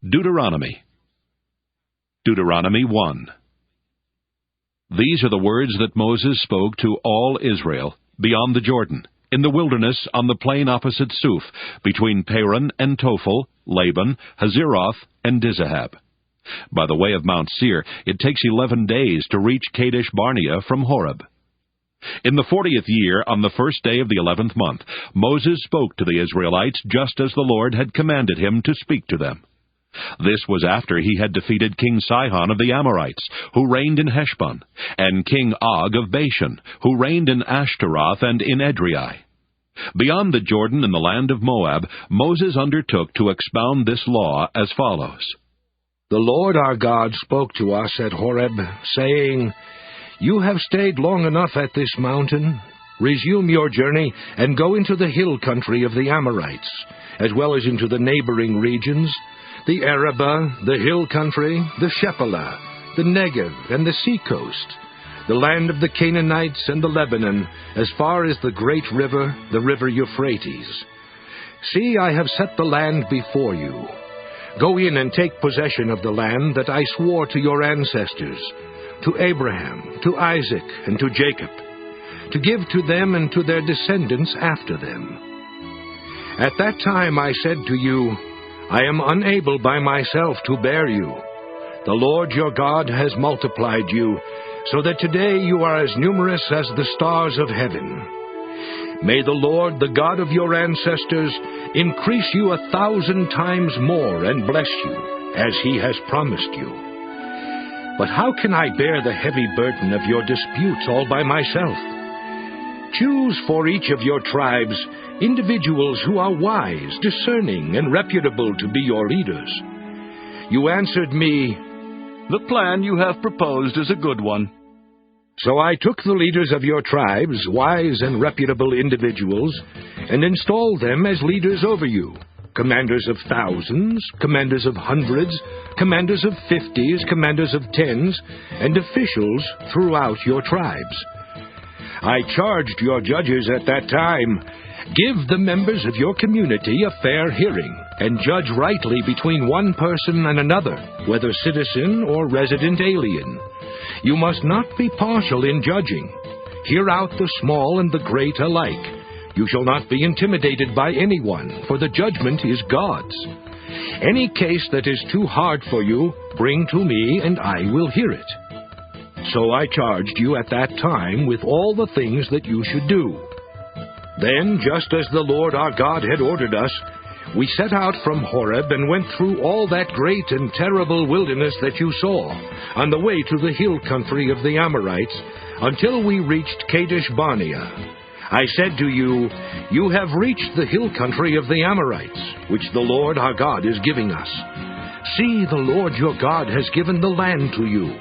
Deuteronomy. Deuteronomy 1. These are the words that Moses spoke to all Israel beyond the Jordan, in the wilderness on the plain opposite Suph, between Paran and Tophel, Laban, Hazeroth, and Dizahab. By the way of Mount Seir, it takes 11 days to reach Kadesh Barnea from Horeb. In the 40th year, on the first day of the 11th month, Moses spoke to the Israelites just as the Lord had commanded him to speak to them. This was after he had defeated King Sihon of the Amorites, who reigned in Heshbon, and King Og of Bashan, who reigned in Ashtaroth and in Edrei. Beyond the Jordan in the land of Moab, Moses undertook to expound this law as follows. The Lord our God spoke to us at Horeb, saying, "You have stayed long enough at this mountain. Resume your journey and go into the hill country of the Amorites, as well as into the neighboring regions, the Arabah, the hill country, the Shephelah, the Negev, and the seacoast, the land of the Canaanites and the Lebanon, as far as the great river, the river Euphrates. See, I have set the land before you. Go in and take possession of the land that I swore to your ancestors, to Abraham, to Isaac, and to Jacob, to give to them and to their descendants after them. At that time I said to you, I am unable by myself to bear you. The Lord your God has multiplied you, so that today you are as numerous as the stars of heaven. May the Lord, the God of your ancestors, increase you 1,000 times more and bless you, as he has promised you. But how can I bear the heavy burden of your disputes all by myself? Choose for each of your tribes individuals who are wise, discerning, and reputable to be your leaders. You answered me, "The plan you have proposed is a good one." So I took the leaders of your tribes, wise and reputable individuals, and installed them as leaders over you, commanders of thousands, commanders of hundreds, commanders of 50s, commanders of 10s, and officials throughout your tribes. I charged your judges at that time, give the members of your community a fair hearing, and judge rightly between one person and another, whether citizen or resident alien. You must not be partial in judging. Hear out the small and the great alike. You shall not be intimidated by anyone, for the judgment is God's. Any case that is too hard for you, bring to me, and I will hear it. So I charged you at that time with all the things that you should do. Then, just as the Lord our God had ordered us, we set out from Horeb and went through all that great and terrible wilderness that you saw, on the way to the hill country of the Amorites, until we reached Kadesh Barnea. I said to you, you have reached the hill country of the Amorites, which the Lord our God is giving us. See, the Lord your God has given the land to you.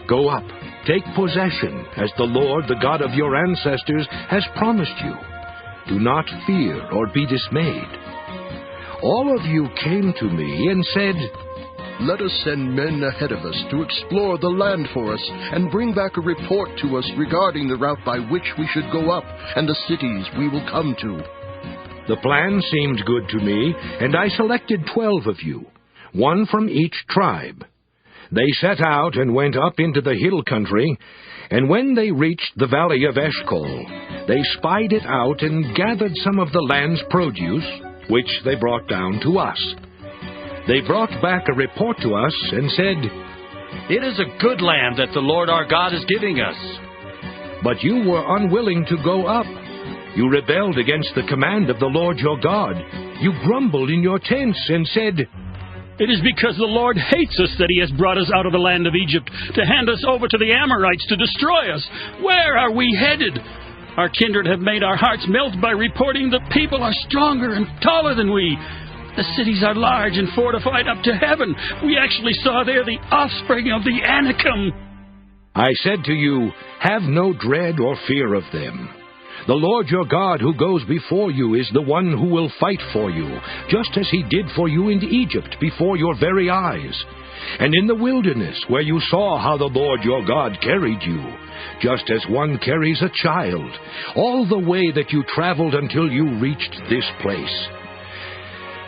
Go up, take possession, as the Lord, the God of your ancestors, has promised you. Do not fear or be dismayed. All of you came to me and said, "Let us send men ahead of us to explore the land for us and bring back a report to us regarding the route by which we should go up and the cities we will come to." The plan seemed good to me, and I selected 12 of you, one from each tribe. They set out and went up into the hill country, and when they reached the valley of Eshcol, they spied it out and gathered some of the land's produce, which they brought down to us. They brought back a report to us and said, "It is a good land that the Lord our God is giving us." But you were unwilling to go up. You rebelled against the command of the Lord your God. You grumbled in your tents and said, "It is because the Lord hates us that he has brought us out of the land of Egypt to hand us over to the Amorites to destroy us. Where are we headed? Our kindred have made our hearts melt by reporting the people are stronger and taller than we. The cities are large and fortified up to heaven. We actually saw there the offspring of the Anakim." I said to you, have no dread or fear of them. The Lord your God who goes before you is the one who will fight for you, just as he did for you in Egypt before your very eyes, and in the wilderness where you saw how the Lord your God carried you, just as one carries a child, all the way that you traveled until you reached this place.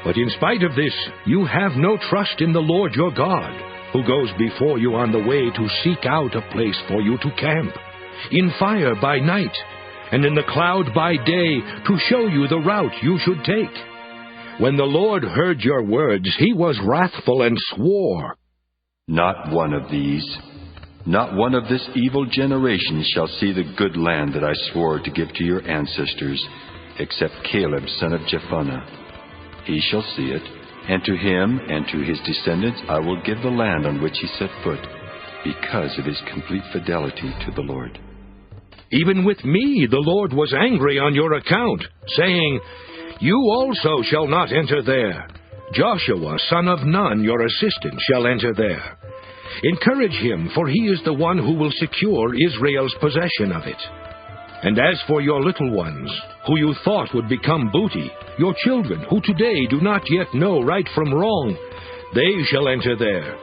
But in spite of this, you have no trust in the Lord your God, who goes before you on the way to seek out a place for you to camp, in fire by night, and in the cloud by day, to show you the route you should take. When the Lord heard your words, he was wrathful and swore, Not one of these, not one of this evil generation shall see the good land that I swore to give to your ancestors, except Caleb son of Jephunneh. He shall see it, and to him and to his descendants I will give the land on which he set foot, because of his complete fidelity to the Lord. Even with me the Lord was angry on your account, saying, You also shall not enter there. Joshua son of Nun, your assistant, shall enter there. Encourage him, for he is the one who will secure Israel's possession of it. And as for your little ones, who you thought would become booty, your children, who today do not yet know right from wrong, they shall enter there.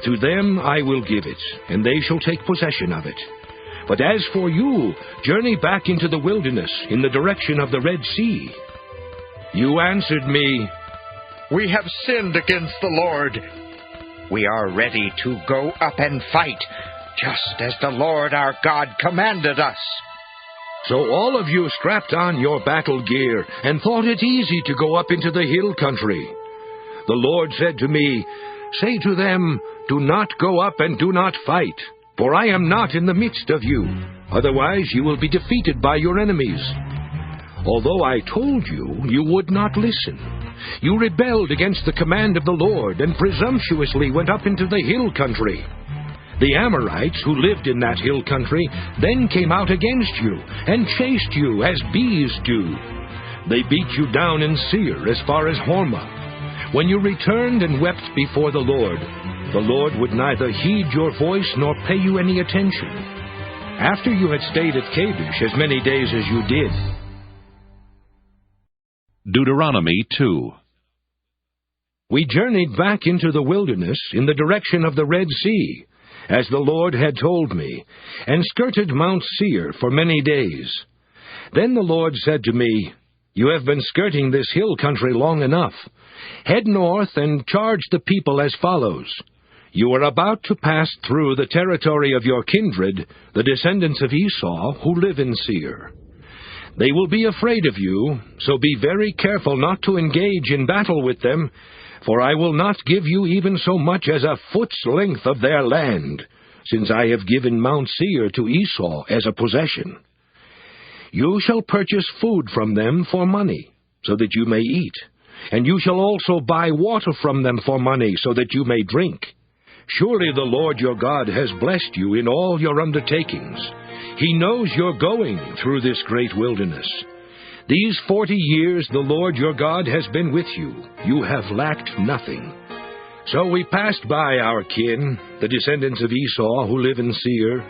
To them I will give it, and they shall take possession of it. But as for you, journey back into the wilderness, in the direction of the Red Sea. You answered me, We have sinned against the Lord. We are ready to go up and fight, just as the Lord our God commanded us. So all of you strapped on your battle gear, and thought it easy to go up into the hill country. The Lord said to me, Say to them, Do not go up and do not fight, for I am not in the midst of you. Otherwise you will be defeated by your enemies. Although I told you, you would not listen. You rebelled against the command of the Lord, and presumptuously went up into the hill country. The Amorites, who lived in that hill country, then came out against you, and chased you as bees do. They beat you down in Seir as far as Hormah. When you returned and wept before the Lord would neither heed your voice nor pay you any attention. After you had stayed at Kadesh as many days as you did. Deuteronomy 2. We journeyed back into the wilderness in the direction of the Red Sea, as the Lord had told me, and skirted Mount Seir for many days. Then the Lord said to me, You have been skirting this hill country long enough. Head north and charge the people as follows. You are about to pass through the territory of your kindred, the descendants of Esau, who live in Seir. They will be afraid of you, so be very careful not to engage in battle with them, for I will not give you even so much as a foot's length of their land, since I have given Mount Seir to Esau as a possession. You shall purchase food from them for money, so that you may eat, and you shall also buy water from them for money, so that you may drink. Surely the Lord your God has blessed you in all your undertakings. He knows you're going through this great wilderness. These 40 years the Lord your God has been with you. You have lacked nothing. So we passed by our kin, the descendants of Esau who live in Seir,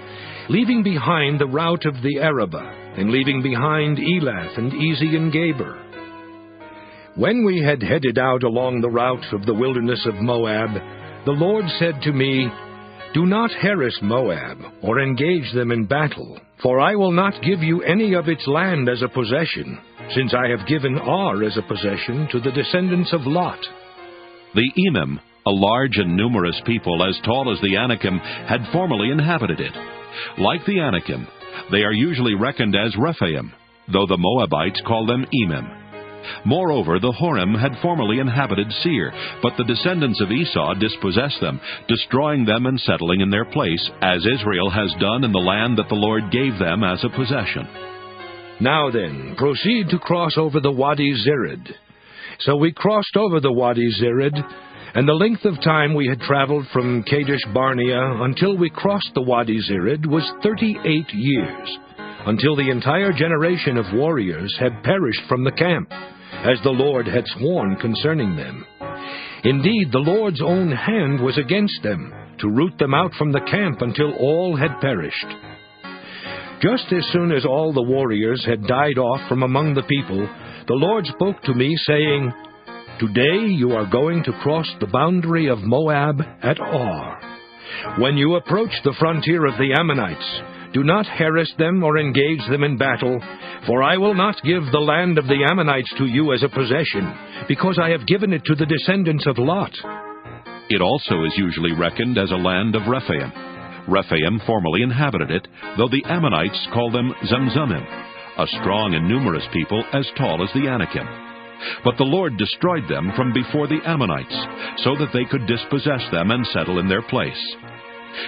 leaving behind the route of the Arabah, and leaving behind Elath and Ezion-Geber. When we had headed out along the route of the wilderness of Moab, the Lord said to me, Do not harass Moab, or engage them in battle, for I will not give you any of its land as a possession, since I have given Ar as a possession to the descendants of Lot. The Emim, a large and numerous people as tall as the Anakim, had formerly inhabited it. Like the Anakim, they are usually reckoned as Rephaim, though the Moabites call them Emim. Moreover, the Horim had formerly inhabited Seir, but the descendants of Esau dispossessed them, destroying them and settling in their place, as Israel has done in the land that the Lord gave them as a possession. Now then, proceed to cross over the Wadi Zered. So we crossed over the Wadi Zered, and the length of time we had traveled from Kadesh Barnea until we crossed the Wadi Zered was 38 years, until the entire generation of warriors had perished from the camp, as the Lord had sworn concerning them. Indeed, the Lord's own hand was against them, to root them out from the camp until all had perished. Just as soon as all the warriors had died off from among the people, the Lord spoke to me, saying, Today you are going to cross the boundary of Moab at Ar. When you approach the frontier of the Ammonites, Do not harass them or engage them in battle, for I will not give the land of the Ammonites to you as a possession, because I have given it to the descendants of Lot." It also is usually reckoned as a land of Rephaim. Rephaim formerly inhabited it, though the Ammonites call them Zamzummim, a strong and numerous people as tall as the Anakim. But the Lord destroyed them from before the Ammonites, so that they could dispossess them and settle in their place.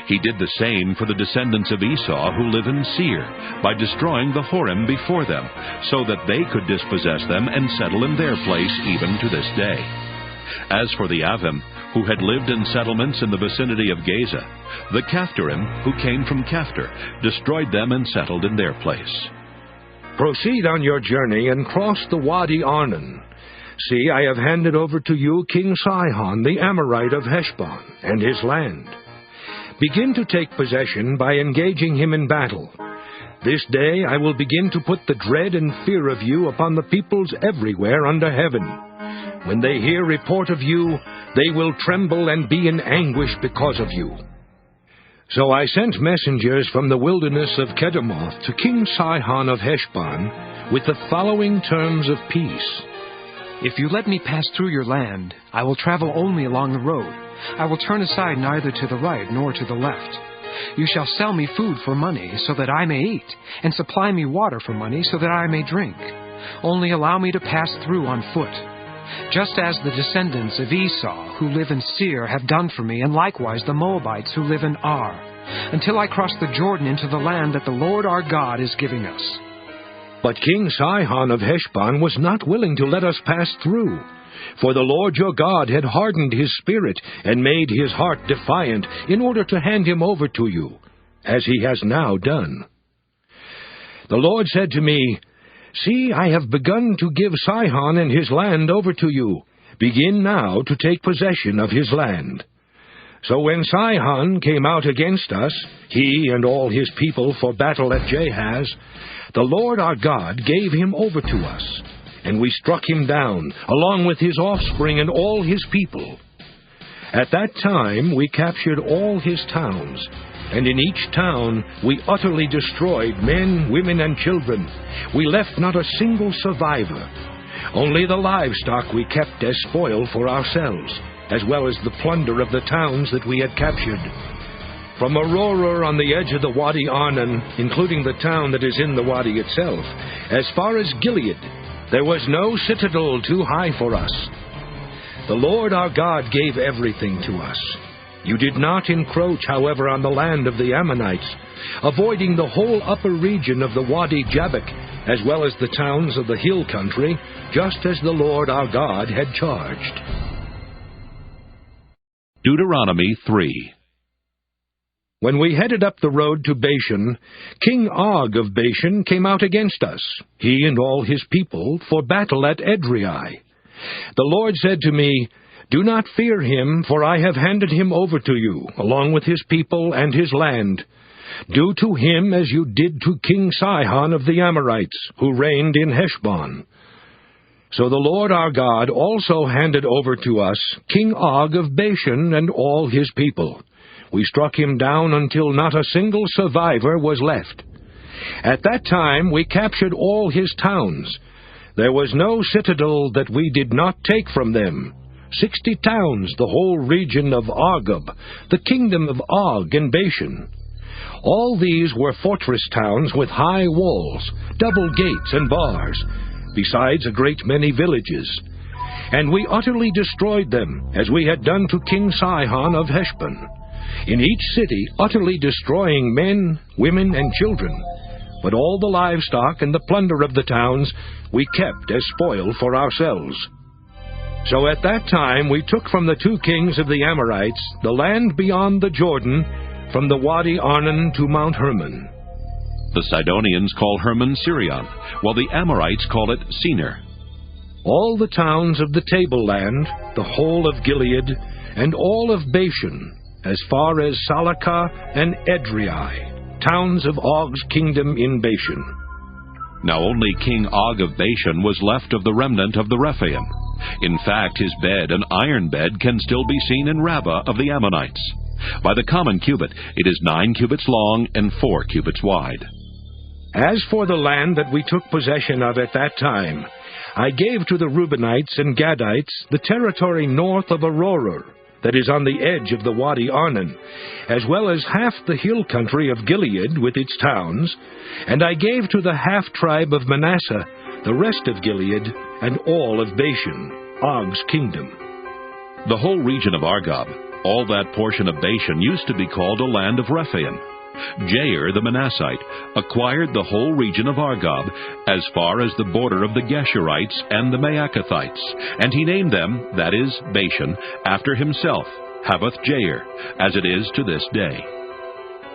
He did the same for the descendants of Esau who live in Seir, by destroying the Horim before them, so that they could dispossess them and settle in their place even to this day. As for the Avim, who had lived in settlements in the vicinity of Gaza, the Caphtorim, who came from Caphtor, destroyed them and settled in their place. "Proceed on your journey and cross the Wadi Arnon. See, I have handed over to you King Sihon, the Amorite of Heshbon, and his land. Begin to take possession by engaging him in battle. This day I will begin to put the dread and fear of you upon the peoples everywhere under heaven. When they hear report of you, they will tremble and be in anguish because of you." So I sent messengers from the wilderness of Kedemoth to King Sihon of Heshbon with the following terms of peace. "If you let me pass through your land, I will travel only along the road. I will turn aside neither to the right nor to the left. You shall sell me food for money, so that I may eat, and supply me water for money, so that I may drink. Only allow me to pass through on foot. Just as the descendants of Esau, who live in Seir, have done for me, and likewise the Moabites who live in Ar, until I cross the Jordan into the land that the Lord our God is giving us." But King Sihon of Heshbon was not willing to let us pass through, for the Lord your God had hardened his spirit and made his heart defiant in order to hand him over to you, as he has now done. The Lord said to me, "See, I have begun to give Sihon and his land over to you. Begin now to take possession of his land." So when Sihon came out against us, he and all his people, for battle at Jahaz, the Lord our God gave him over to us, and we struck him down, along with his offspring and all his people. At that time we captured all his towns, and in each town we utterly destroyed men, women, and children. We left not a single survivor. Only the livestock we kept as spoil for ourselves, as well as the plunder of the towns that we had captured. From Aurora on the edge of the Wadi Arnon, including the town that is in the wadi itself, as far as Gilead, there was no citadel too high for us. The Lord our God gave everything to us. You did not encroach, however, on the land of the Ammonites, avoiding the whole upper region of the Wadi Jabbok, as well as the towns of the hill country, just as the Lord our God had charged. Deuteronomy 3. When we headed up the road to Bashan, King Og of Bashan came out against us, he and all his people, for battle at Edrei. The Lord said to me, "Do not fear him, for I have handed him over to you, along with his people and his land. Do to him as you did to King Sihon of the Amorites, who reigned in Heshbon." So the Lord our God also handed over to us King Og of Bashan and all his people. We struck him down until not a single survivor was left. At that time we captured all his towns. There was no citadel that we did not take from them. 60 towns, the whole region of Argob, the kingdom of Og and Bashan. All these were fortress towns with high walls, double gates and bars, besides a great many villages. And we utterly destroyed them, as we had done to King Sihon of Heshbon, in each city utterly destroying men, women, and children. But all the livestock and the plunder of the towns we kept as spoil for ourselves. So at that time we took from the 2 kings of the Amorites the land beyond the Jordan, from the Wadi Arnon to Mount Hermon. The Sidonians call Hermon Sirion, while the Amorites call it Senir. All the towns of the tableland, the whole of Gilead, and all of Bashan, as far as Salakah and Edrei, towns of Og's kingdom in Bashan. Now only King Og of Bashan was left of the remnant of the Rephaim. In fact, his bed, an iron bed, can still be seen in Rabbah of the Ammonites. By the common cubit, it is 9 cubits long and 4 cubits wide. As for the land that we took possession of at that time, I gave to the Reubenites and Gadites the territory north of Aroer, that is on the edge of the Wadi Arnon, as well as half the hill country of Gilead with its towns, and I gave to the half-tribe of Manasseh the rest of Gilead and all of Bashan, Og's kingdom. The whole region of Argob, all that portion of Bashan, used to be called a land of Rephaim. Jair the Manassite acquired the whole region of Argob as far as the border of the Geshurites and the Maacathites, and he named them, that is, Bashan, after himself, Havoth Jair, as it is to this day.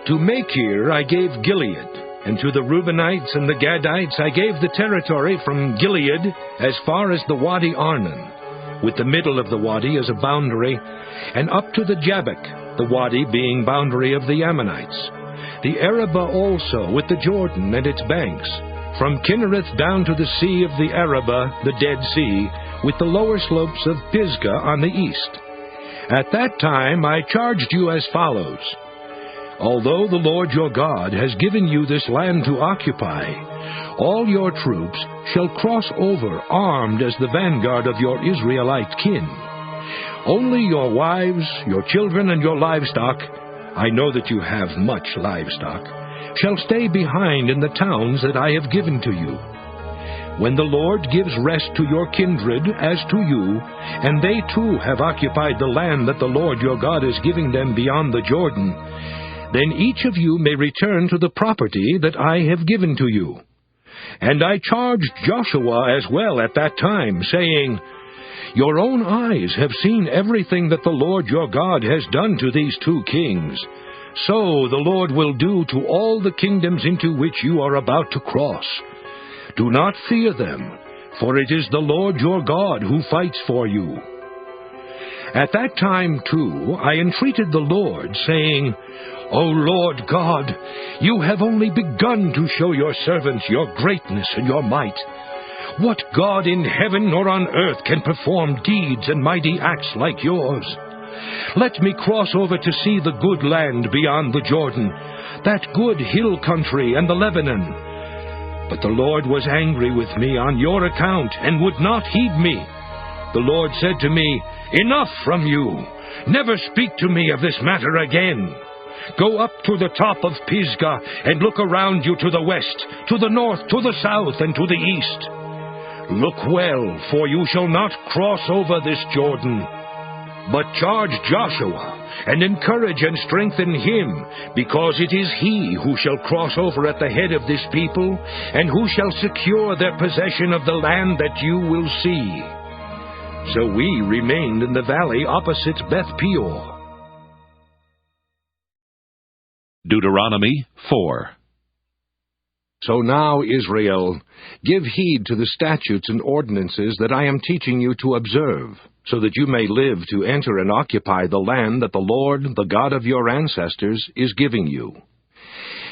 To Machir I gave Gilead, and to the Reubenites and the Gadites I gave the territory from Gilead as far as the Wadi Arnon, with the middle of the wadi as a boundary, and up to the Jabbok, the wadi being boundary of the Ammonites. The Arabah also with the Jordan and its banks, from Kinnereth down to the sea of the Arabah, the Dead Sea, with the lower slopes of Pisgah on the east. At that time I charged you as follows: Although the Lord your God has given you this land to occupy, all your troops shall cross over armed as the vanguard of your Israelite kin. Only your wives, your children, and your livestock, I know that you have much livestock, shall stay behind in the towns that I have given to you. When the Lord gives rest to your kindred as to you, and they too have occupied the land that the Lord your God is giving them beyond the Jordan, then each of you may return to the property that I have given to you. And I charged Joshua as well at that time, saying, Your own eyes have seen everything that the Lord your God has done to these 2 kings. So the Lord will do to all the kingdoms into which you are about to cross. Do not fear them, for it is the Lord your God who fights for you. At that time, too, I entreated the Lord, saying, O Lord God, you have only begun to show your servants your greatness and your might. What God in heaven or on earth can perform deeds and mighty acts like yours? Let me cross over to see the good land beyond the Jordan, that good hill country and the Lebanon. But the Lord was angry with me on your account and would not heed me. The Lord said to me, Enough from you! Never speak to me of this matter again. Go up to the top of Pisgah and look around you to the west, to the north, to the south, and to the east. Look well, for you shall not cross over this Jordan. But charge Joshua, and encourage and strengthen him, because it is he who shall cross over at the head of this people, and who shall secure their possession of the land that you will see. So we remained in the valley opposite Beth Peor. Deuteronomy 4. So now, Israel, give heed to the statutes and ordinances that I am teaching you to observe, so that you may live to enter and occupy the land that the Lord, the God of your ancestors, is giving you.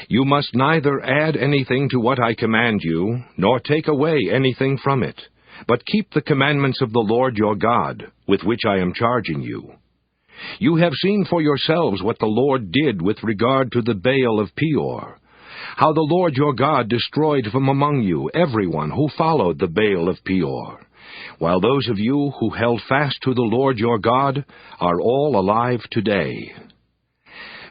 You must neither add anything to what I command you, nor take away anything from it, but keep the commandments of the Lord your God, with which I am charging you. You have seen for yourselves what the Lord did with regard to the Baal of Peor, how the Lord your God destroyed from among you everyone who followed the Baal of Peor, while those of you who held fast to the Lord your God are all alive today.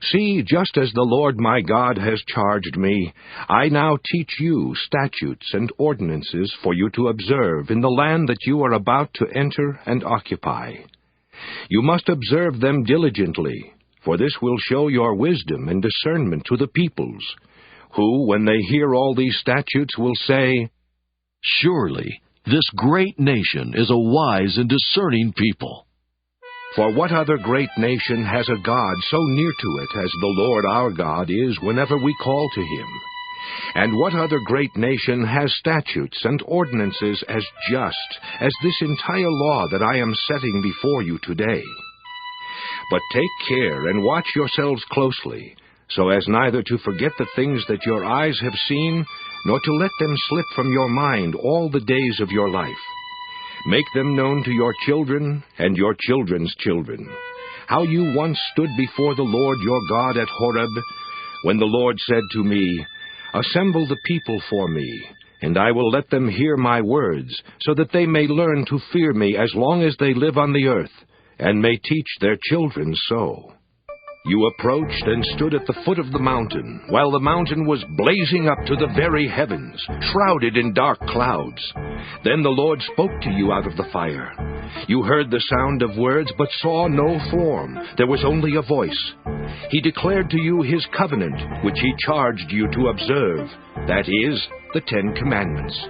See, just as the Lord my God has charged me, I now teach you statutes and ordinances for you to observe in the land that you are about to enter and occupy. You must observe them diligently, for this will show your wisdom and discernment to the peoples, who, when they hear all these statutes, will say, Surely this great nation is a wise and discerning people. For what other great nation has a God so near to it as the Lord our God is whenever we call to him? And what other great nation has statutes and ordinances as just as this entire law that I am setting before you today? But take care and watch yourselves closely, so as neither to forget the things that your eyes have seen, nor to let them slip from your mind all the days of your life. Make them known to your children and your children's children, how you once stood before the Lord your God at Horeb, when the Lord said to me, Assemble the people for me, and I will let them hear my words, so that they may learn to fear me as long as they live on the earth, and may teach their children so. You approached and stood at the foot of the mountain, while the mountain was blazing up to the very heavens, shrouded in dark clouds. Then the Lord spoke to you out of the fire. You heard the sound of words, but saw no form. There was only a voice. He declared to you his covenant, which he charged you to observe, that is, the 10 Commandments.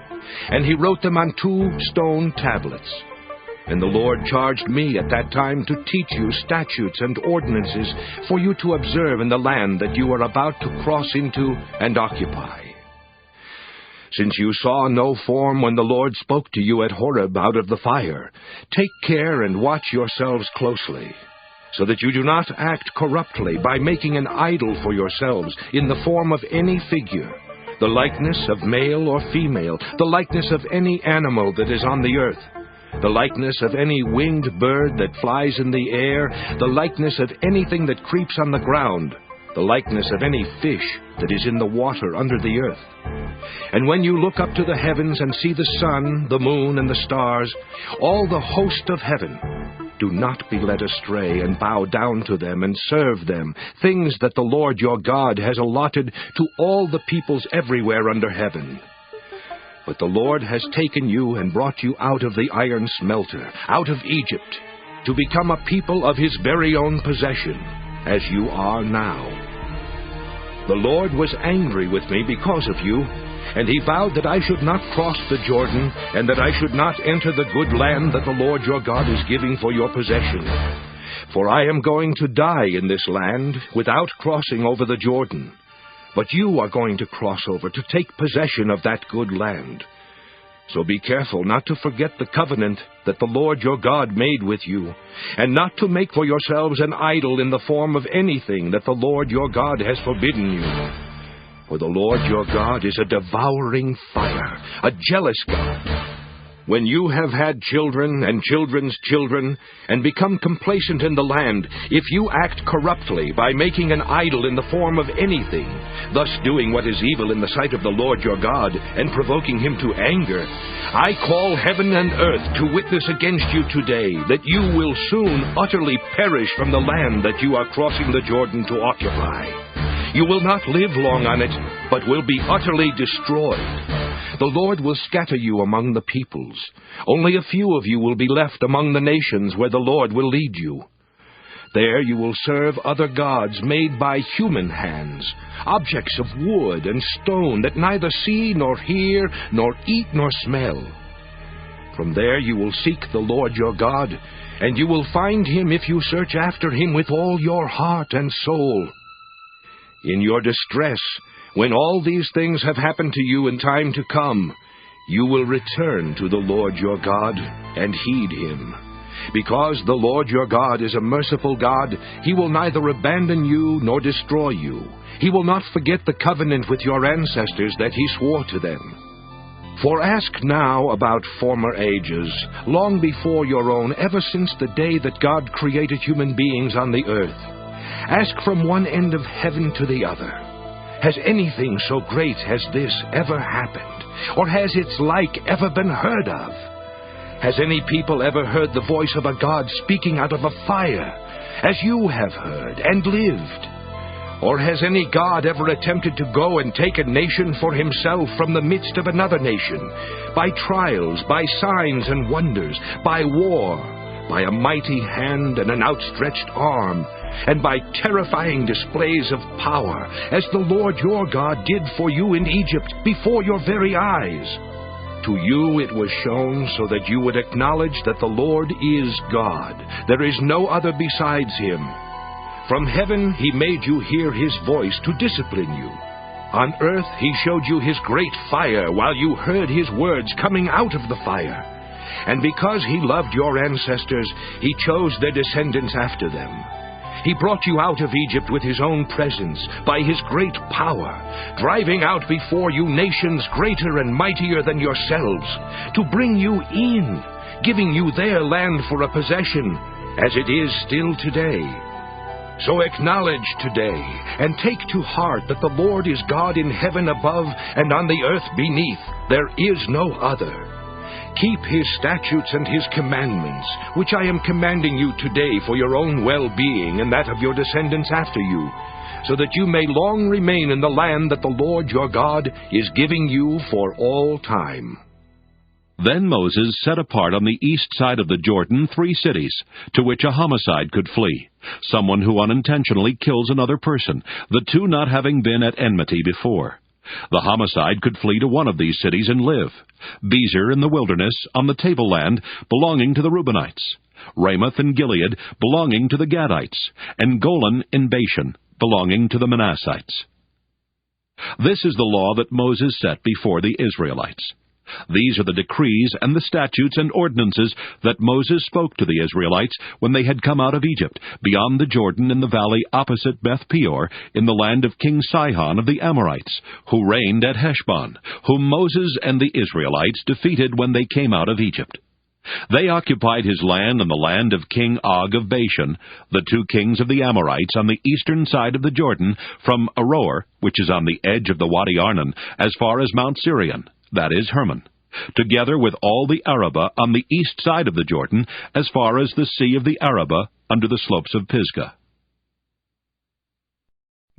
And he wrote them on 2 stone tablets. And the Lord charged me at that time to teach you statutes and ordinances for you to observe in the land that you are about to cross into and occupy. Since you saw no form when the Lord spoke to you at Horeb out of the fire, take care and watch yourselves closely, so that you do not act corruptly by making an idol for yourselves in the form of any figure, the likeness of male or female, the likeness of any animal that is on the earth, the likeness of any winged bird that flies in the air, the likeness of anything that creeps on the ground, the likeness of any fish that is in the water under the earth. And when you look up to the heavens and see the sun, the moon, and the stars, all the host of heaven, do not be led astray and bow down to them and serve them, things that the Lord your God has allotted to all the peoples everywhere under heaven. But the Lord has taken you and brought you out of the iron smelter, out of Egypt, to become a people of his very own possession, as you are now. The Lord was angry with me because of you, and he vowed that I should not cross the Jordan, and that I should not enter the good land that the Lord your God is giving for your possession. For I am going to die in this land without crossing over the Jordan. But you are going to cross over to take possession of that good land. So be careful not to forget the covenant that the Lord your God made with you, and not to make for yourselves an idol in the form of anything that the Lord your God has forbidden you. For the Lord your God is a devouring fire, a jealous God. When you have had children and children's children, and become complacent in the land, if you act corruptly by making an idol in the form of anything, thus doing what is evil in the sight of the Lord your God, and provoking him to anger, I call heaven and earth to witness against you today, that you will soon utterly perish from the land that you are crossing the Jordan to occupy. You will not live long on it, but will be utterly destroyed. The Lord will scatter you among the peoples. Only a few of you will be left among the nations where the Lord will lead you. There you will serve other gods made by human hands, objects of wood and stone that neither see nor hear nor eat nor smell. From there you will seek the Lord your God, and you will find him if you search after him with all your heart and soul. In your distress, when all these things have happened to you in time to come, you will return to the Lord your God and heed him. Because the Lord your God is a merciful God, he will neither abandon you nor destroy you. He will not forget the covenant with your ancestors that he swore to them. For ask now about former ages, long before your own, ever since the day that God created human beings on the earth. Ask from one end of heaven to the other. Has anything so great as this ever happened? Or has its like ever been heard of? Has any people ever heard the voice of a God speaking out of a fire, as you have heard and lived? Or has any God ever attempted to go and take a nation for himself from the midst of another nation, by trials, by signs and wonders, by war, by a mighty hand and an outstretched arm, and by terrifying displays of power, as the Lord your God did for you in Egypt before your very eyes? To you it was shown so that you would acknowledge that the Lord is God. There is no other besides him. From heaven he made you hear his voice to discipline you. On earth he showed you his great fire while you heard his words coming out of the fire. And because he loved your ancestors, he chose their descendants after them. He brought you out of Egypt with his own presence, by his great power, driving out before you nations greater and mightier than yourselves, to bring you in, giving you their land for a possession, as it is still today. So acknowledge today, and take to heart that the Lord is God in heaven above and on the earth beneath. There is no other. Keep his statutes and his commandments, which I am commanding you today for your own well-being and that of your descendants after you, so that you may long remain in the land that the Lord your God is giving you for all time. Then Moses set apart on the east side of the Jordan 3 cities, to which a homicide could flee, someone who unintentionally kills another person, the two not having been at enmity before. The homicide could flee to one of these cities and live: Bezer in the wilderness, on the tableland, belonging to the Reubenites; Ramoth in Gilead, belonging to the Gadites; and Golan in Bashan, belonging to the Manassites. This is the law that Moses set before the Israelites. These are the decrees and the statutes and ordinances that Moses spoke to the Israelites when they had come out of Egypt, beyond the Jordan in the valley opposite Beth-peor, in the land of King Sihon of the Amorites, who reigned at Heshbon, whom Moses and the Israelites defeated when they came out of Egypt. They occupied his land and the land of King Og of Bashan, the 2 kings of the Amorites, on the eastern side of the Jordan, from Aroer, which is on the edge of the Wadi Arnon, as far as Mount Sirion, that is Hermon, together with all the Arabah on the east side of the Jordan, as far as the sea of the Arabah, under the slopes of Pisgah.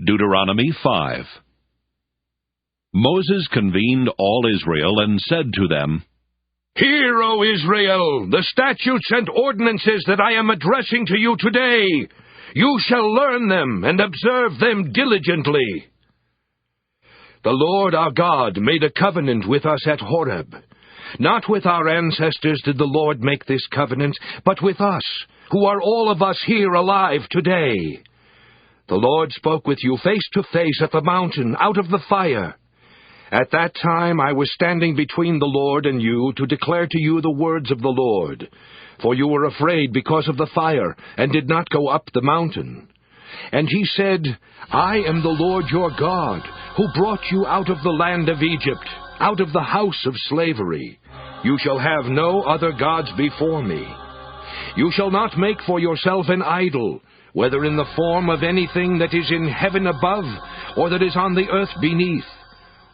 Deuteronomy 5. Moses convened all Israel and said to them, Hear, O Israel, the statutes and ordinances that I am addressing to you today. You shall learn them and observe them diligently. The Lord our God made a covenant with us at Horeb. Not with our ancestors did the Lord make this covenant, but with us, who are all of us here alive today. The Lord spoke with you face to face at the mountain, out of the fire. At that time I was standing between the Lord and you to declare to you the words of the Lord, for you were afraid because of the fire, and did not go up the mountain. And he said, I am the Lord your God, who brought you out of the land of Egypt, out of the house of slavery. You shall have no other gods before me. You shall not make for yourself an idol, whether in the form of anything that is in heaven above, or that is on the earth beneath,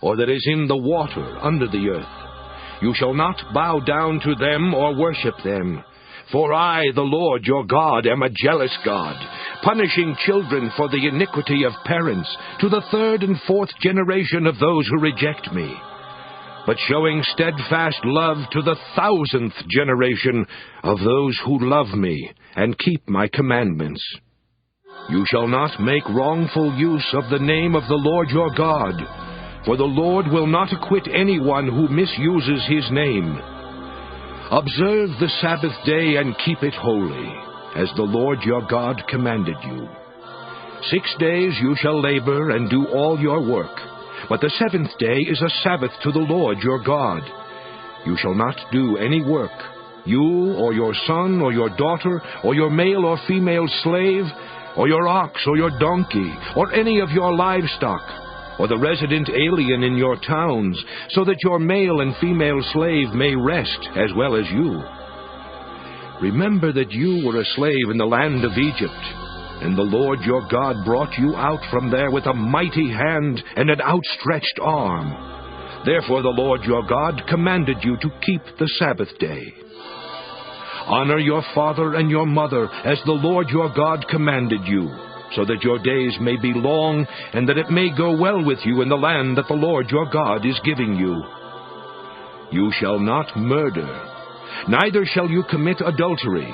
or that is in the water under the earth. You shall not bow down to them or worship them. For I, the Lord your God, am a jealous God, punishing children for the iniquity of parents, to the 3rd and 4th generation of those who reject me, but showing steadfast love to the 1,000th generation of those who love me and keep my commandments. You shall not make wrongful use of the name of the Lord your God, for the Lord will not acquit anyone who misuses his name. Observe the Sabbath day and keep it holy, as the Lord your God commanded you. 6 days you shall labor and do all your work, but the 7th day is a Sabbath to the Lord your God. You shall not do any work, you or your son or your daughter, or your male or female slave, or your ox or your donkey, or any of your livestock, or the resident alien in your towns, so that your male and female slave may rest as well as you. Remember that you were a slave in the land of Egypt, and the Lord your God brought you out from there with a mighty hand and an outstretched arm. Therefore the Lord your God commanded you to keep the Sabbath day. Honor your father and your mother, as the Lord your God commanded you, so that your days may be long, and that it may go well with you in the land that the Lord your God is giving you. You shall not murder, neither shall you commit adultery,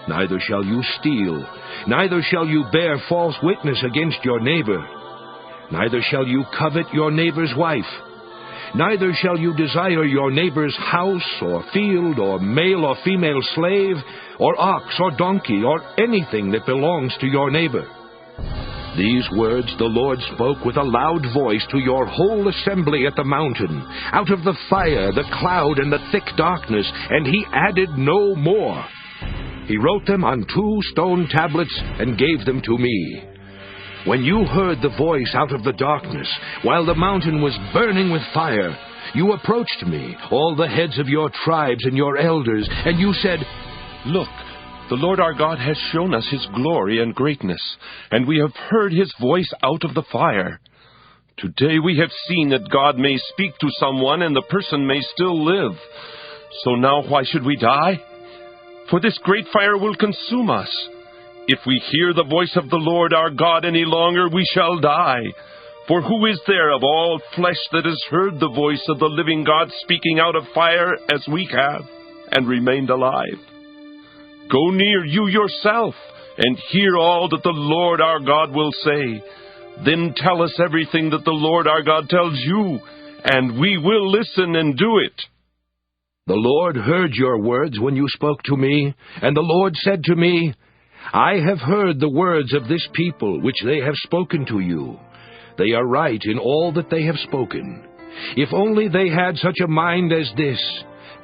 neither shall you steal, neither shall you bear false witness against your neighbor, neither shall you covet your neighbor's wife, neither shall you desire your neighbor's house or field or male or female slave or ox or donkey or anything that belongs to your neighbor. These words the Lord spoke with a loud voice to your whole assembly at the mountain, out of the fire, the cloud, and the thick darkness, and he added no more. He wrote them on 2 stone tablets and gave them to me. When you heard the voice out of the darkness, while the mountain was burning with fire, you approached me, all the heads of your tribes and your elders, and you said, Look, The Lord our God has shown us his glory and greatness, and we have heard his voice out of the fire. Today we have seen that God may speak to someone, and the person may still live. So now why should we die? For this great fire will consume us. If we hear the voice of the Lord our God any longer, we shall die. For who is there of all flesh that has heard the voice of the living God speaking out of fire as we have, and remained alive? Go near you yourself, and hear all that the Lord our God will say. Then tell us everything that the Lord our God tells you, and we will listen and do it. The Lord heard your words when you spoke to me, and the Lord said to me, I have heard the words of this people which they have spoken to you. They are right in all that they have spoken. If only they had such a mind as this,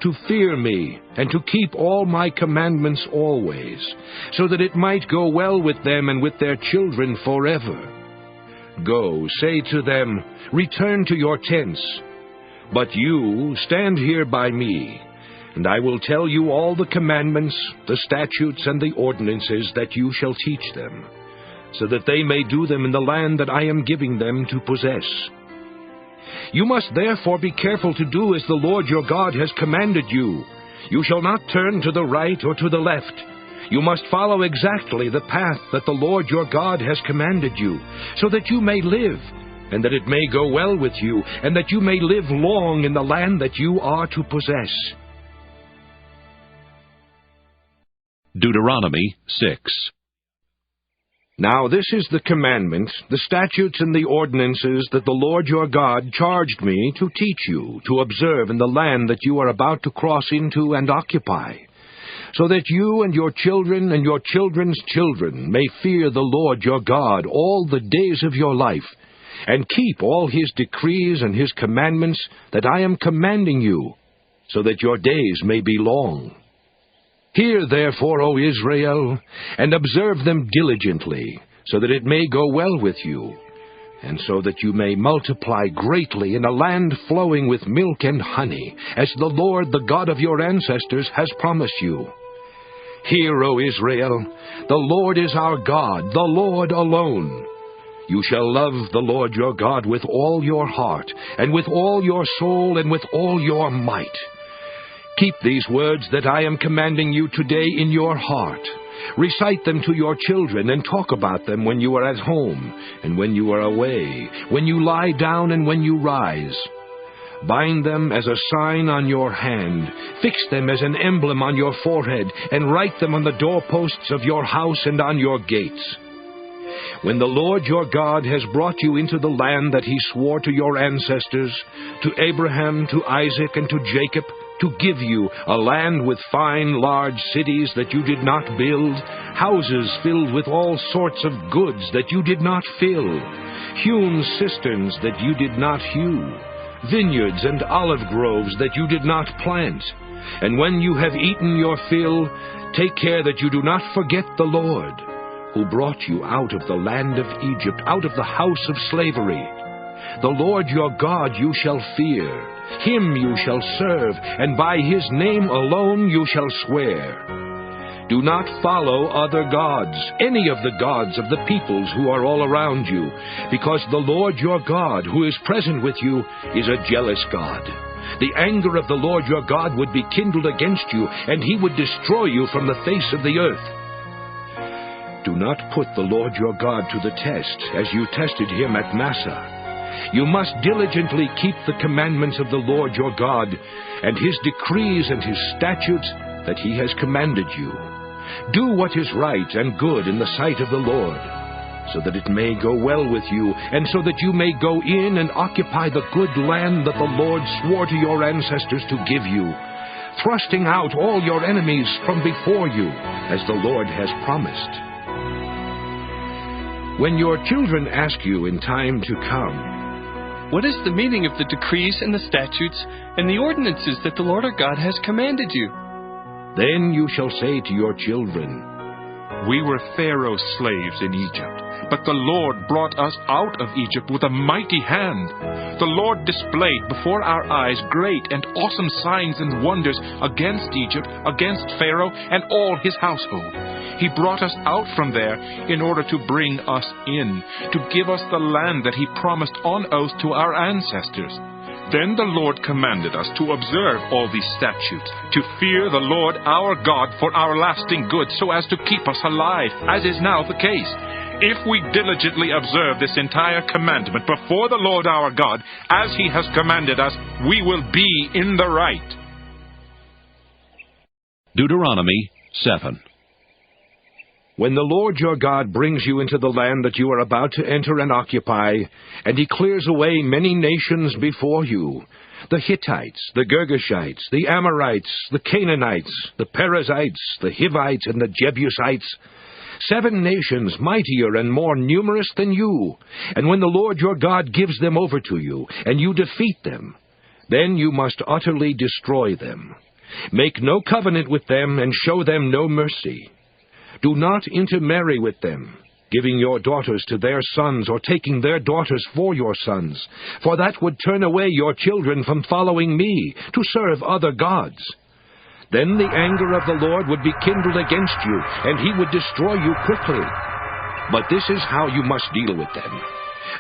to fear me, and to keep all my commandments always, so that it might go well with them and with their children forever. Go, say to them, return to your tents. But you stand here by me, and I will tell you all the commandments, the statutes, and the ordinances that you shall teach them, so that they may do them in the land that I am giving them to possess. You must therefore be careful to do as the Lord your God has commanded you. You shall not turn to the right or to the left. You must follow exactly the path that the Lord your God has commanded you, so that you may live, and that it may go well with you, and that you may live long in the land that you are to possess. Deuteronomy 6. Now this is the commandment, the statutes and the ordinances that the Lord your God charged me to teach you, to observe in the land that you are about to cross into and occupy, so that you and your children and your children's children may fear the Lord your God all the days of your life, and keep all his decrees and his commandments that I am commanding you, so that your days may be long. Hear therefore, O Israel, and observe them diligently, so that it may go well with you, and so that you may multiply greatly in a land flowing with milk and honey, as the Lord, the God of your ancestors, has promised you. Hear, O Israel, the Lord is our God, the Lord alone. You shall love the Lord your God with all your heart, and with all your soul, and with all your might. Keep these words that I am commanding you today in your heart. Recite them to your children, and talk about them when you are at home, and when you are away, when you lie down and when you rise. Bind them as a sign on your hand, fix them as an emblem on your forehead, and write them on the doorposts of your house and on your gates. When the Lord your God has brought you into the land that he swore to your ancestors, to Abraham, to Isaac, and to Jacob, to give you a land with fine, large cities that you did not build, houses filled with all sorts of goods that you did not fill, hewn cisterns that you did not hew, vineyards and olive groves that you did not plant. And when you have eaten your fill, take care that you do not forget the Lord, who brought you out of the land of Egypt, out of the house of slavery. The Lord your God you shall fear. Him you shall serve, and by his name alone you shall swear. Do not follow other gods, any of the gods of the peoples who are all around you, because the Lord your God, who is present with you, is a jealous God. The anger of the Lord your God would be kindled against you, and he would destroy you from the face of the earth. Do not put the Lord your God to the test, as you tested him at Massah. You must diligently keep the commandments of the Lord your God, and his decrees and his statutes that he has commanded you. Do what is right and good in the sight of the Lord, so that it may go well with you, and so that you may go in and occupy the good land that the Lord swore to your ancestors to give you, thrusting out all your enemies from before you, as the Lord has promised. When your children ask you in time to come, what is the meaning of the decrees and the statutes and the ordinances that the Lord our God has commanded you? Then you shall say to your children, We were Pharaoh's slaves in Egypt, but the Lord brought us out of Egypt with a mighty hand. The Lord displayed before our eyes great and awesome signs and wonders against Egypt, against Pharaoh and all his household. He brought us out from there in order to bring us in, to give us the land that he promised on oath to our ancestors. Then the Lord commanded us to observe all these statutes, to fear the Lord our God for our lasting good, so as to keep us alive, as is now the case. If we diligently observe this entire commandment before the Lord our God, as he has commanded us, we will be in the right. Deuteronomy 7. When the Lord your God brings you into the land that you are about to enter and occupy, and he clears away many nations before you, the Hittites, the Girgashites, the Amorites, the Canaanites, the Perizzites, the Hivites, and the Jebusites, 7 nations mightier and more numerous than you, and when the Lord your God gives them over to you, and you defeat them, then you must utterly destroy them. Make no covenant with them, and show them no mercy. Do not intermarry with them, giving your daughters to their sons, or taking their daughters for your sons, for that would turn away your children from following me, to serve other gods. Then the anger of the Lord would be kindled against you, and he would destroy you quickly. But this is how you must deal with them.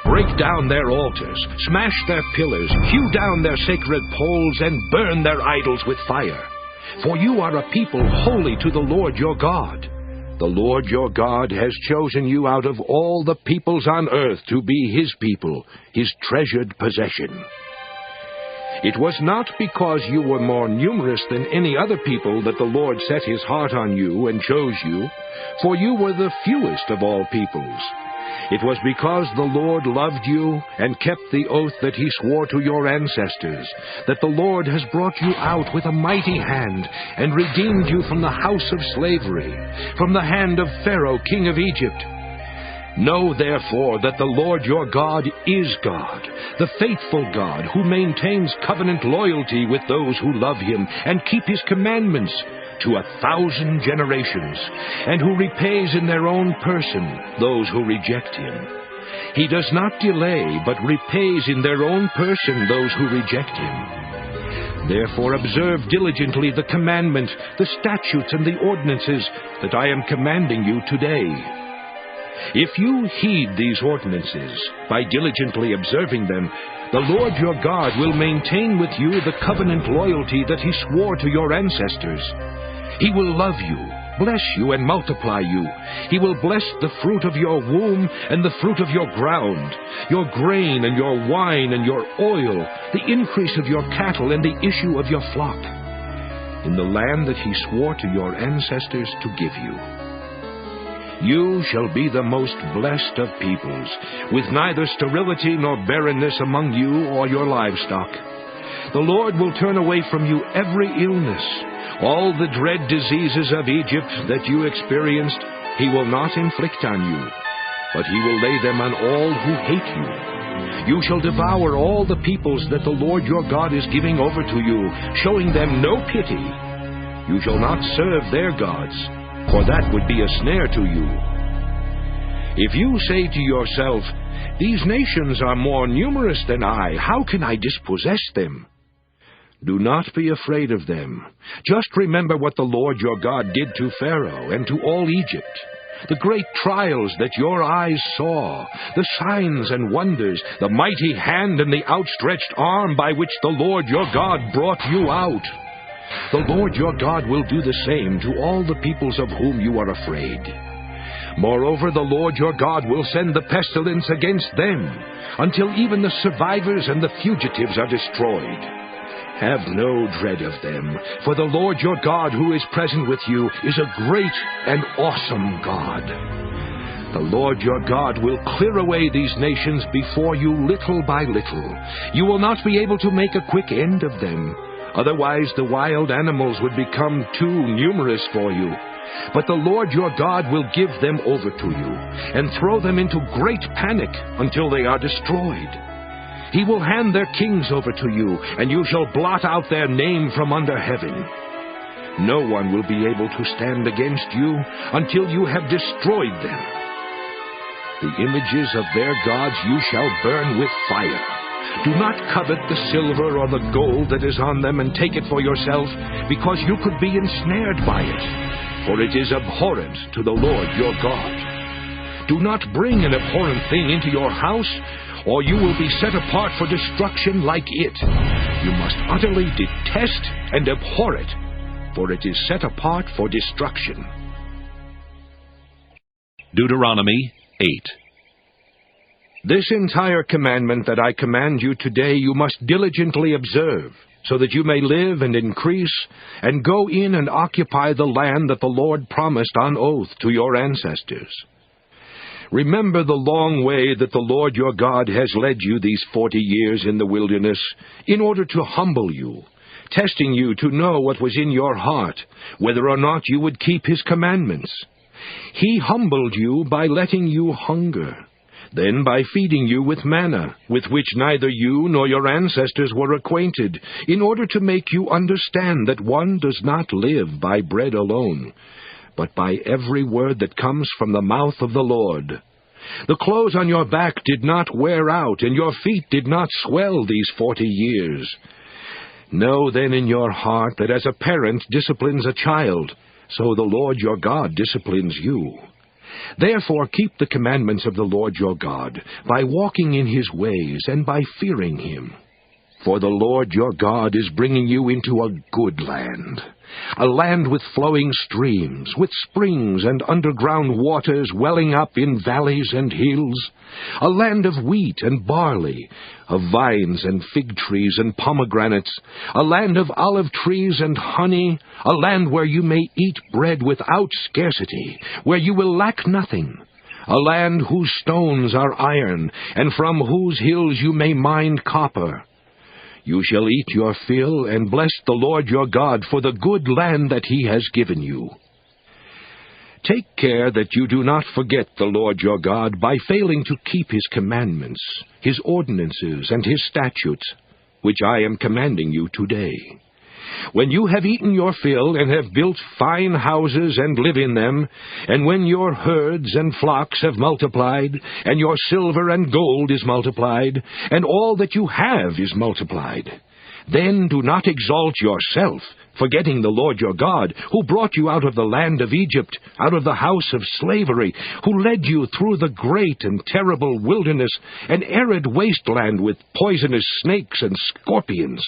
Break down their altars, smash their pillars, hew down their sacred poles, and burn their idols with fire. For you are a people holy to the Lord your God. The Lord your God has chosen you out of all the peoples on earth to be his people, his treasured possession. It was not because you were more numerous than any other people that the Lord set his heart on you and chose you, for you were the fewest of all peoples. It was because the Lord loved you and kept the oath that he swore to your ancestors, that the Lord has brought you out with a mighty hand and redeemed you from the house of slavery, from the hand of Pharaoh, king of Egypt. Know therefore that the Lord your God is God, the faithful God, who maintains covenant loyalty with those who love him and keep his commandments to 1,000 generations, and who repays in their own person those who reject him. He does not delay, but repays in their own person those who reject him. Therefore observe diligently the commandment, the statutes, and the ordinances that I am commanding you today. If you heed these ordinances, by diligently observing them, the Lord your God will maintain with you the covenant loyalty that he swore to your ancestors. He will love you, bless you, and multiply you. He will bless the fruit of your womb and the fruit of your ground, your grain and your wine and your oil, the increase of your cattle and the issue of your flock, in the land that he swore to your ancestors to give you. You shall be the most blessed of peoples, with neither sterility nor barrenness among you or your livestock. The Lord will turn away from you every illness. All the dread diseases of Egypt that you experienced, he will not inflict on you, but he will lay them on all who hate you. You shall devour all the peoples that the Lord your God is giving over to you, showing them no pity. You shall not serve their gods, for that would be a snare to you. If you say to yourself, these nations are more numerous than I, how can I dispossess them? Do not be afraid of them. Just remember what the Lord your God did to Pharaoh and to all Egypt, the great trials that your eyes saw, the signs and wonders, the mighty hand and the outstretched arm by which the Lord your God brought you out. The Lord your God will do the same to all the peoples of whom you are afraid. Moreover, the Lord your God will send the pestilence against them, until even the survivors and the fugitives are destroyed. Have no dread of them, for the Lord your God who is present with you is a great and awesome God. The Lord your God will clear away these nations before you little by little. You will not be able to make a quick end of them. Otherwise the wild animals would become too numerous for you. But the Lord your God will give them over to you, and throw them into great panic until they are destroyed. He will hand their kings over to you, and you shall blot out their name from under heaven. No one will be able to stand against you until you have destroyed them. The images of their gods you shall burn with fire. Do not covet the silver or the gold that is on them and take it for yourself, because you could be ensnared by it, for it is abhorrent to the Lord your God. Do not bring an abhorrent thing into your house, or you will be set apart for destruction like it. You must utterly detest and abhor it, for it is set apart for destruction. Deuteronomy 8. This entire commandment that I command you today you must diligently observe, so that you may live and increase, and go in and occupy the land that the Lord promised on oath to your ancestors. Remember the long way that the Lord your God has led you these 40 years in the wilderness, in order to humble you, testing you to know what was in your heart, whether or not you would keep his commandments. He humbled you by letting you hunger, then by feeding you with manna, with which neither you nor your ancestors were acquainted, in order to make you understand that one does not live by bread alone, but by every word that comes from the mouth of the Lord. The clothes on your back did not wear out, and your feet did not swell these 40 years. Know then in your heart that as a parent disciplines a child, so the Lord your God disciplines you. Therefore keep the commandments of the Lord your God, by walking in his ways and by fearing him. For the Lord your God is bringing you into a good land, a land with flowing streams, with springs and underground waters welling up in valleys and hills, a land of wheat and barley, of vines and fig trees and pomegranates, a land of olive trees and honey, a land where you may eat bread without scarcity, where you will lack nothing, a land whose stones are iron, and from whose hills you may mine copper. You shall eat your fill, and bless the Lord your God for the good land that he has given you. Take care that you do not forget the Lord your God by failing to keep his commandments, his ordinances, and his statutes, which I am commanding you today. When you have eaten your fill, and have built fine houses and live in them, and when your herds and flocks have multiplied, and your silver and gold is multiplied, and all that you have is multiplied, then do not exalt yourself, forgetting the Lord your God, who brought you out of the land of Egypt, out of the house of slavery, who led you through the great and terrible wilderness, an arid wasteland with poisonous snakes and scorpions.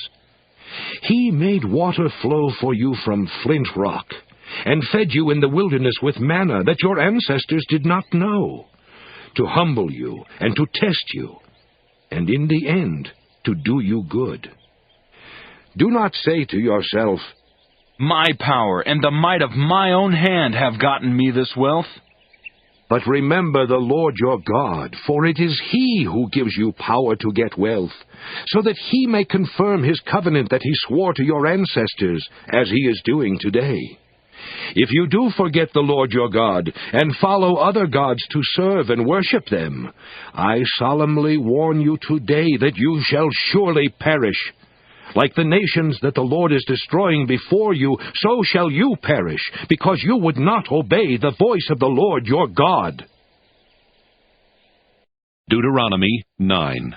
He made water flow for you from flint rock, and fed you in the wilderness with manna that your ancestors did not know, to humble you and to test you, and in the end to do you good. Do not say to yourself, "My power and the might of my own hand have gotten me this wealth." But remember the Lord your God, for it is he who gives you power to get wealth, so that he may confirm his covenant that he swore to your ancestors, as he is doing today. If you do forget the Lord your God, and follow other gods to serve and worship them, I solemnly warn you today that you shall surely perish. Like the nations that the Lord is destroying before you, so shall you perish, because you would not obey the voice of the Lord your God. Deuteronomy 9.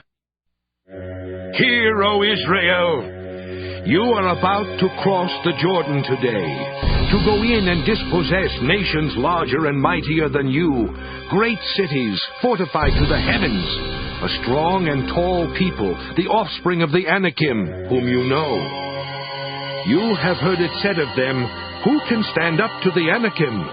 Hear, O Israel, you are about to cross the Jordan today, to go in and dispossess nations larger and mightier than you, great cities fortified to the heavens, a strong and tall people, the offspring of the Anakim, whom you know. You have heard it said of them, "Who can stand up to the Anakim?"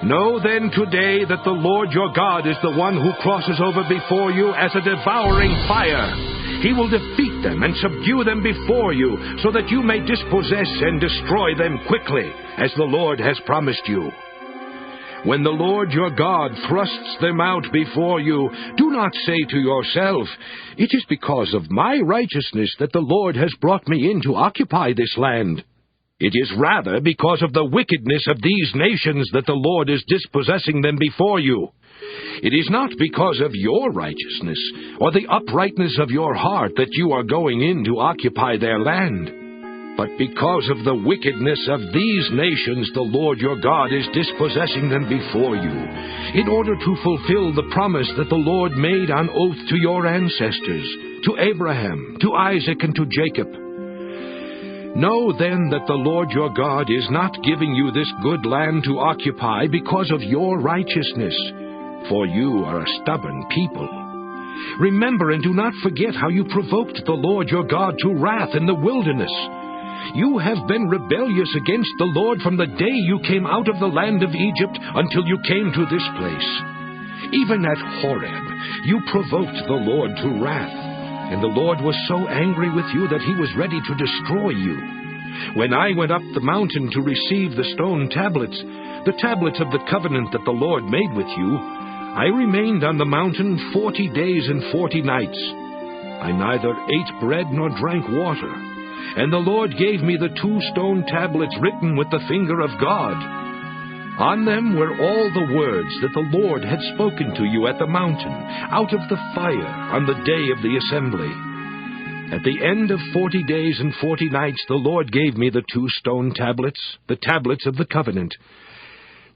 Know then today that the Lord your God is the one who crosses over before you as a devouring fire. He will defeat them and subdue them before you, so that you may dispossess and destroy them quickly, as the Lord has promised you. When the Lord your God thrusts them out before you, do not say to yourself, "It is because of my righteousness that the Lord has brought me in to occupy this land." It is rather because of the wickedness of these nations that the Lord is dispossessing them before you. It is not because of your righteousness or the uprightness of your heart that you are going in to occupy their land. But because of the wickedness of these nations, the Lord your God is dispossessing them before you, in order to fulfill the promise that the Lord made on oath to your ancestors, to Abraham, to Isaac, and to Jacob. Know then that the Lord your God is not giving you this good land to occupy because of your righteousness, for you are a stubborn people. Remember and do not forget how you provoked the Lord your God to wrath in the wilderness. You have been rebellious against the Lord from the day you came out of the land of Egypt until you came to this place. Even at Horeb, you provoked the Lord to wrath, and the Lord was so angry with you that he was ready to destroy you. When I went up the mountain to receive the stone tablets, the tablets of the covenant that the Lord made with you, I remained on the mountain 40 days and 40 nights. I neither ate bread nor drank water. And the Lord gave me the 2 stone tablets written with the finger of God. On them were all the words that the Lord had spoken to you at the mountain, out of the fire, on the day of the assembly. At the end of 40 days and 40 nights, the Lord gave me the 2 stone tablets, the tablets of the covenant.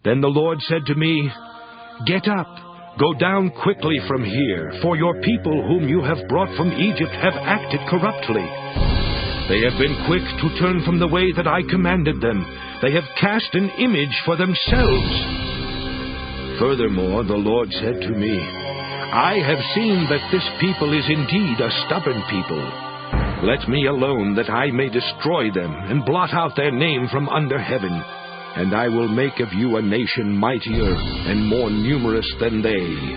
Then the Lord said to me, "Get up, go down quickly from here, for your people whom you have brought from Egypt have acted corruptly. They have been quick to turn from the way that I commanded them. They have cast an image for themselves." Furthermore, the Lord said to me, "I have seen that this people is indeed a stubborn people. Let me alone, that I may destroy them, and blot out their name from under heaven. And I will make of you a nation mightier and more numerous than they."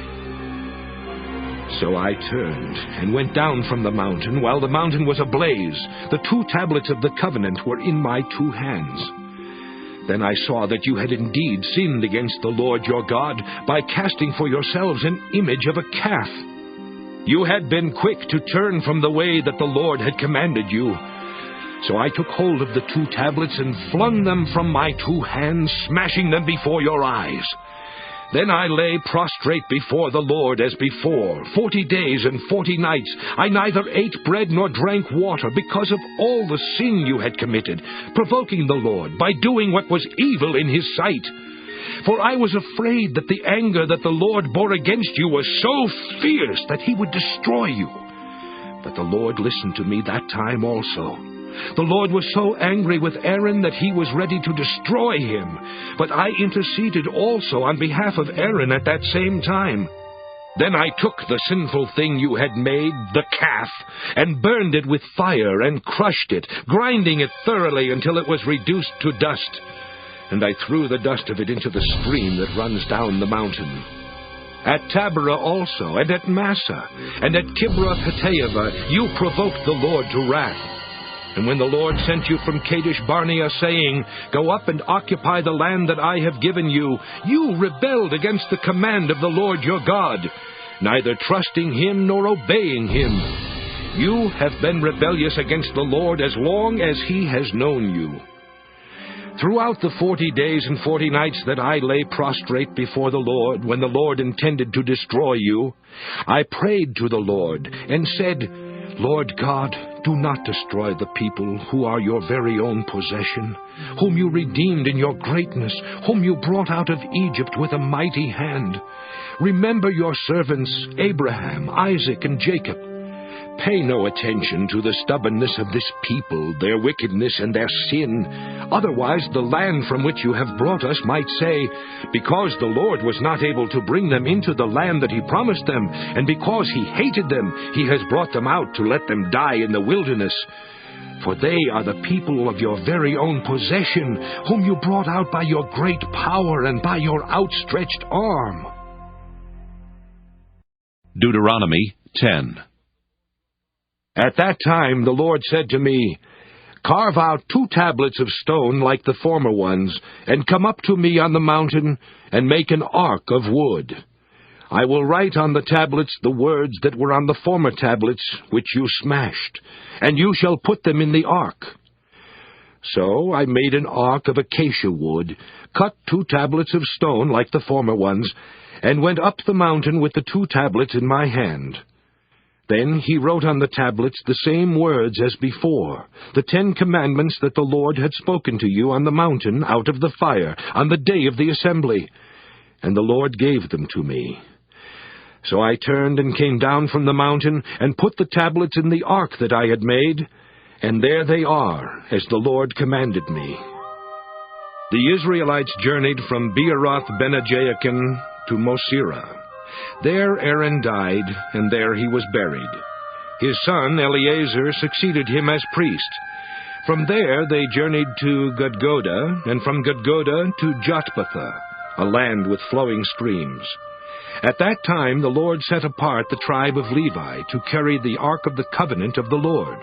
So I turned and went down from the mountain. While the mountain was ablaze, the 2 tablets of the covenant were in my 2 hands. Then I saw that you had indeed sinned against the Lord your God by casting for yourselves an image of a calf. You had been quick to turn from the way that the Lord had commanded you. So I took hold of the 2 tablets and flung them from my 2 hands, smashing them before your eyes. Then I lay prostrate before the Lord as before, 40 days and 40 nights. I neither ate bread nor drank water because of all the sin you had committed, provoking the Lord by doing what was evil in his sight. For I was afraid that the anger that the Lord bore against you was so fierce that he would destroy you. But the Lord listened to me that time also. The Lord was so angry with Aaron that he was ready to destroy him. But I interceded also on behalf of Aaron at that same time. Then I took the sinful thing you had made, the calf, and burned it with fire and crushed it, grinding it thoroughly until it was reduced to dust. And I threw the dust of it into the stream that runs down the mountain. At Taberah also, and at Massa, and at Kibroth-Hattaavah, you provoked the Lord to wrath. And when the Lord sent you from Kadesh Barnea, saying, "Go up and occupy the land that I have given you," you rebelled against the command of the Lord your God, neither trusting him nor obeying him. You have been rebellious against the Lord as long as he has known you. Throughout the 40 days and 40 nights that I lay prostrate before the Lord, when the Lord intended to destroy you, I prayed to the Lord and said, "Lord God, do not destroy the people who are your very own possession, whom you redeemed in your greatness, whom you brought out of Egypt with a mighty hand. Remember your servants Abraham, Isaac, and Jacob. Pay no attention to the stubbornness of this people, their wickedness and their sin. Otherwise the land from which you have brought us might say, 'Because the Lord was not able to bring them into the land that he promised them, and because he hated them, he has brought them out to let them die in the wilderness.' For they are the people of your very own possession, whom you brought out by your great power and by your outstretched arm." Deuteronomy 10. At that time the Lord said to me, "Carve out 2 tablets of stone like the former ones, and come up to me on the mountain, and make an ark of wood. I will write on the tablets the words that were on the former tablets, which you smashed, and you shall put them in the ark." So I made an ark of acacia wood, cut 2 tablets of stone like the former ones, and went up the mountain with the 2 tablets in my hand. Then he wrote on the tablets the same words as before, the 10 commandments that the Lord had spoken to you on the mountain out of the fire, on the day of the assembly. And the Lord gave them to me. So I turned and came down from the mountain, and put the tablets in the ark that I had made, and there they are, as the Lord commanded me. The Israelites journeyed from Beeroth-Benajakin to Mosera. There Aaron died, and there he was buried. His son Eleazar succeeded him as priest. From there they journeyed to Gudgoda, and from Gudgoda to Jotbatha, a land with flowing streams. At that time the Lord set apart the tribe of Levi to carry the ark of the covenant of the Lord,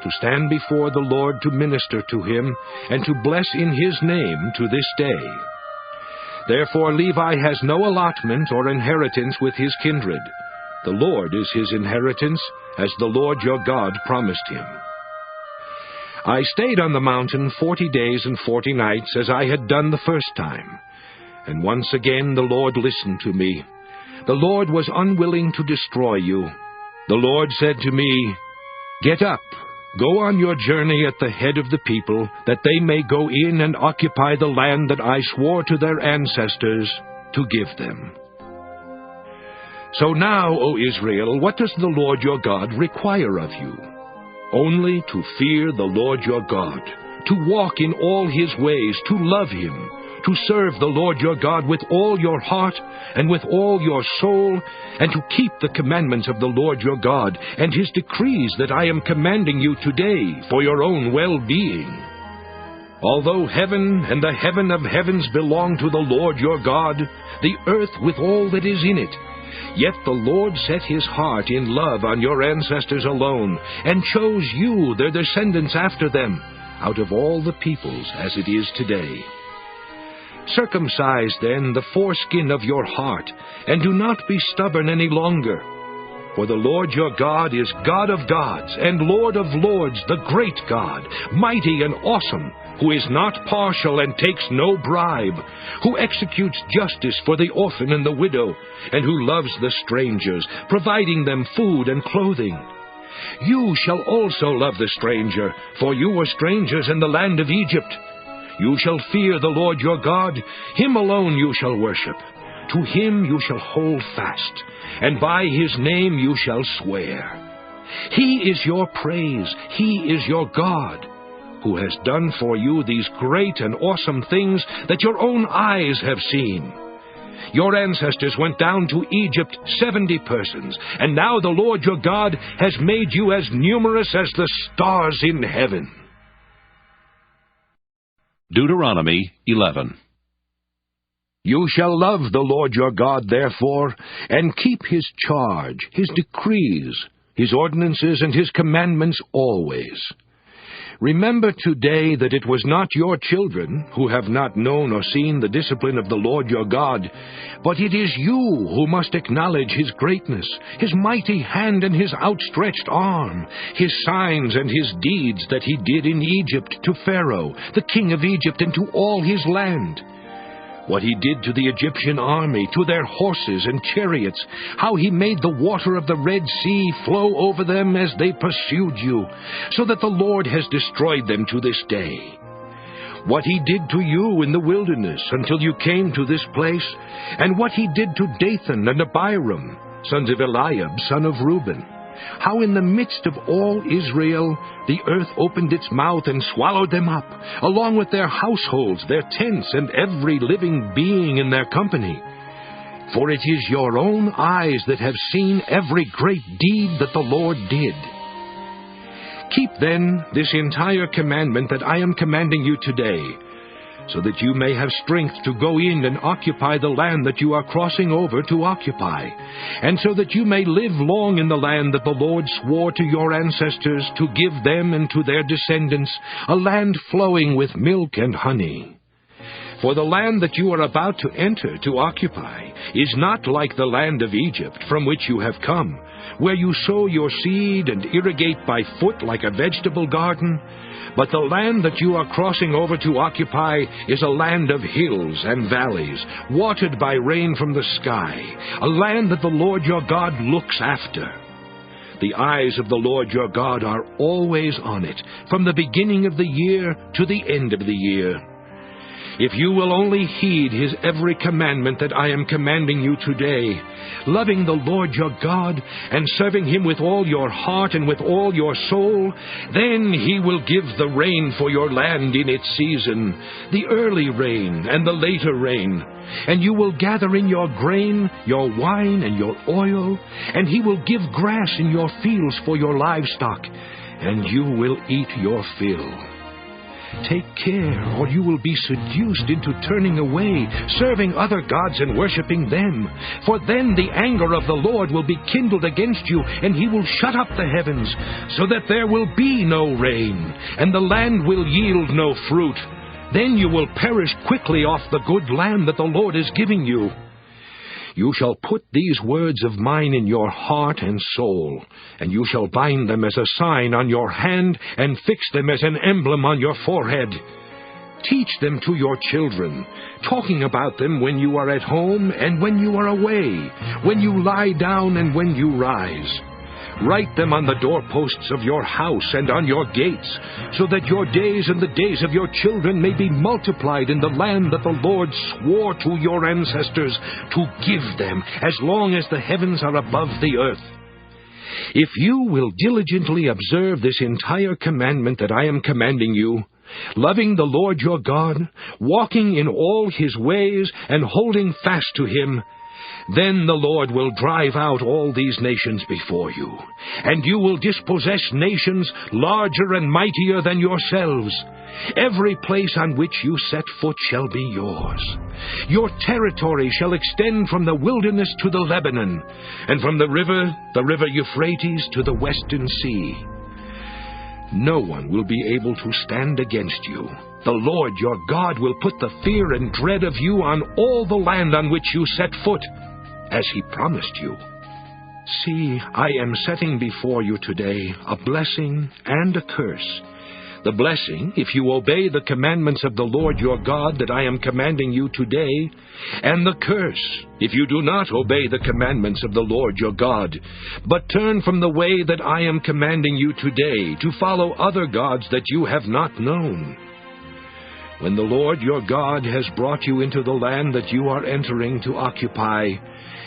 to stand before the Lord to minister to him, and to bless in his name to this day. Therefore Levi has no allotment or inheritance with his kindred. The Lord is his inheritance, as the Lord your God promised him. I stayed on the mountain 40 days and 40 nights, as I had done the first time. And once again the Lord listened to me. The Lord was unwilling to destroy you. The Lord said to me, "Get up, go on your journey at the head of the people, that they may go in and occupy the land that I swore to their ancestors to give them." So now, O Israel, what does the Lord your God require of you? Only to fear the Lord your God, to walk in all his ways, to love him, to serve the Lord your God with all your heart and with all your soul, and to keep the commandments of the Lord your God and his decrees that I am commanding you today for your own well-being. Although heaven and the heaven of heavens belong to the Lord your God, the earth with all that is in it, yet the Lord set his heart in love on your ancestors alone, and chose you, their descendants after them, out of all the peoples as it is today. Circumcise, then, the foreskin of your heart, and do not be stubborn any longer. For the Lord your God is God of gods, and Lord of lords, the great God, mighty and awesome, who is not partial and takes no bribe, who executes justice for the orphan and the widow, and who loves the strangers, providing them food and clothing. You shall also love the stranger, for you were strangers in the land of Egypt. You shall fear the Lord your God, him alone you shall worship. To him you shall hold fast, and by his name you shall swear. He is your praise, he is your God, who has done for you these great and awesome things that your own eyes have seen. Your ancestors went down to Egypt 70 persons, and now the Lord your God has made you as numerous as the stars in heaven. Deuteronomy 11. You shall love the Lord your God, therefore, and keep his charge, his decrees, his ordinances, and his commandments always. Remember today that it was not your children who have not known or seen the discipline of the Lord your God, but it is you who must acknowledge his greatness, his mighty hand and his outstretched arm, his signs and his deeds that he did in Egypt to Pharaoh, the king of Egypt, and to all his land. What he did to the Egyptian army, to their horses and chariots, how he made the water of the Red Sea flow over them as they pursued you, so that the Lord has destroyed them to this day. What he did to you in the wilderness until you came to this place, and what he did to Dathan and Abiram, sons of Eliab, son of Reuben. How in the midst of all Israel the earth opened its mouth and swallowed them up, along with their households, their tents, and every living being in their company. For it is your own eyes that have seen every great deed that the Lord did. Keep then this entire commandment that I am commanding you today, so that you may have strength to go in and occupy the land that you are crossing over to occupy, and so that you may live long in the land that the Lord swore to your ancestors to give them and to their descendants, a land flowing with milk and honey. For the land that you are about to enter to occupy is not like the land of Egypt from which you have come, where you sow your seed and irrigate by foot like a vegetable garden. But the land that you are crossing over to occupy is a land of hills and valleys, watered by rain from the sky, a land that the Lord your God looks after. The eyes of the Lord your God are always on it, from the beginning of the year to the end of the year. If you will only heed his every commandment that I am commanding you today, loving the Lord your God, and serving him with all your heart and with all your soul, then he will give the rain for your land in its season, the early rain and the later rain. And you will gather in your grain, your wine, and your oil, and he will give grass in your fields for your livestock, and you will eat your fill. Take care, or you will be seduced into turning away, serving other gods and worshipping them. For then the anger of the Lord will be kindled against you, and he will shut up the heavens, so that there will be no rain, and the land will yield no fruit. Then you will perish quickly off the good land that the Lord is giving you. You shall put these words of mine in your heart and soul, and you shall bind them as a sign on your hand, and fix them as an emblem on your forehead. Teach them to your children, talking about them when you are at home and when you are away, when you lie down and when you rise. Write them on the doorposts of your house and on your gates, so that your days and the days of your children may be multiplied in the land that the Lord swore to your ancestors to give them, as long as the heavens are above the earth. If you will diligently observe this entire commandment that I am commanding you, loving the Lord your God, walking in all his ways, and holding fast to him, then the Lord will drive out all these nations before you, and you will dispossess nations larger and mightier than yourselves. Every place on which you set foot shall be yours. Your territory shall extend from the wilderness to the Lebanon, and from the river Euphrates, to the western sea. No one will be able to stand against you. The Lord your God will put the fear and dread of you on all the land on which you set foot, as he promised you. See, I am setting before you today a blessing and a curse. The blessing, if you obey the commandments of the Lord your God that I am commanding you today, and the curse, if you do not obey the commandments of the Lord your God, but turn from the way that I am commanding you today to follow other gods that you have not known. When the Lord your God has brought you into the land that you are entering to occupy,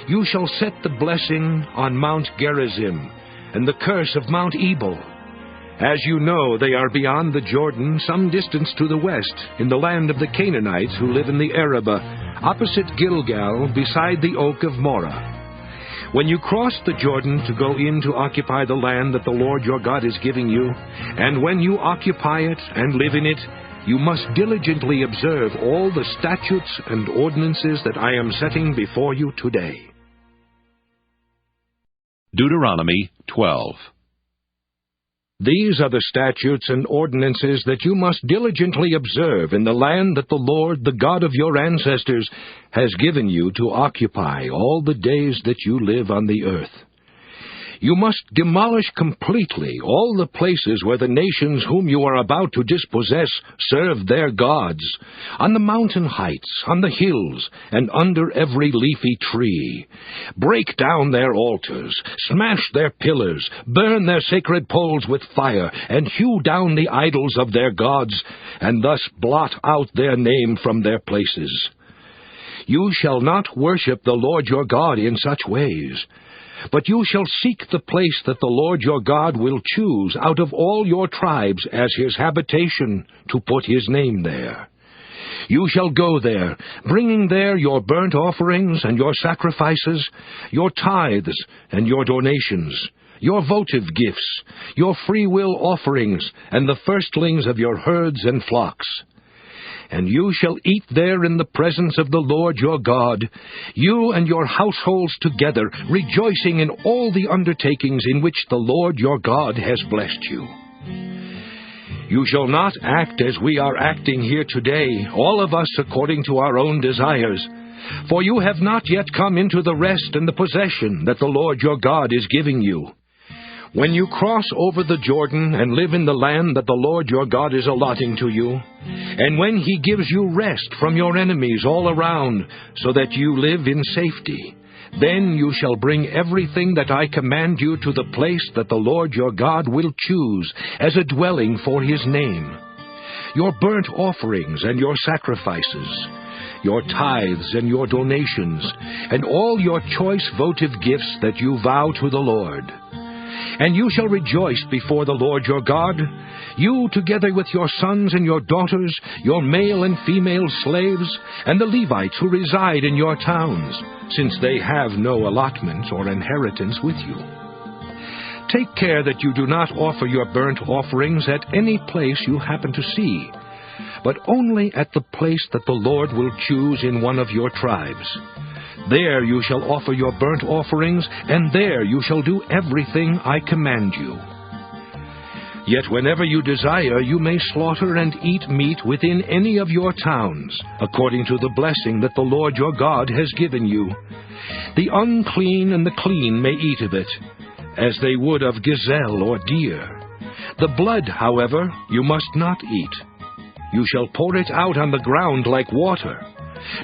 you shall set the blessing on Mount Gerizim, and the curse of Mount Ebal. As you know, they are beyond the Jordan, some distance to the west, in the land of the Canaanites who live in the Arabah, opposite Gilgal, beside the oak of Moreh. When you cross the Jordan to go in to occupy the land that the Lord your God is giving you, and when you occupy it and live in it, you must diligently observe all the statutes and ordinances that I am setting before you today. Deuteronomy 12. These are the statutes and ordinances that you must diligently observe in the land that the Lord, the God of your ancestors, has given you to occupy all the days that you live on the earth. You must demolish completely all the places where the nations whom you are about to dispossess serve their gods, on the mountain heights, on the hills, and under every leafy tree. Break down their altars, smash their pillars, burn their sacred poles with fire, and hew down the idols of their gods, and thus blot out their name from their places. You shall not worship the Lord your God in such ways, but you shall seek the place that the Lord your God will choose out of all your tribes as his habitation, to put his name there. You shall go there, bringing there your burnt offerings and your sacrifices, your tithes and your donations, your votive gifts, your freewill offerings, and the firstlings of your herds and flocks. And you shall eat there in the presence of the Lord your God, you and your households together, rejoicing in all the undertakings in which the Lord your God has blessed you. You shall not act as we are acting here today, all of us according to our own desires, for you have not yet come into the rest and the possession that the Lord your God is giving you. When you cross over the Jordan and live in the land that the Lord your God is allotting to you, and when he gives you rest from your enemies all around, so that you live in safety, Then you shall bring everything that I command you to the place that the Lord your God will choose as a dwelling for his name. Your burnt offerings and your sacrifices, your tithes and your donations, and all your choice votive gifts that you vow to the Lord. And you shall rejoice before the Lord your God, you together with your sons and your daughters, your male and female slaves, and the Levites who reside in your towns, since they have no allotment or inheritance with you. Take care that you do not offer your burnt offerings at any place you happen to see, but only at the place that the Lord will choose in one of your tribes. There you shall offer your burnt offerings, and there you shall do everything I command you. Yet whenever you desire, you may slaughter and eat meat within any of your towns, according to the blessing that the Lord your God has given you. The unclean and the clean may eat of it, as they would of gazelle or deer. The blood, however, you must not eat. You shall pour it out on the ground like water.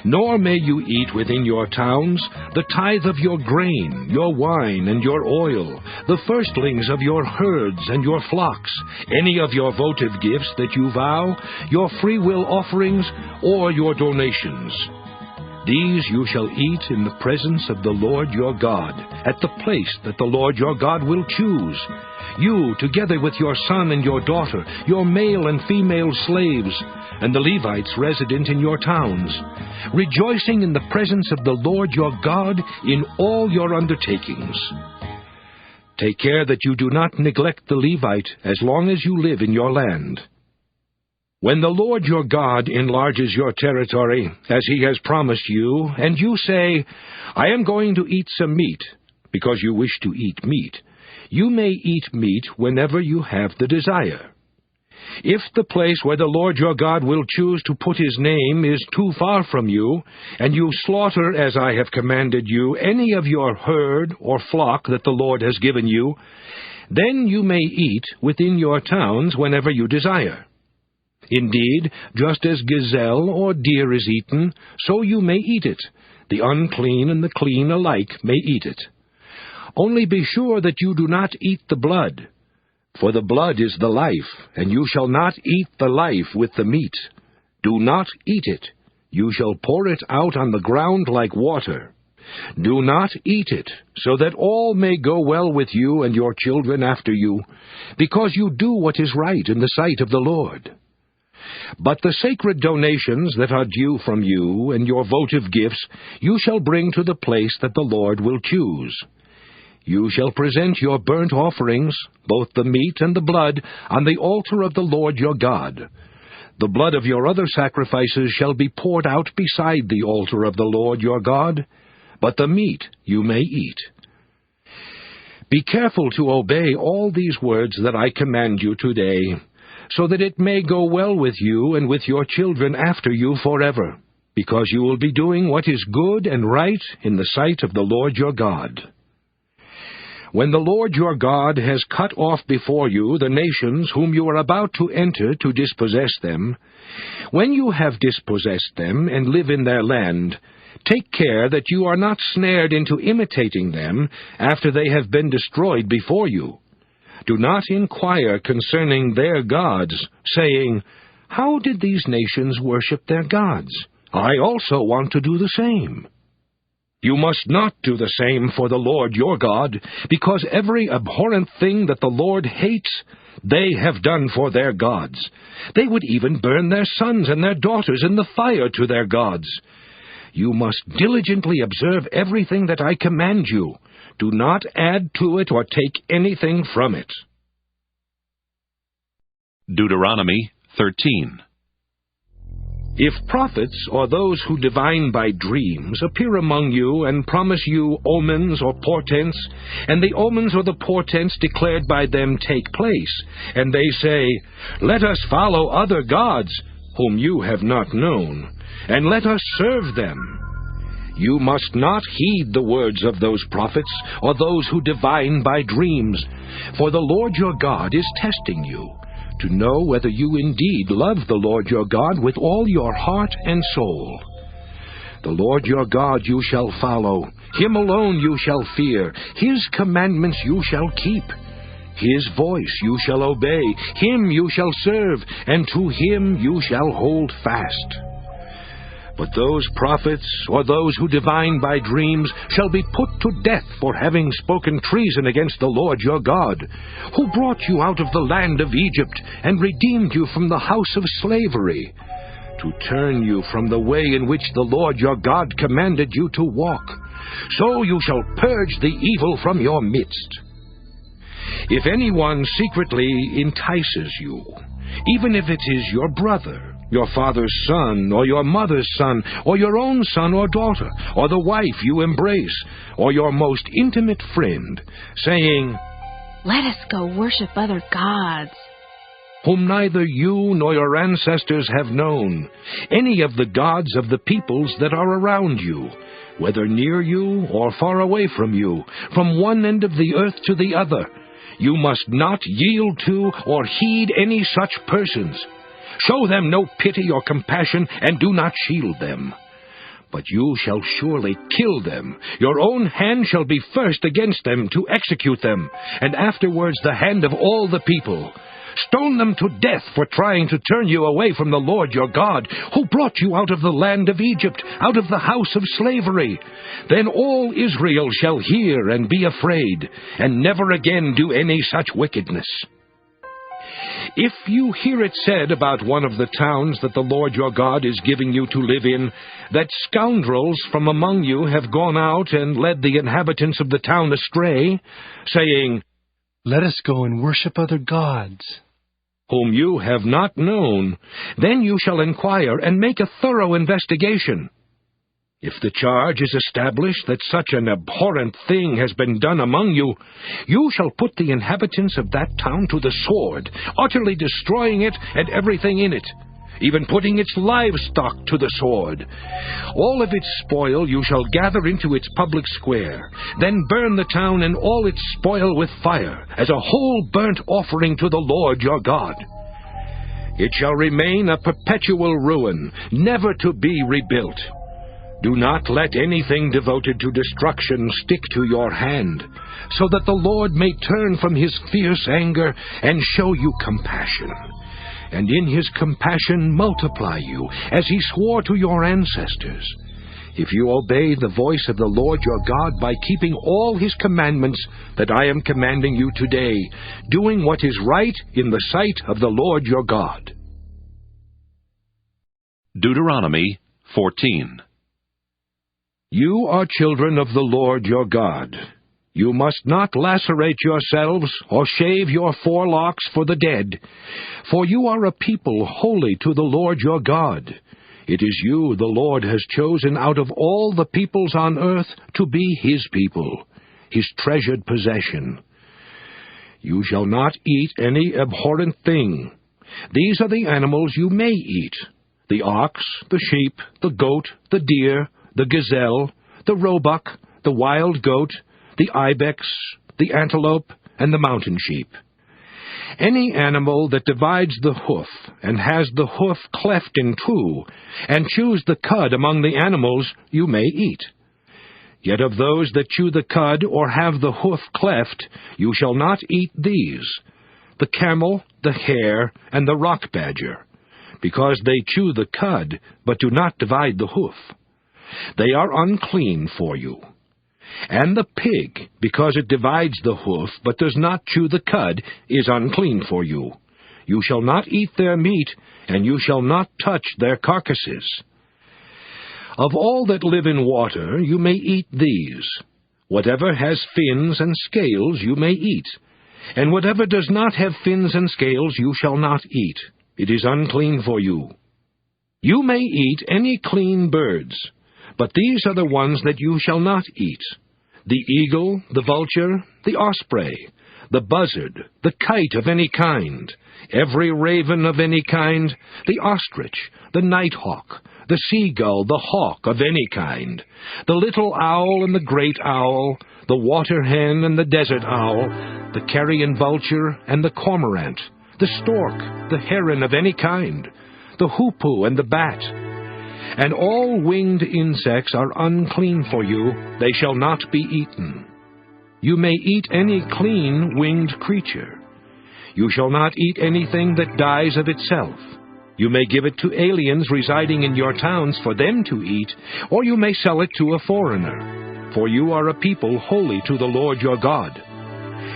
Nor may you eat within your towns the tithe of your grain, your wine, and your oil, the firstlings of your herds and your flocks, any of your votive gifts that you vow, your freewill offerings, or your donations. These you shall eat in the presence of the Lord your God, at the place that the Lord your God will choose. You, together with your son and your daughter, your male and female slaves, and the Levites resident in your towns, rejoicing in the presence of the Lord your God in all your undertakings. Take care that you do not neglect the Levite as long as you live in your land. When the Lord your God enlarges your territory, as he has promised you, and you say, I am going to eat some meat, because you wish to eat meat, you may eat meat whenever you have the desire. If the place where the Lord your God will choose to put his name is too far from you, and you slaughter, as I have commanded you, any of your herd or flock that the Lord has given you, then you may eat within your towns whenever you desire. Indeed, just as gazelle or deer is eaten, so you may eat it. The unclean and the clean alike may eat it. Only be sure that you do not eat the blood, for the blood is the life, and you shall not eat the life with the meat. Do not eat it. You shall pour it out on the ground like water. Do not eat it, so that all may go well with you and your children after you, because you do what is right in the sight of the Lord. But the sacred donations that are due from you, and your votive gifts, you shall bring to the place that the Lord will choose. You shall present your burnt offerings, both the meat and the blood, on the altar of the Lord your God. The blood of your other sacrifices shall be poured out beside the altar of the Lord your God, but the meat you may eat. Be careful to obey all these words that I command you today, so that it may go well with you and with your children after you forever, because you will be doing what is good and right in the sight of the Lord your God. When the Lord your God has cut off before you the nations whom you are about to enter to dispossess them, when you have dispossessed them and live in their land, take care that you are not snared into imitating them after they have been destroyed before you. Do not inquire concerning their gods, saying, How did these nations worship their gods? I also want to do the same. You must not do the same for the Lord your God, because every abhorrent thing that the Lord hates, they have done for their gods. They would even burn their sons and their daughters in the fire to their gods. You must diligently observe everything that I command you. Do not add to it or take anything from it. Deuteronomy 13. If prophets or those who divine by dreams appear among you and promise you omens or portents, and the omens or the portents declared by them take place, and they say, Let us follow other gods, whom you have not known, and let us serve them, you must not heed the words of those prophets or those who divine by dreams, for the Lord your God is testing you, to know whether you indeed love the Lord your God with all your heart and soul. The Lord your God you shall follow. Him alone you shall fear. His commandments you shall keep. His voice you shall obey. Him you shall serve, and to him you shall hold fast. But those prophets, or those who divine by dreams, shall be put to death for having spoken treason against the Lord your God, who brought you out of the land of Egypt, and redeemed you from the house of slavery, to turn you from the way in which the Lord your God commanded you to walk. So you shall purge the evil from your midst. If anyone secretly entices you, even if it is your brother, your father's son, or your mother's son, or your own son or daughter, or the wife you embrace, or your most intimate friend, saying, "Let us go worship other gods," whom neither you nor your ancestors have known, any of the gods of the peoples that are around you, whether near you or far away from you, from one end of the earth to the other, you must not yield to or heed any such persons. Show them no pity or compassion, and do not shield them. But you shall surely kill them. Your own hand shall be first against them to execute them, and afterwards the hand of all the people. Stone them to death for trying to turn you away from the Lord your God, who brought you out of the land of Egypt, out of the house of slavery. Then all Israel shall hear and be afraid, and never again do any such wickedness. If you hear it said about one of the towns that the Lord your God is giving you to live in, that scoundrels from among you have gone out and led the inhabitants of the town astray, saying, "Let us go and worship other gods," whom you have not known, then you shall inquire and make a thorough investigation. If the charge is established that such an abhorrent thing has been done among you, you shall put the inhabitants of that town to the sword, utterly destroying it and everything in it, even putting its livestock to the sword. All of its spoil you shall gather into its public square, then burn the town and all its spoil with fire, as a whole burnt offering to the Lord your God. It shall remain a perpetual ruin, never to be rebuilt. Do not let anything devoted to destruction stick to your hand, so that the Lord may turn from his fierce anger and show you compassion, and in his compassion multiply you, as he swore to your ancestors. If you obey the voice of the Lord your God by keeping all his commandments that I am commanding you today, doing what is right in the sight of the Lord your God. Deuteronomy 14. You are children of the Lord your God. You must not lacerate yourselves or shave your forelocks for the dead, for you are a people holy to the Lord your God. It is you the Lord has chosen out of all the peoples on earth to be his people, his treasured possession. You shall not eat any abhorrent thing. These are the animals you may eat: the ox, the sheep, the goat, the deer, the gazelle, the roebuck, the wild goat, the ibex, the antelope, and the mountain sheep. Any animal that divides the hoof, and has the hoof cleft in two, and chews the cud among the animals, you may eat. Yet of those that chew the cud, or have the hoof cleft, you shall not eat these: the camel, the hare, and the rock badger, because they chew the cud, but do not divide the hoof. They are unclean for you. And the pig, because it divides the hoof, but does not chew the cud, is unclean for you. You shall not eat their meat, and you shall not touch their carcasses. Of all that live in water you may eat these: whatever has fins and scales you may eat, and whatever does not have fins and scales you shall not eat. It is unclean for you. You may eat any clean birds, but these are the ones that you shall not eat: the eagle, the vulture, the osprey, the buzzard, the kite of any kind, every raven of any kind, the ostrich, the nighthawk, the seagull, the hawk of any kind, the little owl and the great owl, the water hen and the desert owl, the carrion vulture and the cormorant, the stork, the heron of any kind, the hoopoe and the bat. And all winged insects are unclean for you, they shall not be eaten. You may eat any clean winged creature. You shall not eat anything that dies of itself. You may give it to aliens residing in your towns for them to eat, or you may sell it to a foreigner. For you are a people holy to the Lord your God.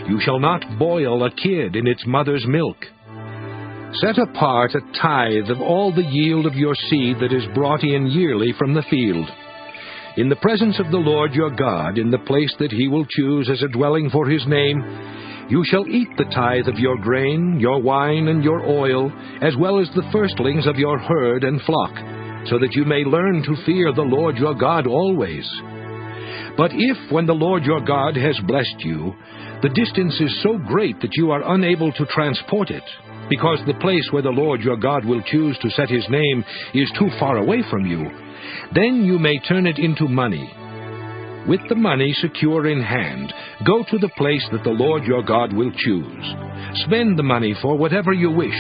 You shall not boil a kid in its mother's milk. Set apart a tithe of all the yield of your seed that is brought in yearly from the field. In the presence of the Lord your God, in the place that he will choose as a dwelling for his name, you shall eat the tithe of your grain, your wine, and your oil, as well as the firstlings of your herd and flock, so that you may learn to fear the Lord your God always. But if, when the Lord your God has blessed you, the distance is so great that you are unable to transport it, because the place where the Lord your God will choose to set his name is too far away from you, then you may turn it into money. With the money secure in hand, go to the place that the Lord your God will choose. Spend the money for whatever you wish,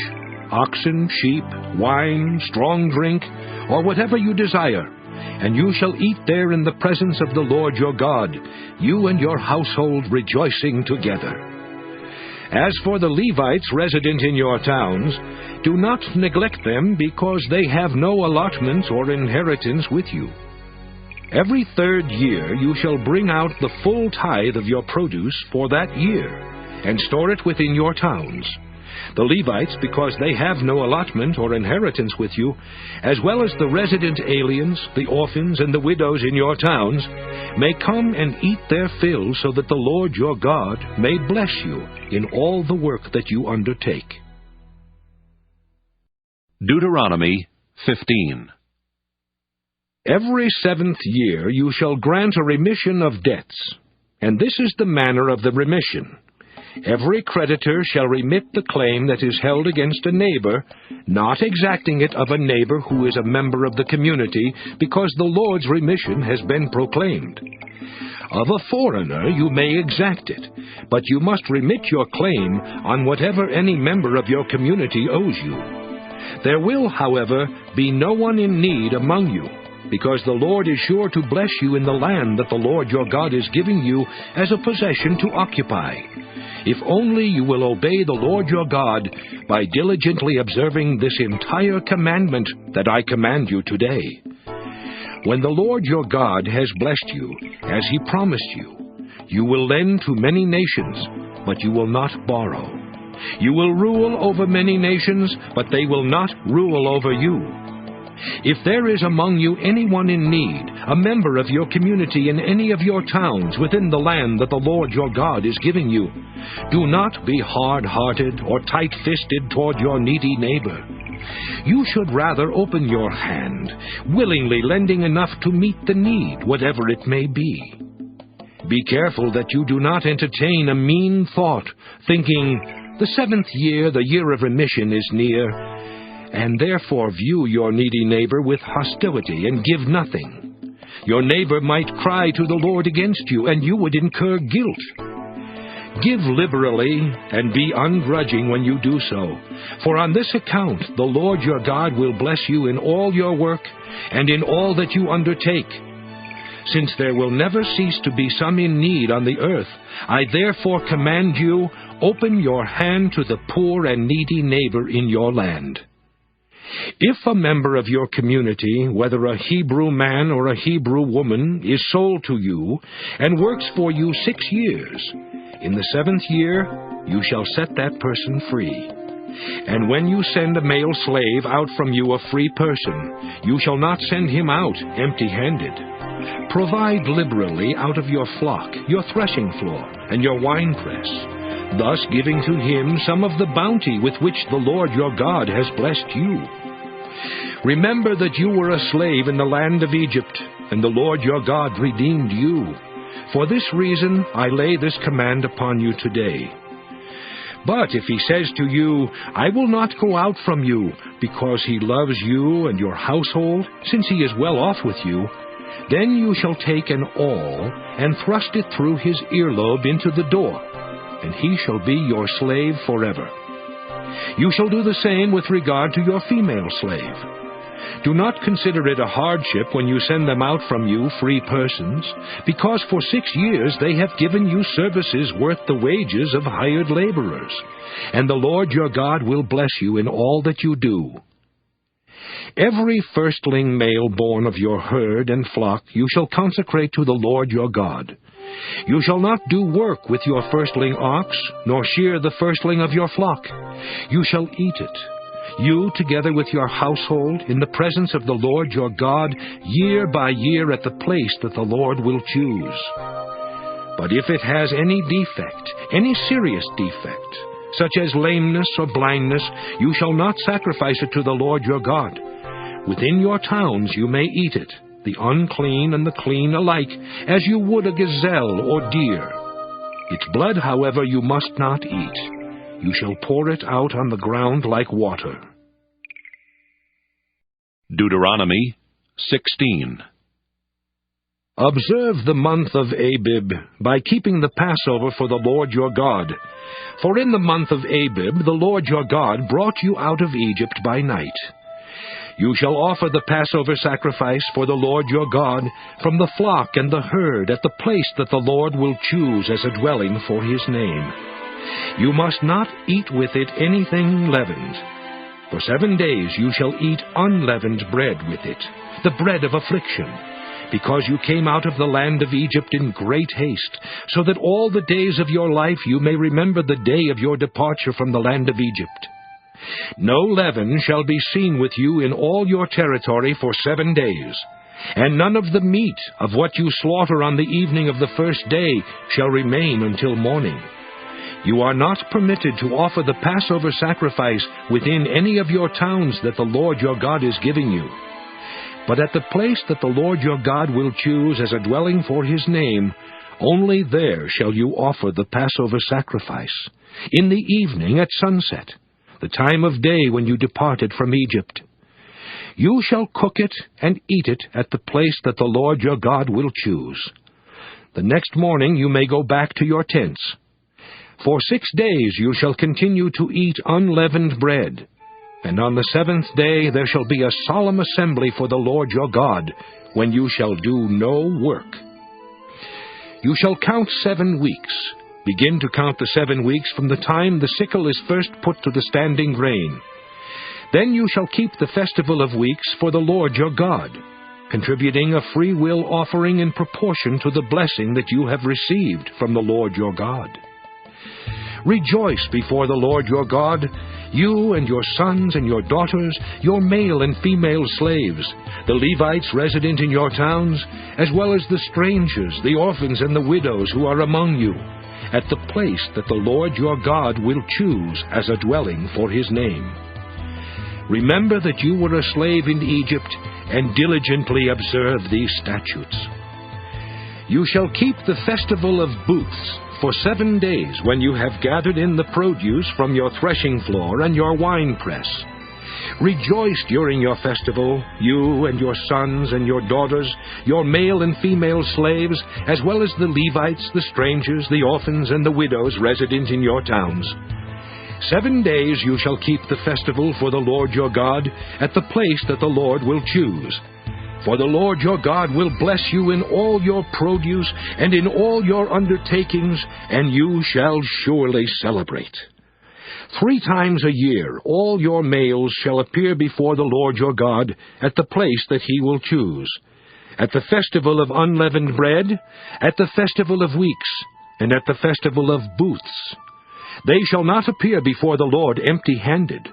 oxen, sheep, wine, strong drink, or whatever you desire, and you shall eat there in the presence of the Lord your God, you and your household rejoicing together. As for the Levites resident in your towns, do not neglect them, because they have no allotment or inheritance with you. Every 3rd year you shall bring out the full tithe of your produce for that year, and store it within your towns. The Levites, because they have no allotment or inheritance with you, as well as the resident aliens, the orphans, and the widows in your towns, may come and eat their fill, so that the Lord your God may bless you in all the work that you undertake. Deuteronomy 15. Every 7th year you shall grant a remission of debts, and this is the manner of the remission. Every creditor shall remit the claim that is held against a neighbor, not exacting it of a neighbor who is a member of the community, because the Lord's remission has been proclaimed. Of a foreigner you may exact it, but you must remit your claim on whatever any member of your community owes you. There will, however, be no one in need among you, because the Lord is sure to bless you in the land that the Lord your God is giving you as a possession to occupy, if only you will obey the Lord your God by diligently observing this entire commandment that I command you today. When the Lord your God has blessed you, as he promised you, you will lend to many nations, but you will not borrow. You will rule over many nations, but they will not rule over you. If there is among you anyone in need, a member of your community in any of your towns within the land that the Lord your God is giving you, do not be hard-hearted or tight-fisted toward your needy neighbor. You should rather open your hand, willingly lending enough to meet the need, whatever it may be. Be careful that you do not entertain a mean thought, thinking, the 7th year, the year of remission, is near, and therefore view your needy neighbor with hostility and give nothing. Your neighbor might cry to the Lord against you, and you would incur guilt. Give liberally and be ungrudging when you do so, for on this account the Lord your God will bless you in all your work and in all that you undertake. Since there will never cease to be some in need on the earth, I therefore command you, open your hand to the poor and needy neighbor in your land. If a member of your community, whether a Hebrew man or a Hebrew woman, is sold to you and works for you 6 years, in the 7th year you shall set that person free. And when you send a male slave out from you, a free person, you shall not send him out empty-handed. Provide liberally out of your flock, your threshing floor, and your winepress, thus giving to him some of the bounty with which the Lord your God has blessed you. Remember that you were a slave in the land of Egypt, and the Lord your God redeemed you. For this reason I lay this command upon you today. But if he says to you, I will not go out from you, because he loves you and your household, since he is well off with you, then you shall take an awl and thrust it through his earlobe into the door, and he shall be your slave forever. You shall do the same with regard to your female slave. Do not consider it a hardship when you send them out from you free persons, because for 6 years they have given you services worth the wages of hired laborers, and the Lord your God will bless you in all that you do. Every firstling male born of your herd and flock you shall consecrate to the Lord your God. You shall not do work with your firstling ox, nor shear the firstling of your flock. You shall eat it, you together with your household, in the presence of the Lord your God, year by year at the place that the Lord will choose. But if it has any defect, any serious defect, such as lameness or blindness, you shall not sacrifice it to the Lord your God. Within your towns you may eat it, the unclean and the clean alike, as you would a gazelle or deer. Its blood, however, you must not eat. You shall pour it out on the ground like water. Deuteronomy 16. Observe the month of Abib by keeping the Passover for the Lord your God. For in the month of Abib the Lord your God brought you out of Egypt by night. You shall offer the Passover sacrifice for the Lord your God from the flock and the herd at the place that the Lord will choose as a dwelling for his name. You must not eat with it anything leavened. For 7 days you shall eat unleavened bread with it, the bread of affliction, because you came out of the land of Egypt in great haste, so that all the days of your life you may remember the day of your departure from the land of Egypt. No leaven shall be seen with you in all your territory for 7 days, and none of the meat of what you slaughter on the evening of the first day shall remain until morning. You are not permitted to offer the Passover sacrifice within any of your towns that the Lord your God is giving you. But at the place that the Lord your God will choose as a dwelling for his name, only there shall you offer the Passover sacrifice, in the evening at sunset, the time of day when you departed from Egypt. You shall cook it and eat it at the place that the Lord your God will choose. The next morning you may go back to your tents. For 6 days you shall continue to eat unleavened bread, and on the 7th day there shall be a solemn assembly for the Lord your God, when you shall do no work. You shall count 7 weeks. Begin to count the 7 weeks from the time the sickle is first put to the standing grain. Then you shall keep the festival of weeks for the Lord your God, contributing a free will offering in proportion to the blessing that you have received from the Lord your God. Rejoice before the Lord your God, you and your sons and your daughters, your male and female slaves, the Levites resident in your towns, as well as the strangers, the orphans, and the widows who are among you, at the place that the Lord your God will choose as a dwelling for his name. Remember that you were a slave in Egypt, and diligently observe these statutes. You shall keep the festival of booths for 7 days, when you have gathered in the produce from your threshing floor and your winepress. Rejoice during your festival, you and your sons and your daughters, your male and female slaves, as well as the Levites, the strangers, the orphans, and the widows resident in your towns. 7 days you shall keep the festival for the Lord your God at the place that the Lord will choose. For the Lord your God will bless you in all your produce and in all your undertakings, and you shall surely celebrate. 3 times a year all your males shall appear before the Lord your God at the place that he will choose, at the festival of unleavened bread, at the festival of weeks, and at the festival of booths. They shall not appear before the Lord empty-handed.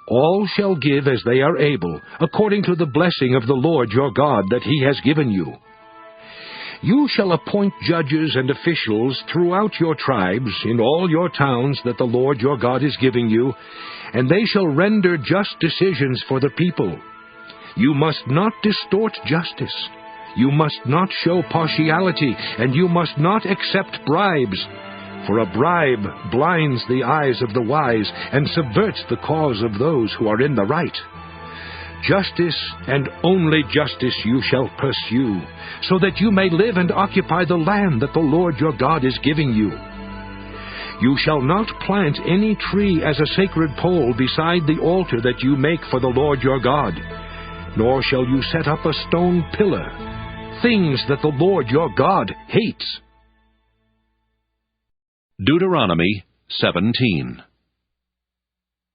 All shall give as they are able, according to the blessing of the Lord your God that he has given you. You shall appoint judges and officials throughout your tribes in all your towns that the Lord your God is giving you, and they shall render just decisions for the people. You must not distort justice. You must not show partiality, and you must not accept bribes. For a bribe blinds the eyes of the wise and subverts the cause of those who are in the right. Justice and only justice you shall pursue, so that you may live and occupy the land that the Lord your God is giving you. You shall not plant any tree as a sacred pole beside the altar that you make for the Lord your God. nor shall you set up a stone pillar, things that the Lord your God hates. Deuteronomy 17.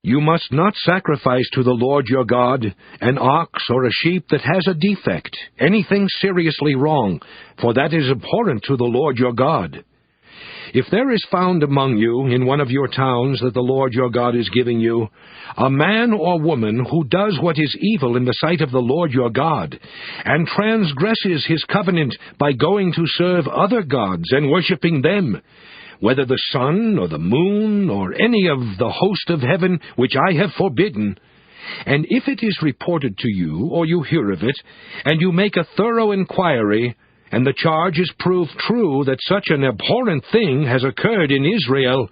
You must not sacrifice to the Lord your God an ox or a sheep that has a defect, anything seriously wrong, for that is abhorrent to the Lord your God. If there is found among you in one of your towns that the Lord your God is giving you, a man or woman who does what is evil in the sight of the Lord your God, and transgresses his covenant by going to serve other gods and worshipping them, whether the sun or the moon or any of the host of heaven which I have forbidden, and if it is reported to you, or you hear of it, and you make a thorough inquiry, and the charge is proved true that such an abhorrent thing has occurred in Israel,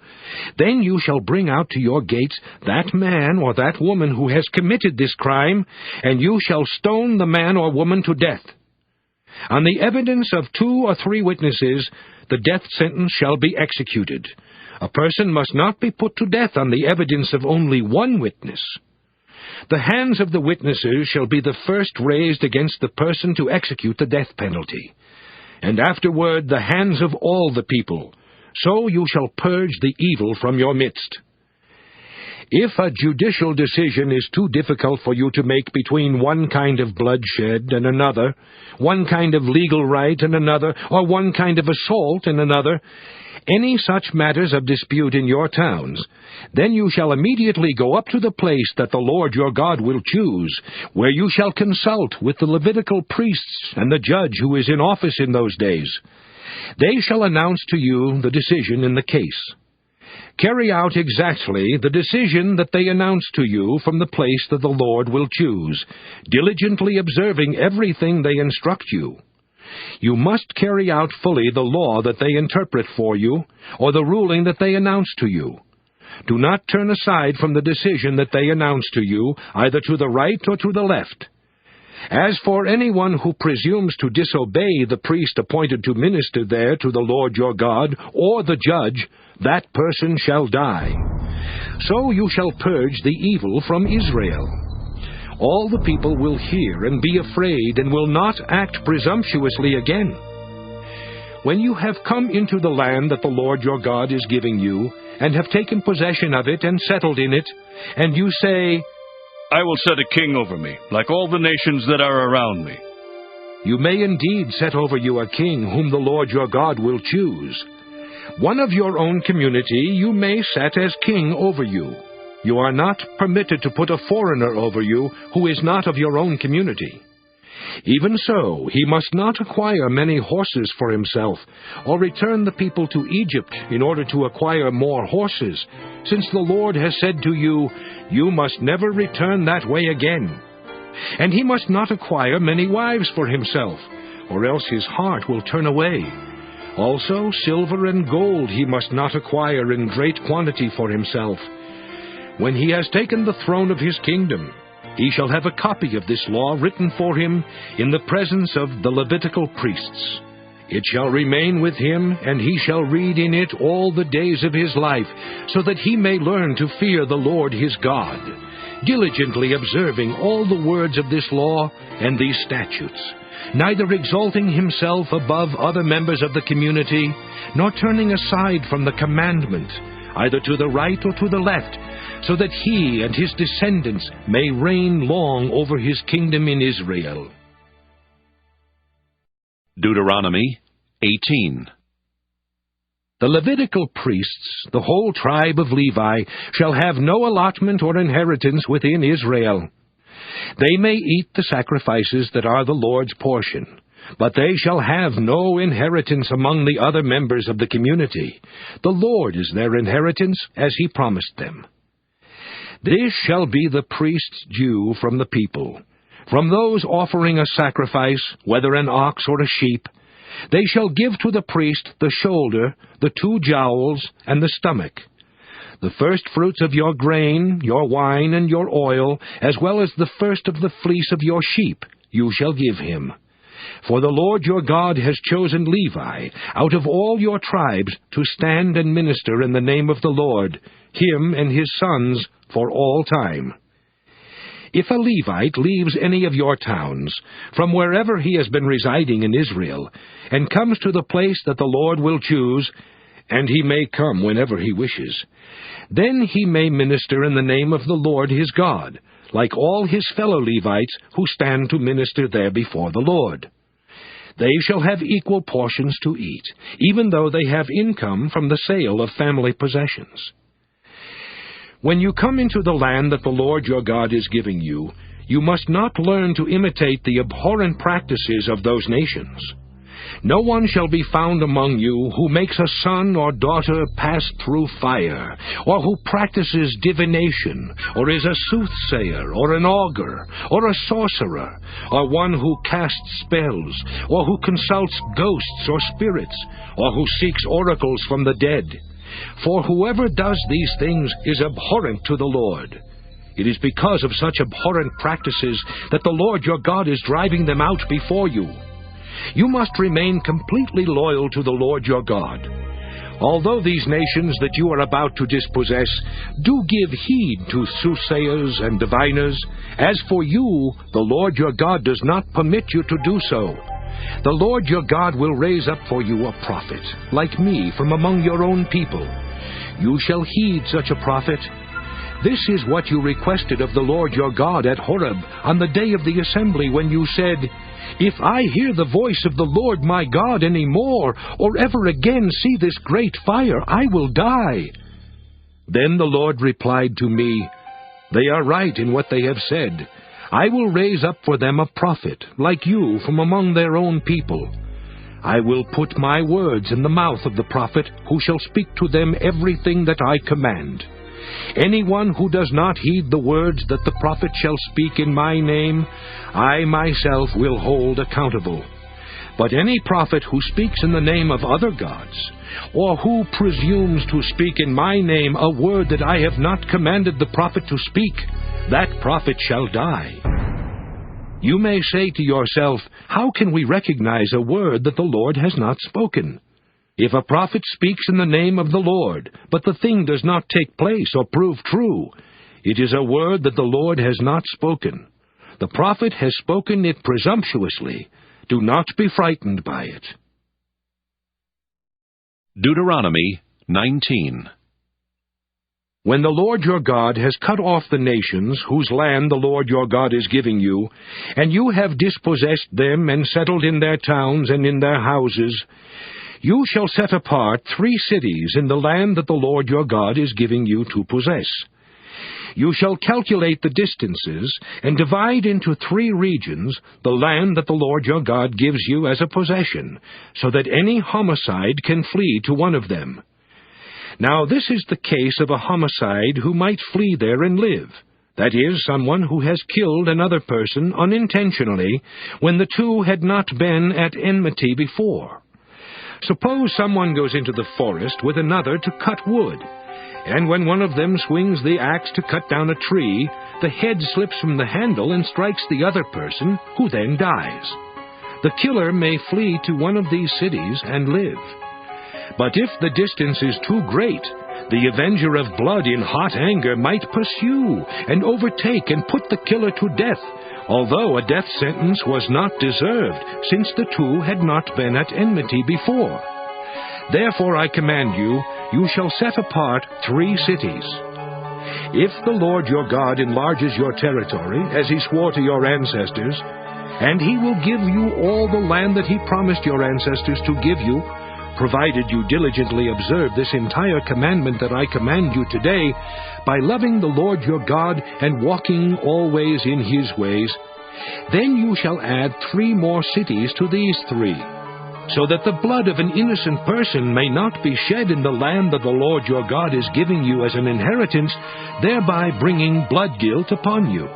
then you shall bring out to your gates that man or that woman who has committed this crime, and you shall stone the man or woman to death. On the evidence of 2 or 3 witnesses, the death sentence shall be executed. A person must not be put to death on the evidence of only 1 witness. The hands of the witnesses shall be the first raised against the person to execute the death penalty, and afterward the hands of all the people. So you shall purge the evil from your midst. If a judicial decision is too difficult for you to make between one kind of bloodshed and another, one kind of legal right and another, or one kind of assault and another, any such matters of dispute in your towns, then you shall immediately go up to the place that the Lord your God will choose, where you shall consult with the Levitical priests and the judge who is in office in those days. They shall announce to you the decision in the case. Carry out exactly the decision that they announce to you from the place that the Lord will choose, diligently observing everything they instruct you. You must carry out fully the law that they interpret for you, or the ruling that they announce to you. Do not turn aside from the decision that they announce to you, either to the right or to the left. As for anyone who presumes to disobey the priest appointed to minister there to the Lord your God, or the judge, that person shall die. So you shall purge the evil from Israel. All the people will hear and be afraid, and will not act presumptuously again. When you have come into the land that the Lord your God is giving you, and have taken possession of it and settled in it, and you say, I will set a king over me, like all the nations that are around me. You may indeed set over you a king whom the Lord your God will choose. One of your own community you may set as king over you. You are not permitted to put a foreigner over you who is not of your own community. Even so, he must not acquire many horses for himself, or return the people to Egypt in order to acquire more horses, since the Lord has said to you, you must never return that way again. And he must not acquire many wives for himself, or else his heart will turn away. Also, silver and gold he must not acquire in great quantity for himself. When he has taken the throne of his kingdom, he shall have a copy of this law written for him in the presence of the Levitical priests. It shall remain with him, and he shall read in it all the days of his life, so that he may learn to fear the Lord his God, diligently observing all the words of this law and these statutes, neither exalting himself above other members of the community, nor turning aside from the commandment, either to the right or to the left, so that he and his descendants may reign long over his kingdom in Israel. Deuteronomy 18. The Levitical priests, the whole tribe of Levi, shall have no allotment or inheritance within Israel. They may eat the sacrifices that are the Lord's portion, but they shall have no inheritance among the other members of the community. The Lord is their inheritance, as he promised them. This shall be the priest's due from the people. From those offering a sacrifice, whether an ox or a sheep, they shall give to the priest the shoulder, the 2 jowls, and the stomach. The first fruits of your grain, your wine, and your oil, as well as the first of the fleece of your sheep, you shall give him. For the Lord your God has chosen Levi out of all your tribes to stand and minister in the name of the Lord, him and his sons, for all time. If a Levite leaves any of your towns, from wherever he has been residing in Israel, and comes to the place that the Lord will choose, and he may come whenever he wishes, then he may minister in the name of the Lord his God, like all his fellow Levites who stand to minister there before the Lord. They shall have equal portions to eat, even though they have income from the sale of family possessions. When you come into the land that the Lord your God is giving you, you must not learn to imitate the abhorrent practices of those nations. No one shall be found among you who makes a son or daughter pass through fire, or who practices divination, or is a soothsayer, or an augur, or a sorcerer, or one who casts spells, or who consults ghosts or spirits, or who seeks oracles from the dead. For whoever does these things is abhorrent to the Lord. It is because of such abhorrent practices that the Lord your God is driving them out before you. You must remain completely loyal to the Lord your God. Although these nations that you are about to dispossess do give heed to soothsayers and diviners, as for you, the Lord your God does not permit you to do so. The Lord your God will raise up for you a prophet, like me, from among your own people. You shall heed such a prophet. This is what you requested of the Lord your God at Horeb on the day of the assembly, when you said, "If I hear the voice of the Lord my God any more, or ever again see this great fire, I will die." Then the Lord replied to me, "They are right in what they have said. I will raise up for them a prophet, like you, from among their own people. I will put my words in the mouth of the prophet, who shall speak to them everything that I command. Anyone who does not heed the words that the prophet shall speak in my name, I myself will hold accountable. But any prophet who speaks in the name of other gods, or who presumes to speak in my name a word that I have not commanded the prophet to speak, that prophet shall die." You may say to yourself, "How can we recognize a word that the Lord has not spoken?" If a prophet speaks in the name of the Lord, but the thing does not take place or prove true, it is a word that the Lord has not spoken. The prophet has spoken it presumptuously. Do not be frightened by it. Deuteronomy 19. When the Lord your God has cut off the nations whose land the Lord your God is giving you, and you have dispossessed them and settled in their towns and in their houses, you shall set apart 3 cities in the land that the Lord your God is giving you to possess. You shall calculate the distances and divide into 3 regions the land that the Lord your God gives you as a possession, so that any homicide can flee to one of them. Now this is the case of a homicide who might flee there and live. That is, someone who has killed another person unintentionally when the two had not been at enmity before. Suppose someone goes into the forest with another to cut wood, and when one of them swings the axe to cut down a tree, the head slips from the handle and strikes the other person, who then dies. The killer may flee to one of these cities and live. But if the distance is too great, the avenger of blood in hot anger might pursue and overtake and put the killer to death, although a death sentence was not deserved, since the two had not been at enmity before. Therefore I command you, you shall set apart 3 cities. If the Lord your God enlarges your territory, as he swore to your ancestors, and he will give you all the land that he promised your ancestors to give you, provided you diligently observe this entire commandment that I command you today, by loving the Lord your God and walking always in his ways, then you shall add 3 more cities to these 3, so that the blood of an innocent person may not be shed in the land that the Lord your God is giving you as an inheritance, thereby bringing blood guilt upon you.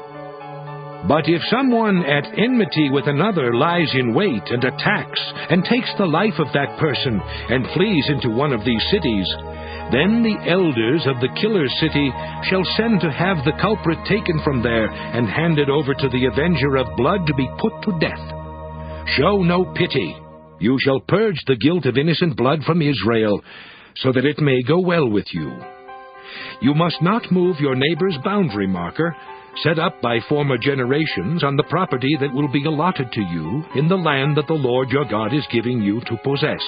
But if someone at enmity with another lies in wait and attacks, and takes the life of that person, and flees into one of these cities, then the elders of the killer's city shall send to have the culprit taken from there, and handed over to the avenger of blood to be put to death. Show no pity. You shall purge the guilt of innocent blood from Israel, so that it may go well with you. You must not move your neighbor's boundary marker, set up by former generations on the property that will be allotted to you in the land that the Lord your God is giving you to possess.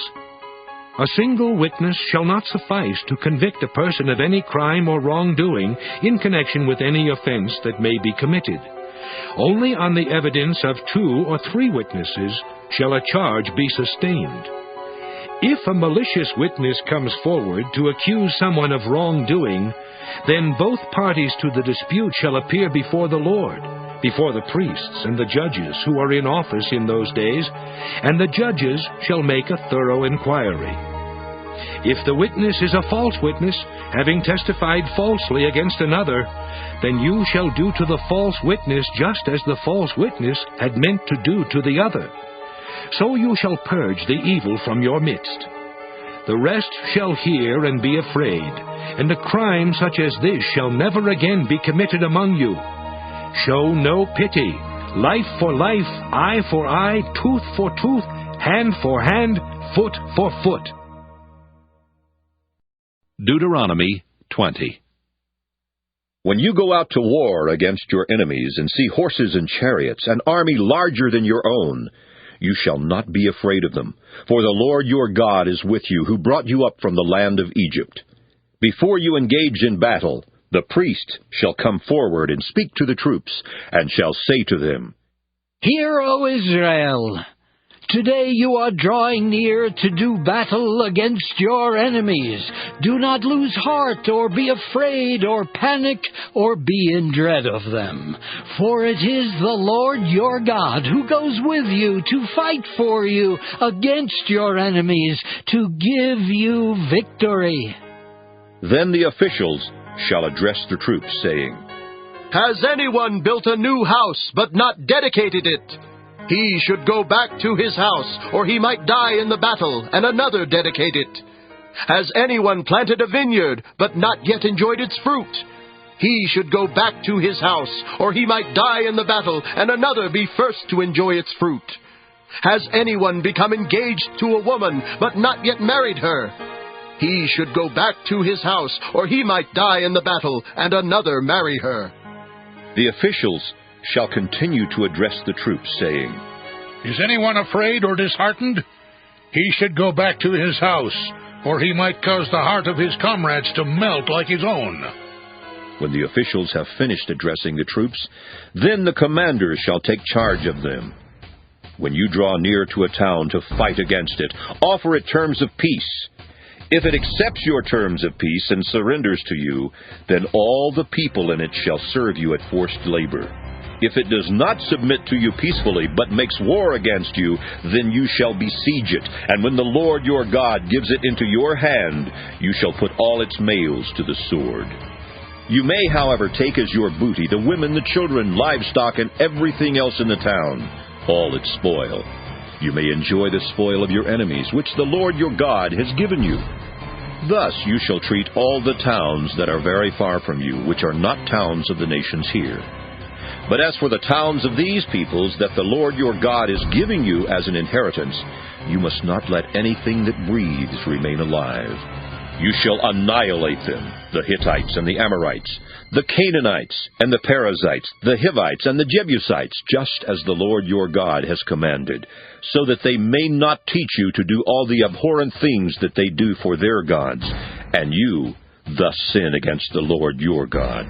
A single witness shall not suffice to convict a person of any crime or wrongdoing in connection with any offense that may be committed. Only on the evidence of 2 or 3 witnesses shall a charge be sustained. If a malicious witness comes forward to accuse someone of wrongdoing, then both parties to the dispute shall appear before the Lord, before the priests and the judges who are in office in those days, and the judges shall make a thorough inquiry. If the witness is a false witness, having testified falsely against another, then you shall do to the false witness just as the false witness had meant to do to the other. So you shall purge the evil from your midst. The rest shall hear and be afraid, and a crime such as this shall never again be committed among you. Show no pity. Life for life, eye for eye, tooth for tooth, hand for hand, foot for foot. Deuteronomy 20. When you go out to war against your enemies and see horses and chariots, an army larger than your own, you shall not be afraid of them, for the Lord your God is with you, who brought you up from the land of Egypt. Before you engage in battle, the priest shall come forward and speak to the troops, and shall say to them, Hear, O Israel! Today you are drawing near to do battle against your enemies. Do not lose heart, or be afraid, or panic, or be in dread of them. For it is the Lord your God who goes with you to fight for you against your enemies, to give you victory. Then the officials shall address the troops, saying, Has anyone built a new house, but not dedicated it? He should go back to his house, or he might die in the battle, and another dedicate it. Has anyone planted a vineyard, but not yet enjoyed its fruit? He should go back to his house, or he might die in the battle, and another be first to enjoy its fruit. Has anyone become engaged to a woman, but not yet married her? He should go back to his house, or he might die in the battle, and another marry her. The officials shall continue to address the troops, saying, Is anyone afraid or disheartened? He should go back to his house, or he might cause the heart of his comrades to melt like his own. When the officials have finished addressing the troops, then the commanders shall take charge of them. When you draw near to a town to fight against it, offer it terms of peace. If it accepts your terms of peace and surrenders to you, then all the people in it shall serve you at forced labor. If it does not submit to you peacefully, but makes war against you, then you shall besiege it. And when the Lord your God gives it into your hand, you shall put all its males to the sword. You may, however, take as your booty the women, the children, livestock, and everything else in the town, all its spoil. You may enjoy the spoil of your enemies, which the Lord your God has given you. Thus you shall treat all the towns that are very far from you, which are not towns of the nations here. But as for the towns of these peoples that the Lord your God is giving you as an inheritance, you must not let anything that breathes remain alive. You shall annihilate them, the Hittites and the Amorites, the Canaanites and the Perizzites, the Hivites and the Jebusites, just as the Lord your God has commanded, so that they may not teach you to do all the abhorrent things that they do for their gods, and you thus sin against the Lord your God.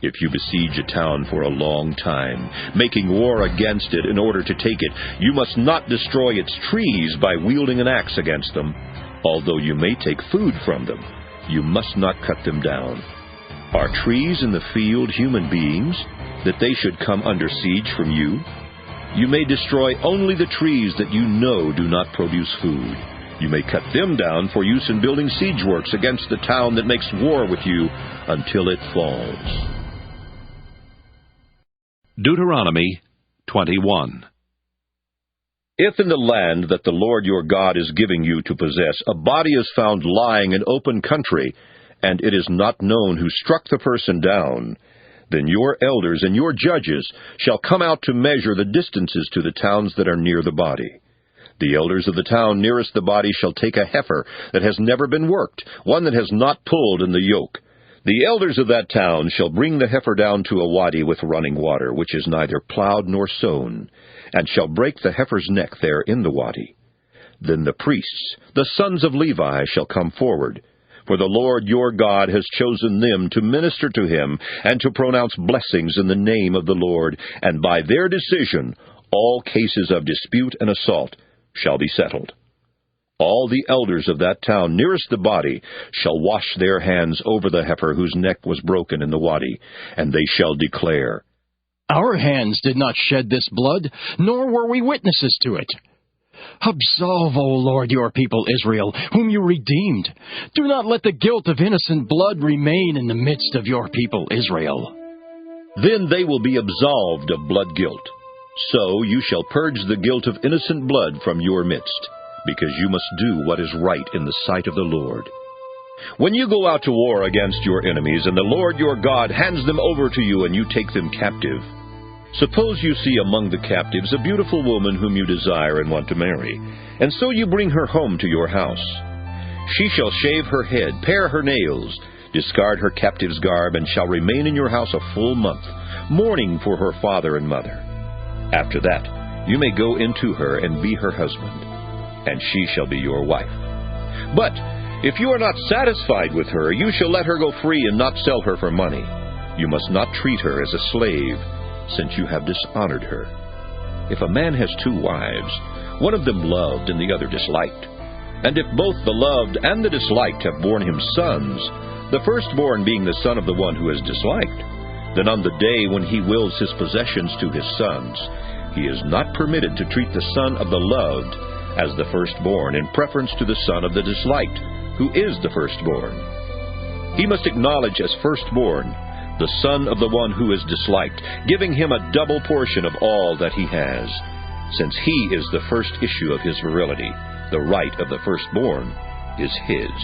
If you besiege a town for a long time, making war against it in order to take it, you must not destroy its trees by wielding an axe against them. Although you may take food from them, you must not cut them down. Are trees in the field human beings, that they should come under siege from you? You may destroy only the trees that you know do not produce food. You may cut them down for use in building siege works against the town that makes war with you until it falls. Deuteronomy 21. If in the land that the Lord your God is giving you to possess, a body is found lying in open country, and it is not known who struck the person down, then your elders and your judges shall come out to measure the distances to the towns that are near the body. The elders of the town nearest the body shall take a heifer that has never been worked, one that has not pulled in the yoke. The elders of that town shall bring the heifer down to a wadi with running water, which is neither plowed nor sown, and shall break the heifer's neck there in the wadi. Then the priests, the sons of Levi, shall come forward, for the Lord your God has chosen them to minister to him and to pronounce blessings in the name of the Lord, and by their decision all cases of dispute and assault shall be settled. All the elders of that town nearest the body shall wash their hands over the heifer whose neck was broken in the wadi, and they shall declare, Our hands did not shed this blood, nor were we witnesses to it. Absolve, O Lord, your people Israel, whom you redeemed. Do not let the guilt of innocent blood remain in the midst of your people Israel. Then they will be absolved of blood guilt. So you shall purge the guilt of innocent blood from your midst, because you must do what is right in the sight of the Lord. When you go out to war against your enemies, and the Lord your God hands them over to you, and you take them captive, suppose you see among the captives a beautiful woman whom you desire and want to marry, and so you bring her home to your house. She shall shave her head, pare her nails, discard her captive's garb, and shall remain in your house a full month, mourning for her father and mother. After that, you may go into her and be her husband, and she shall be your wife. But if you are not satisfied with her, you shall let her go free and not sell her for money. You must not treat her as a slave, since you have dishonored her. If a man has two wives, one of them loved and the other disliked, and if both the loved and the disliked have borne him sons, the firstborn being the son of the one who is disliked, then on the day when he wills his possessions to his sons, he is not permitted to treat the son of the loved as the firstborn in preference to the son of the disliked, who is the firstborn. He must acknowledge as firstborn the son of the one who is disliked, giving him a double portion of all that he has, since he is the first issue of his virility. The right of the firstborn is his.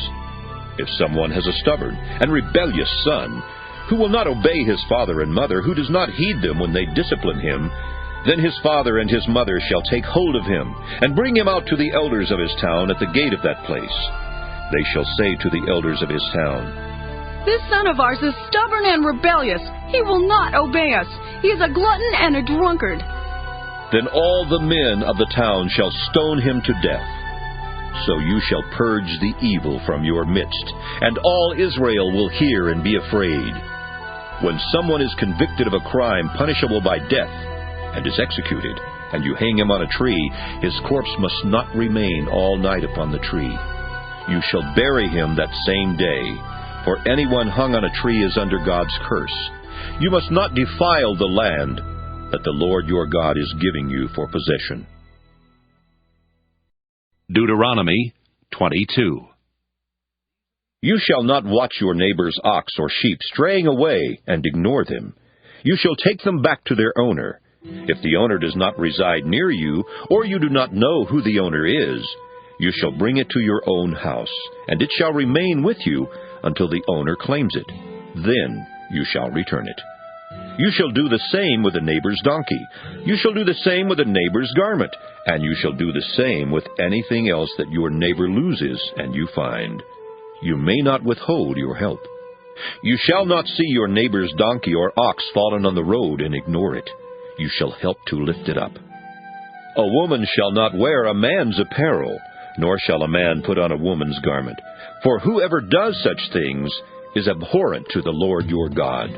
If someone has a stubborn and rebellious son, who will not obey his father and mother, who does not heed them when they discipline him, then his father and his mother shall take hold of him, and bring him out to the elders of his town at the gate of that place. They shall say to the elders of his town, This son of ours is stubborn and rebellious. He will not obey us. He is a glutton and a drunkard. Then all the men of the town shall stone him to death. So you shall purge the evil from your midst, and all Israel will hear and be afraid. When someone is convicted of a crime punishable by death, and is executed, and you hang him on a tree, his corpse must not remain all night upon the tree. You shall bury him that same day, for anyone hung on a tree is under God's curse. You must not defile the land that the Lord your God is giving you for possession. Deuteronomy 22. You shall not watch your neighbor's ox or sheep straying away and ignore them. You shall take them back to their owner. If the owner does not reside near you, or you do not know who the owner is, you shall bring it to your own house, and it shall remain with you until the owner claims it. Then you shall return it. You shall do the same with a neighbor's donkey. You shall do the same with a neighbor's garment, and you shall do the same with anything else that your neighbor loses and you find. You may not withhold your help. You shall not see your neighbor's donkey or ox fallen on the road and ignore it. You shall help to lift it up. A woman shall not wear a man's apparel, nor shall a man put on a woman's garment. For whoever does such things is abhorrent to the Lord your God.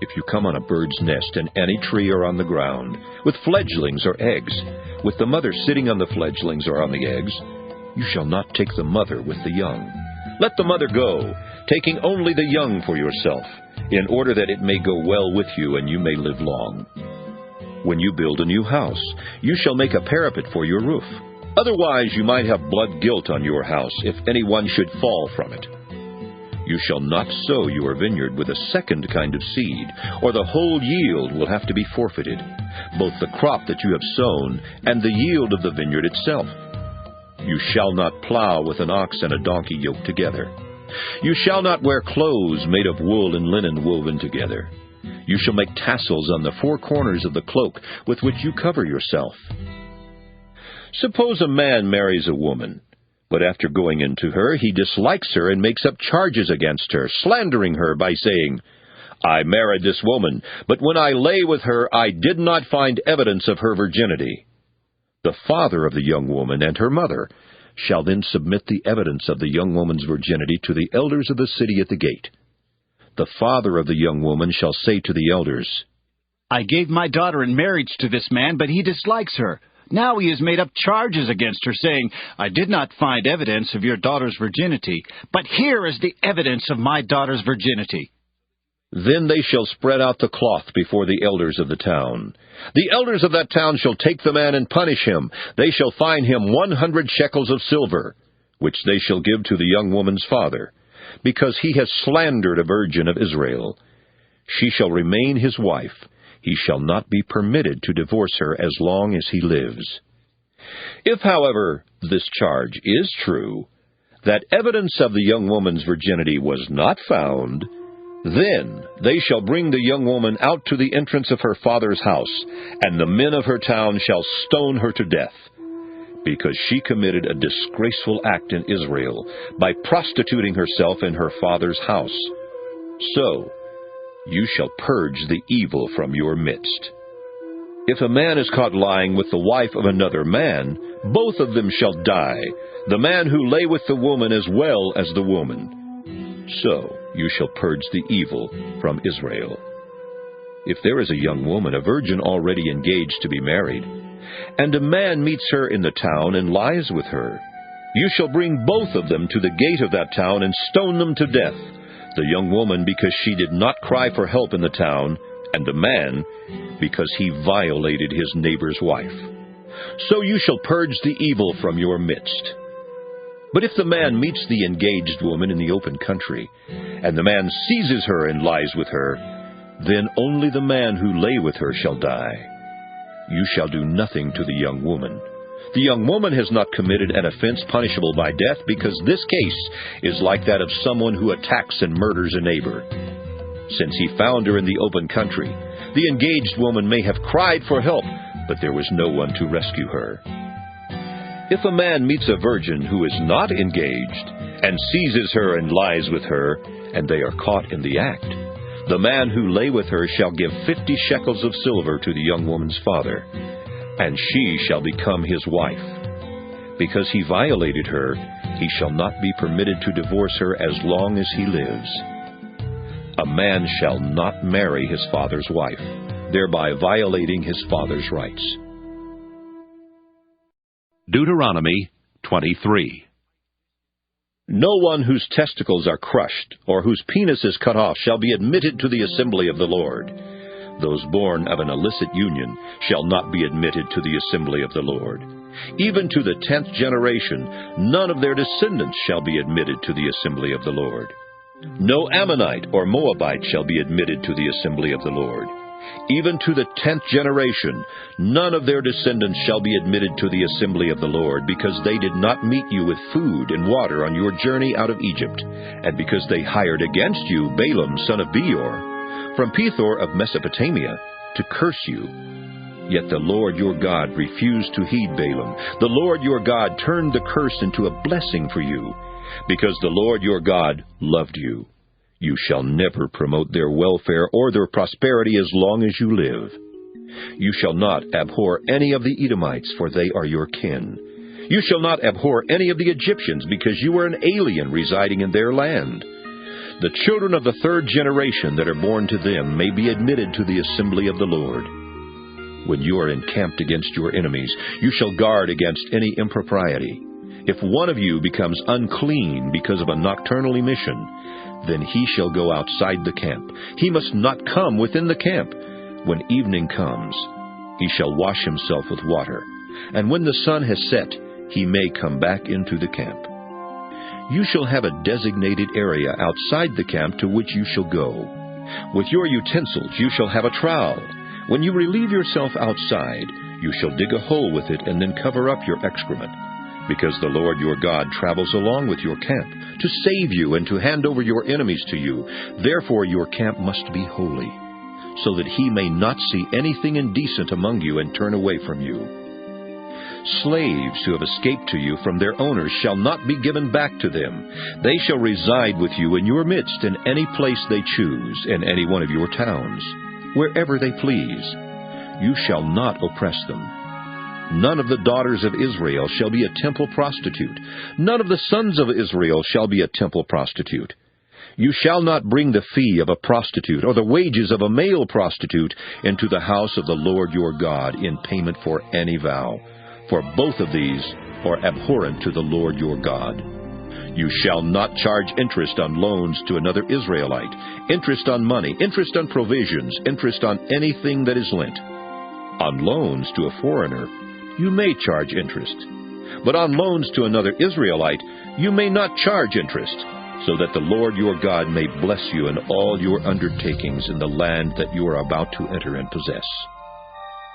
If you come on a bird's nest in any tree or on the ground, with fledglings or eggs, with the mother sitting on the fledglings or on the eggs, you shall not take the mother with the young. Let the mother go, taking only the young for yourself, in order that it may go well with you and you may live long. When you build a new house, you shall make a parapet for your roof. Otherwise you might have blood guilt on your house if anyone should fall from it. You shall not sow your vineyard with a second kind of seed, or the whole yield will have to be forfeited, both the crop that you have sown and the yield of the vineyard itself. You shall not plow with an ox and a donkey yoked together. You shall not wear clothes made of wool and linen woven together. You shall make tassels on the four corners of the cloak with which you cover yourself. Suppose a man marries a woman, But after going into her, he dislikes her and makes up charges against her, slandering her by saying, I married this woman, but when I lay with her, I did not find evidence of her virginity. The father of the young woman and her mother shall then submit the evidence of the young woman's virginity to the elders of the city at the gate. The father of the young woman shall say to the elders, I gave my daughter in marriage to this man, but he dislikes her. Now he has made up charges against her, saying, I did not find evidence of your daughter's virginity, but here is the evidence of my daughter's virginity. Then they shall spread out the cloth before the elders of the town. The elders of that town shall take the man and punish him. They shall fine him 100 shekels of silver, which they shall give to the young woman's father, because he has slandered a virgin of Israel. She shall remain his wife. He shall not be permitted to divorce her as long as he lives. If, however, this charge is true, that evidence of the young woman's virginity was not found, then they shall bring the young woman out to the entrance of her father's house, and the men of her town shall stone her to death, because she committed a disgraceful act in Israel by prostituting herself in her father's house. So you shall purge the evil from your midst. If a man is caught lying with the wife of another man, both of them shall die, the man who lay with the woman as well as the woman. So you shall purge the evil from Israel. If there is a young woman, a virgin already engaged to be married, and a man meets her in the town and lies with her, you shall bring both of them to the gate of that town and stone them to death, the young woman because she did not cry for help in the town, and the man because he violated his neighbor's wife. So you shall purge the evil from your midst. But if the man meets the engaged woman in the open country, and the man seizes her and lies with her, then only the man who lay with her shall die. You shall do nothing to the young woman. The young woman has not committed an offense punishable by death, because this case is like that of someone who attacks and murders a neighbor. Since he found her in the open country, the engaged woman may have cried for help, but there was no one to rescue her. If a man meets a virgin who is not engaged, and seizes her and lies with her, and they are caught in the act, the man who lay with her shall give 50 shekels of silver to the young woman's father, and she shall become his wife. Because he violated her, he shall not be permitted to divorce her as long as he lives. A man shall not marry his father's wife, thereby violating his father's rights. Deuteronomy 23. No one whose testicles are crushed, or whose penis is cut off, shall be admitted to the assembly of the Lord. Those born of an illicit union shall not be admitted to the assembly of the Lord. Even to the 10th generation, none of their descendants shall be admitted to the assembly of the Lord. No Ammonite or Moabite shall be admitted to the assembly of the Lord. Even to the 10th generation, none of their descendants shall be admitted to the assembly of the Lord, because they did not meet you with food and water on your journey out of Egypt, and because they hired against you Balaam son of Beor, from Pethor of Mesopotamia, to curse you. Yet the Lord your God refused to heed Balaam. The Lord your God turned the curse into a blessing for you, because the Lord your God loved you. You shall never promote their welfare or their prosperity as long as you live. You shall not abhor any of the Edomites, for they are your kin. You shall not abhor any of the Egyptians, because you are an alien residing in their land. The children of the 3rd generation that are born to them may be admitted to the assembly of the Lord. When you are encamped against your enemies, you shall guard against any impropriety. If one of you becomes unclean because of a nocturnal emission, then he shall go outside the camp. He must not come within the camp. When evening comes, he shall wash himself with water, and when the sun has set, he may come back into the camp. You shall have a designated area outside the camp to which you shall go. With your utensils you shall have a trowel. When you relieve yourself outside, you shall dig a hole with it and then cover up your excrement, because the Lord your God travels along with your camp to save you and to hand over your enemies to you. Therefore your camp must be holy, so that he may not see anything indecent among you and turn away from you. Slaves who have escaped to you from their owners shall not be given back to them. They shall reside with you in your midst in any place they choose, in any one of your towns, wherever they please. You shall not oppress them. None of the daughters of Israel shall be a temple prostitute. None of the sons of Israel shall be a temple prostitute. You shall not bring the fee of a prostitute or the wages of a male prostitute into the house of the Lord your God in payment for any vow, for both of these are abhorrent to the Lord your God. You shall not charge interest on loans to another Israelite, interest on money, interest on provisions, interest on anything that is lent. On loans to a foreigner, you may charge interest. But on loans to another Israelite, you may not charge interest, so that the Lord your God may bless you in all your undertakings in the land that you are about to enter and possess.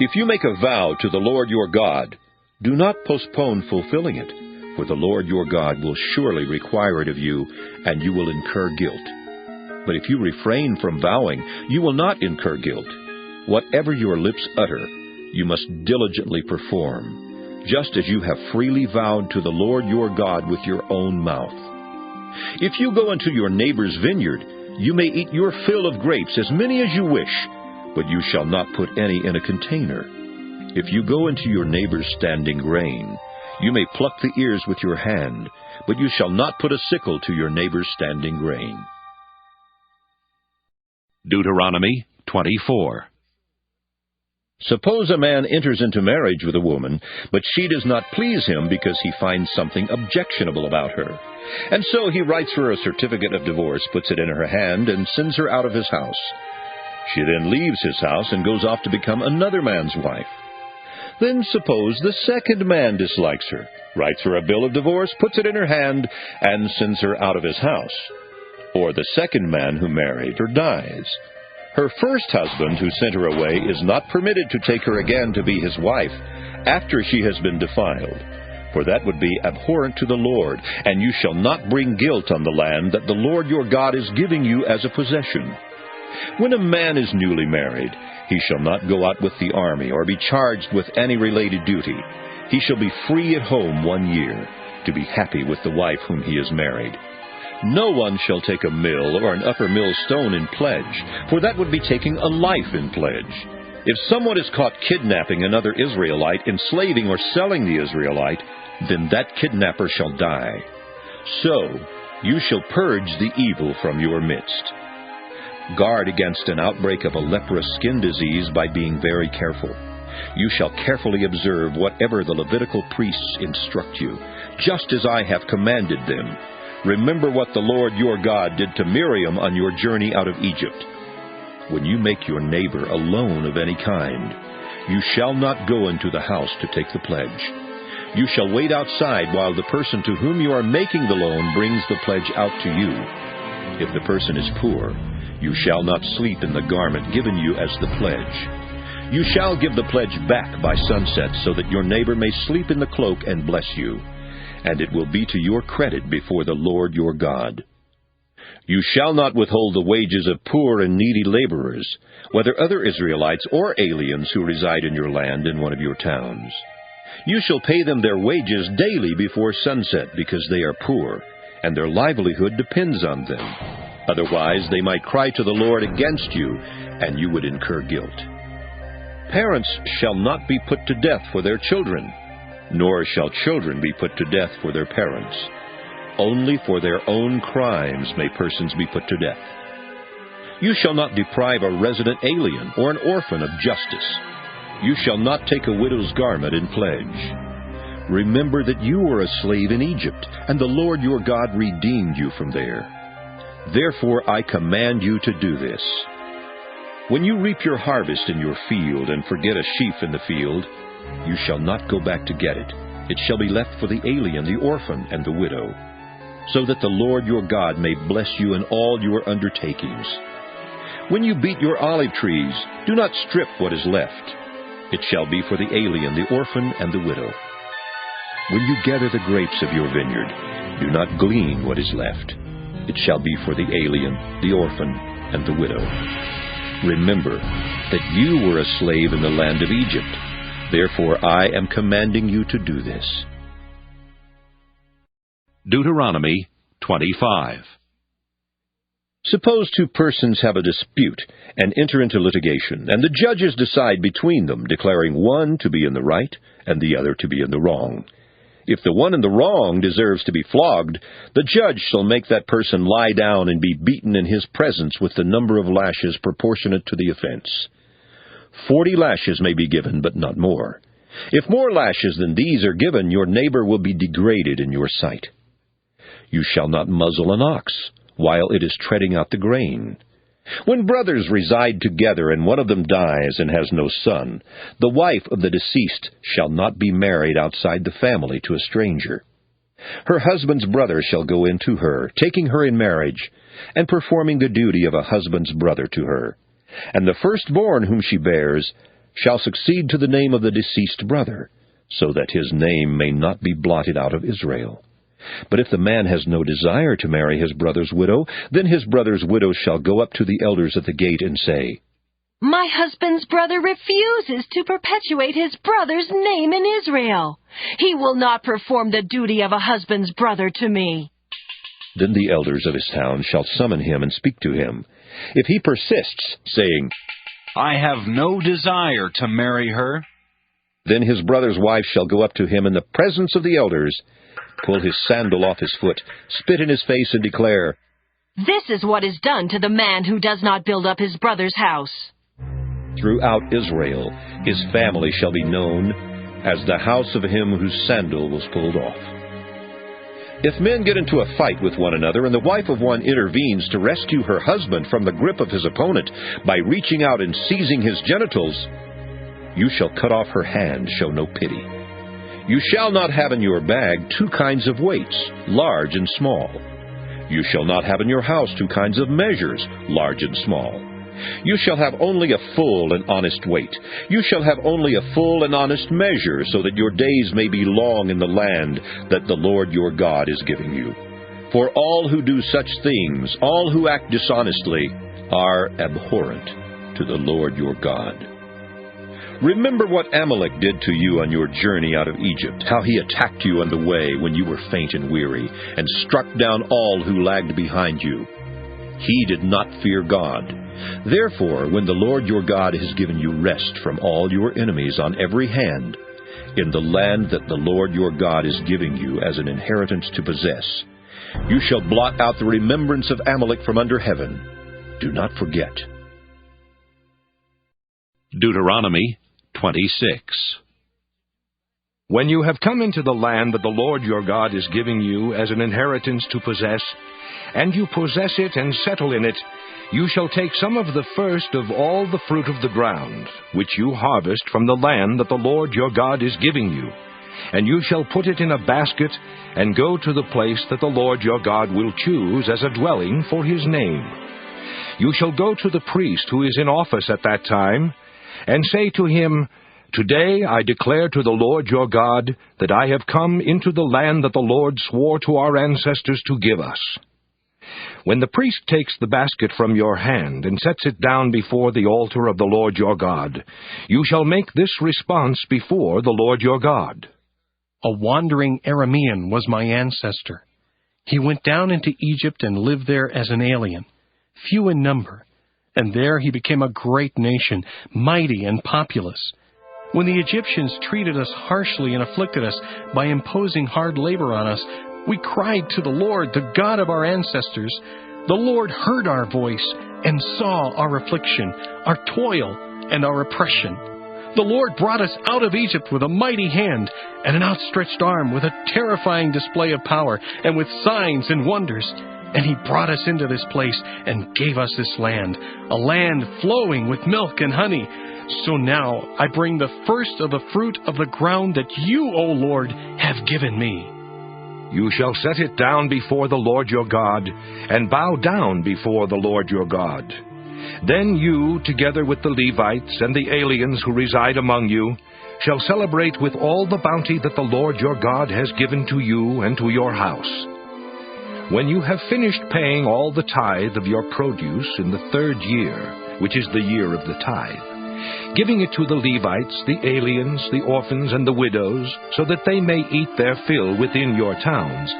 If you make a vow to the Lord your God, do not postpone fulfilling it, for the Lord your God will surely require it of you, and you will incur guilt. But if you refrain from vowing, you will not incur guilt. Whatever your lips utter, you must diligently perform, just as you have freely vowed to the Lord your God with your own mouth. If you go into your neighbor's vineyard, you may eat your fill of grapes, as many as you wish, but you shall not put any in a container. If you go into your neighbor's standing grain, you may pluck the ears with your hand, but you shall not put a sickle to your neighbor's standing grain. Deuteronomy 24. Suppose a man enters into marriage with a woman, but she does not please him because he finds something objectionable about her. And so he writes her a certificate of divorce, puts it in her hand, and sends her out of his house. She then leaves his house and goes off to become another man's wife. Then suppose the second man dislikes her, writes her a bill of divorce, puts it in her hand, and sends her out of his house. Or the second man who married her dies. Her first husband, who sent her away, is not permitted to take her again to be his wife after she has been defiled, for that would be abhorrent to the Lord, and you shall not bring guilt on the land that the Lord your God is giving you as a possession. When a man is newly married, he shall not go out with the army or be charged with any related duty. He shall be free at home 1 year, to be happy with the wife whom he has married. No one shall take a mill or an upper millstone in pledge, for that would be taking a life in pledge. If someone is caught kidnapping another Israelite, enslaving or selling the Israelite, then that kidnapper shall die. So you shall purge the evil from your midst. Guard against an outbreak of a leprous skin disease by being very careful. You shall carefully observe whatever the Levitical priests instruct you, just as I have commanded them. Remember what the Lord your God did to Miriam on your journey out of Egypt. When you make your neighbor a loan of any kind, you shall not go into the house to take the pledge. You shall wait outside while the person to whom you are making the loan brings the pledge out to you. If the person is poor, you shall not sleep in the garment given you as the pledge. You shall give the pledge back by sunset, so that your neighbor may sleep in the cloak and bless you, and it will be to your credit before the Lord your God. You shall not withhold the wages of poor and needy laborers, whether other Israelites or aliens who reside in your land in one of your towns. You shall pay them their wages daily before sunset, because they are poor, and their livelihood depends on them. Otherwise they might cry to the Lord against you, and you would incur guilt. Parents shall not be put to death for their children, nor shall children be put to death for their parents. Only for their own crimes may persons be put to death. You shall not deprive a resident alien or an orphan of justice. You shall not take a widow's garment in pledge. Remember that you were a slave in Egypt, and the Lord your God redeemed you from there. Therefore I command you to do this. When you reap your harvest in your field and forget a sheaf in the field, you shall not go back to get it. It shall be left for the alien, the orphan, and the widow, so that the Lord your God may bless you in all your undertakings. When you beat your olive trees, do not strip what is left. It shall be for the alien, the orphan, and the widow. When you gather the grapes of your vineyard, do not glean what is left. It shall be for the alien, the orphan, and the widow. Remember that you were a slave in the land of Egypt. Therefore I am commanding you to do this. Deuteronomy 25. Suppose two persons have a dispute and enter into litigation, and the judges decide between them, declaring one to be in the right and the other to be in the wrong. If the one in the wrong deserves to be flogged, the judge shall make that person lie down and be beaten in his presence with the number of lashes proportionate to the offense. 40 lashes may be given, but not more. If more lashes than these are given, your neighbor will be degraded in your sight. You shall not muzzle an ox while it is treading out the grain. When brothers reside together and one of them dies and has no son, the wife of the deceased shall not be married outside the family to a stranger. Her husband's brother shall go in to her, taking her in marriage, and performing the duty of a husband's brother to her. And the firstborn whom she bears shall succeed to the name of the deceased brother, so that his name may not be blotted out of Israel. But if the man has no desire to marry his brother's widow, then his brother's widow shall go up to the elders at the gate and say, My husband's brother refuses to perpetuate his brother's name in Israel. He will not perform the duty of a husband's brother to me. Then the elders of his town shall summon him and speak to him. If he persists, saying, I have no desire to marry her, then his brother's wife shall go up to him in the presence of the elders, pull his sandal off his foot, spit in his face, and declare, This is what is done to the man who does not build up his brother's house. Throughout Israel his family shall be known as the house of him whose sandal was pulled off. If men get into a fight with one another, and the wife of one intervenes to rescue her husband from the grip of his opponent by reaching out and seizing his genitals, you shall cut off her hand, show no pity. You shall not have in your bag 2 kinds of weights, large and small. You shall not have in your house 2 kinds of measures, large and small. You shall have only a full and honest weight. You shall have only a full and honest measure, so that your days may be long in the land that the Lord your God is giving you. For all who do such things, all who act dishonestly, are abhorrent to the Lord your God. Remember what Amalek did to you on your journey out of Egypt, how he attacked you on the way when you were faint and weary, and struck down all who lagged behind you. He did not fear God. Therefore, when the Lord your God has given you rest from all your enemies on every hand, in the land that the Lord your God is giving you as an inheritance to possess, you shall blot out the remembrance of Amalek from under heaven. Do not forget. Deuteronomy 26. When you have come into the land that the Lord your God is giving you as an inheritance to possess, and you possess it and settle in it, you shall take some of the first of all the fruit of the ground, which you harvest from the land that the Lord your God is giving you, and you shall put it in a basket, and go to the place that the Lord your God will choose as a dwelling for his name. You shall go to the priest who is in office at that time, and say to him, Today I declare to the Lord your God that I have come into the land that the Lord swore to our ancestors to give us. When the priest takes the basket from your hand and sets it down before the altar of the Lord your God, you shall make this response before the Lord your God. A wandering Aramean was my ancestor. He went down into Egypt and lived there as an alien, few in number, and there he became a great nation, mighty and populous. When the Egyptians treated us harshly and afflicted us by imposing hard labor on us, we cried to the Lord, the God of our ancestors. The Lord heard our voice and saw our affliction, our toil, and our oppression. The Lord brought us out of Egypt with a mighty hand and an outstretched arm, with a terrifying display of power, and with signs and wonders. And he brought us into this place and gave us this land, a land flowing with milk and honey. So now I bring the first of the fruit of the ground that you, O Lord, have given me. You shall set it down before the Lord your God, and bow down before the Lord your God. Then you, together with the Levites and the aliens who reside among you, shall celebrate with all the bounty that the Lord your God has given to you and to your house. When you have finished paying all the tithe of your produce in the 3rd year, which is the year of the tithe, giving it to the Levites, the aliens, the orphans, and the widows, so that they may eat their fill within your towns.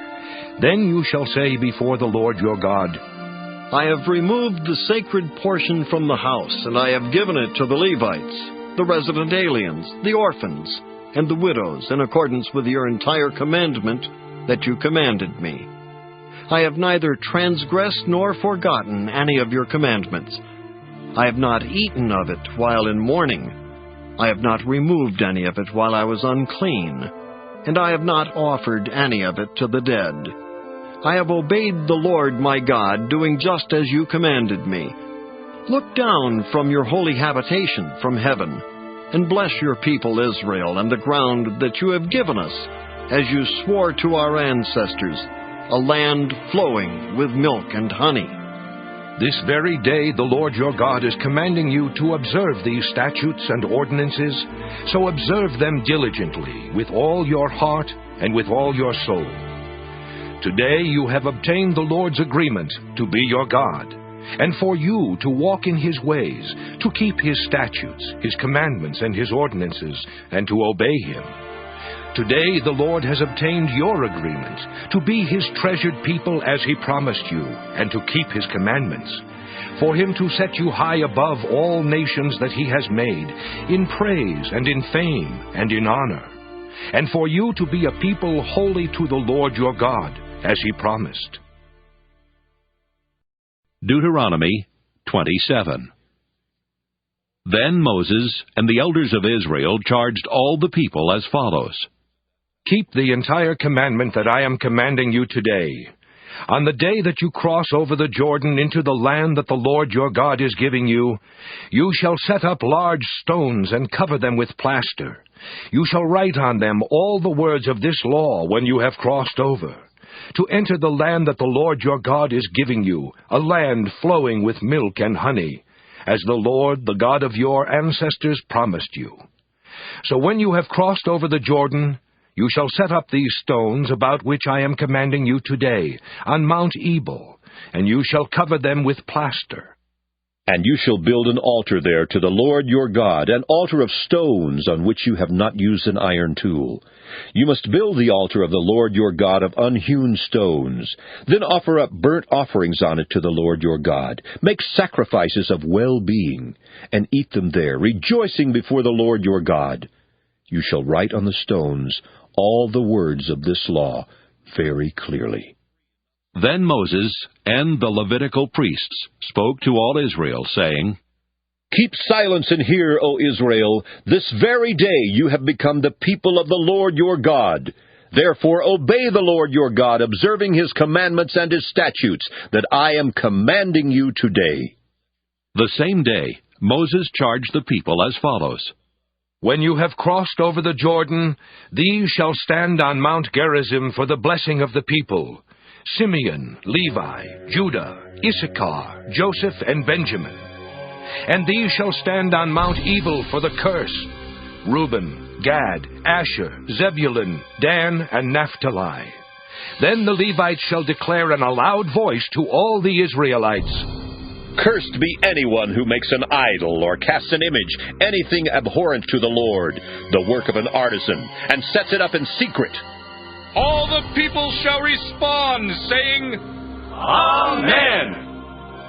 Then you shall say before the Lord your God, I have removed the sacred portion from the house, and I have given it to the Levites, the resident aliens, the orphans, and the widows, in accordance with your entire commandment that you commanded me. I have neither transgressed nor forgotten any of your commandments. I have not eaten of it while in mourning. I have not removed any of it while I was unclean, and I have not offered any of it to the dead. I have obeyed the Lord my God, doing just as you commanded me. Look down from your holy habitation from heaven, and bless your people Israel and the ground that you have given us, as you swore to our ancestors, a land flowing with milk and honey. This very day the Lord your God is commanding you to observe these statutes and ordinances, so observe them diligently, with all your heart and with all your soul. Today you have obtained the Lord's agreement to be your God, and for you to walk in His ways, to keep His statutes, His commandments, and His ordinances, and to obey Him. Today the Lord has obtained your agreement to be His treasured people as He promised you, and to keep His commandments, for Him to set you high above all nations that He has made, in praise and in fame and in honor, and for you to be a people holy to the Lord your God, as He promised. Deuteronomy 27. Then Moses and the elders of Israel charged all the people as follows. Keep the entire commandment that I am commanding you today. On the day that you cross over the Jordan into the land that the Lord your God is giving you, you shall set up large stones and cover them with plaster. You shall write on them all the words of this law when you have crossed over, to enter the land that the Lord your God is giving you, a land flowing with milk and honey, as the Lord, the God of your ancestors, promised you. So when you have crossed over the Jordan, you shall set up these stones about which I am commanding you today, on Mount Ebal, and you shall cover them with plaster. And you shall build an altar there to the Lord your God, an altar of stones on which you have not used an iron tool. You must build the altar of the Lord your God of unhewn stones. Then offer up burnt offerings on it to the Lord your God. Make sacrifices of well-being, and eat them there, rejoicing before the Lord your God. You shall write on the stones all the words of this law very clearly. Then Moses and the Levitical priests spoke to all Israel, saying, Keep silence and hear, O Israel. This very day you have become the people of the Lord your God. Therefore obey the Lord your God, observing His commandments and His statutes, that I am commanding you today. The same day Moses charged the people as follows. When you have crossed over the Jordan, these shall stand on Mount Gerizim for the blessing of the people: Simeon, Levi, Judah, Issachar, Joseph, and Benjamin. And these shall stand on Mount Ebal for the curse: Reuben, Gad, Asher, Zebulun, Dan, and Naphtali. Then the Levites shall declare in a loud voice to all the Israelites, Cursed be anyone who makes an idol or casts an image, anything abhorrent to the Lord, the work of an artisan, and sets it up in secret. All the people shall respond, saying, Amen.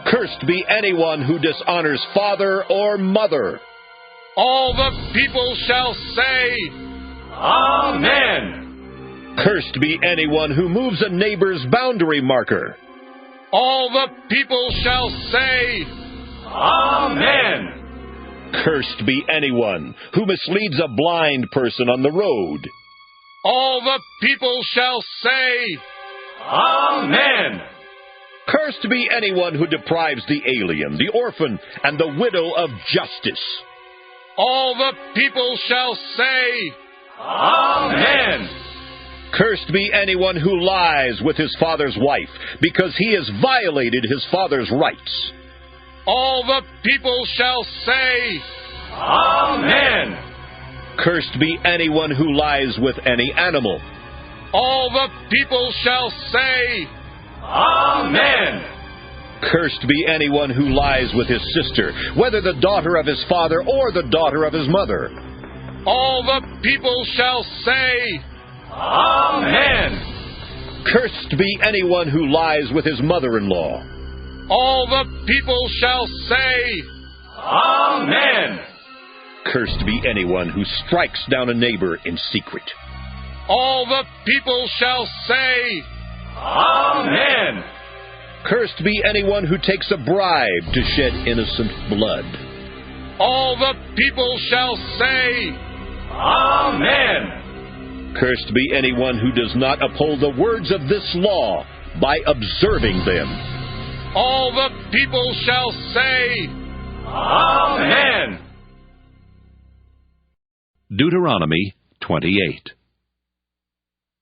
Cursed be anyone who dishonors father or mother. All the people shall say, Amen. Cursed be anyone who moves a neighbor's boundary marker. All the people shall say, Amen. Cursed be anyone who misleads a blind person on the road. All the people shall say, Amen. Cursed be anyone who deprives the alien, the orphan, and the widow of justice. All the people shall say, Amen. Cursed be anyone who lies with his father's wife, because he has violated his father's rights. All the people shall say, Amen. Cursed be anyone who lies with any animal. All the people shall say, Amen. Cursed be anyone who lies with his sister, whether the daughter of his father or the daughter of his mother. All the people shall say, Amen. Cursed be anyone who lies with his mother-in-law. All the people shall say, Amen. Cursed be anyone who strikes down a neighbor in secret. All the people shall say, Amen. Cursed be anyone who takes a bribe to shed innocent blood. All the people shall say, Amen. Cursed be anyone who does not uphold the words of this law by observing them. All the people shall say, Amen. Deuteronomy 28.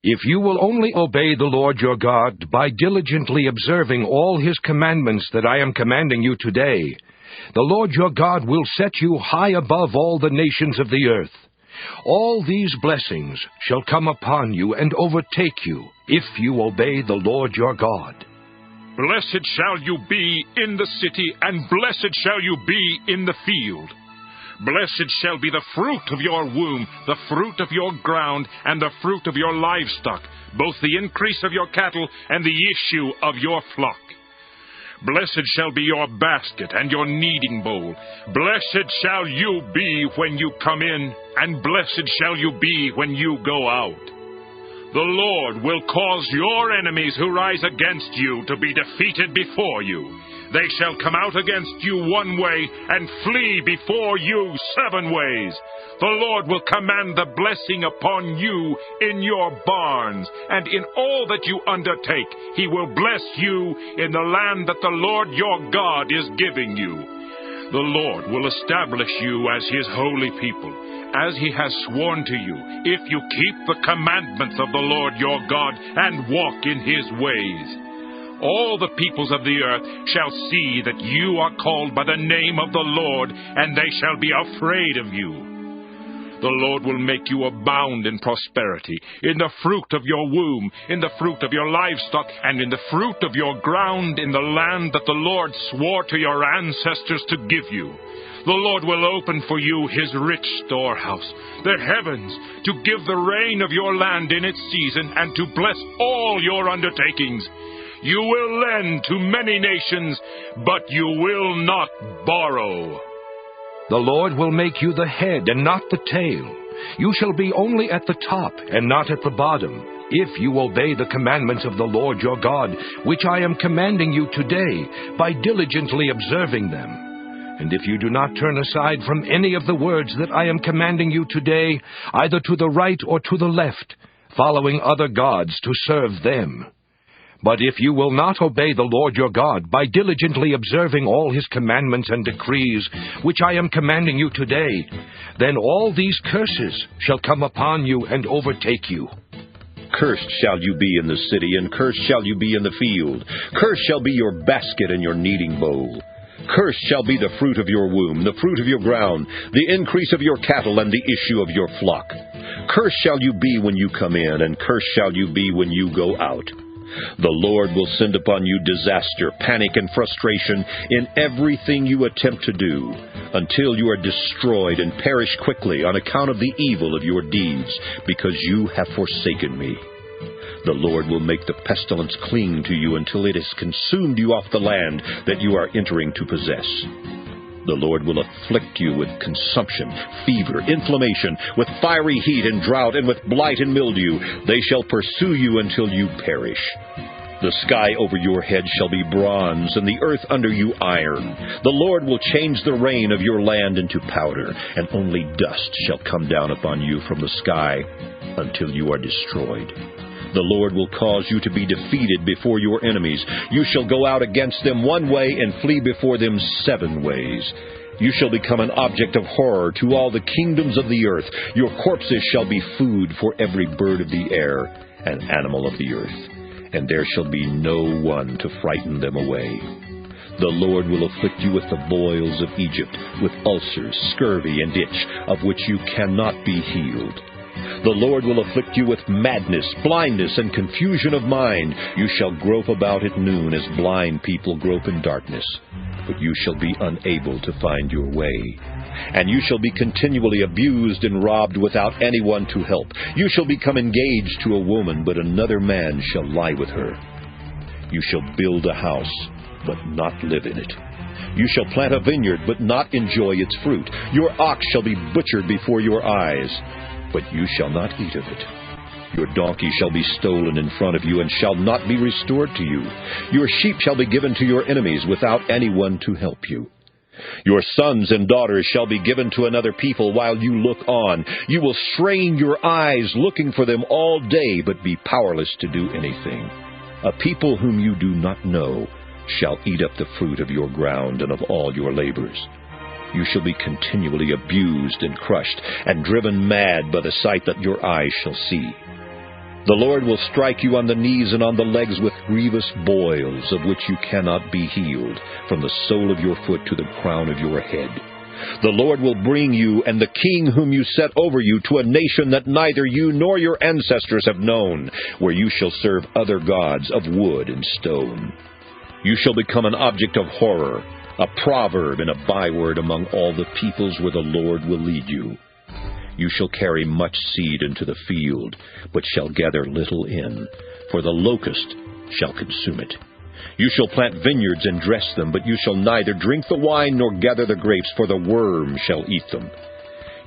If you will only obey the Lord your God by diligently observing all his commandments that I am commanding you today, the Lord your God will set you high above all the nations of the earth. All these blessings shall come upon you and overtake you, if you obey the Lord your God. Blessed shall you be in the city, and blessed shall you be in the field. Blessed shall be the fruit of your womb, the fruit of your ground, and the fruit of your livestock, both the increase of your cattle and the issue of your flock. Blessed shall be your basket and your kneading bowl. Blessed shall you be when you come in, and blessed shall you be when you go out. The Lord will cause your enemies who rise against you to be defeated before you. They shall come out against you one way and flee before you 7 ways. The Lord will command the blessing upon you in your barns, and in all that you undertake. He will bless you in the land that the Lord your God is giving you. The Lord will establish you as his holy people, as he has sworn to you, if you keep the commandments of the Lord your God and walk in his ways. All the peoples of the earth shall see that you are called by the name of the Lord, and they shall be afraid of you. The Lord will make you abound in prosperity, in the fruit of your womb, in the fruit of your livestock, and in the fruit of your ground in the land that the Lord swore to your ancestors to give you. The Lord will open for you his rich storehouse, the heavens, to give the rain of your land in its season, and to bless all your undertakings. You will lend to many nations, but you will not borrow. The Lord will make you the head and not the tail. You shall be only at the top and not at the bottom, if you obey the commandments of the Lord your God, which I am commanding you today, by diligently observing them. And if you do not turn aside from any of the words that I am commanding you today, either to the right or to the left, following other gods to serve them. But if you will not obey the Lord your God by diligently observing all his commandments and decrees, which I am commanding you today, then all these curses shall come upon you and overtake you. Cursed shall you be in the city, and cursed shall you be in the field. Cursed shall be your basket and your kneading bowl. Cursed shall be the fruit of your womb, the fruit of your ground, the increase of your cattle, and the issue of your flock. Cursed shall you be when you come in, and cursed shall you be when you go out. The Lord will send upon you disaster, panic, and frustration in everything you attempt to do, until you are destroyed and perish quickly on account of the evil of your deeds, because you have forsaken me. The Lord will make the pestilence cling to you until it has consumed you off the land that you are entering to possess. The Lord will afflict you with consumption, fever, inflammation, with fiery heat and drought, and with blight and mildew. They shall pursue you until you perish. The sky over your head shall be bronze, and the earth under you iron. The Lord will change the rain of your land into powder, and only dust shall come down upon you from the sky until you are destroyed. The Lord will cause you to be defeated before your enemies. You shall go out against them one way and flee before them 7 ways. You shall become an object of horror to all the kingdoms of the earth. Your corpses shall be food for every bird of the air and animal of the earth, and there shall be no one to frighten them away. The Lord will afflict you with the boils of Egypt, with ulcers, scurvy, and itch, of which you cannot be healed. The Lord will afflict you with madness, blindness, and confusion of mind. You shall grope about at noon as blind people grope in darkness, but you shall be unable to find your way. And you shall be continually abused and robbed without anyone to help. You shall become engaged to a woman, but another man shall lie with her. You shall build a house, but not live in it. You shall plant a vineyard, but not enjoy its fruit. Your ox shall be butchered before your eyes, but you shall not eat of it. Your donkey shall be stolen in front of you, and shall not be restored to you. Your sheep shall be given to your enemies without anyone to help you. Your sons and daughters shall be given to another people while you look on. You will strain your eyes looking for them all day, but be powerless to do anything. A people whom you do not know shall eat up the fruit of your ground and of all your labors. You shall be continually abused and crushed, and driven mad by the sight that your eyes shall see. The Lord will strike you on the knees and on the legs with grievous boils, of which you cannot be healed, from the sole of your foot to the crown of your head. The Lord will bring you and the king whom you set over you to a nation that neither you nor your ancestors have known, where you shall serve other gods of wood and stone. You shall become an object of horror, a proverb and a byword among all the peoples where the Lord will lead you. You shall carry much seed into the field, but shall gather little in, for the locust shall consume it. You shall plant vineyards and dress them, but you shall neither drink the wine nor gather the grapes, for the worm shall eat them.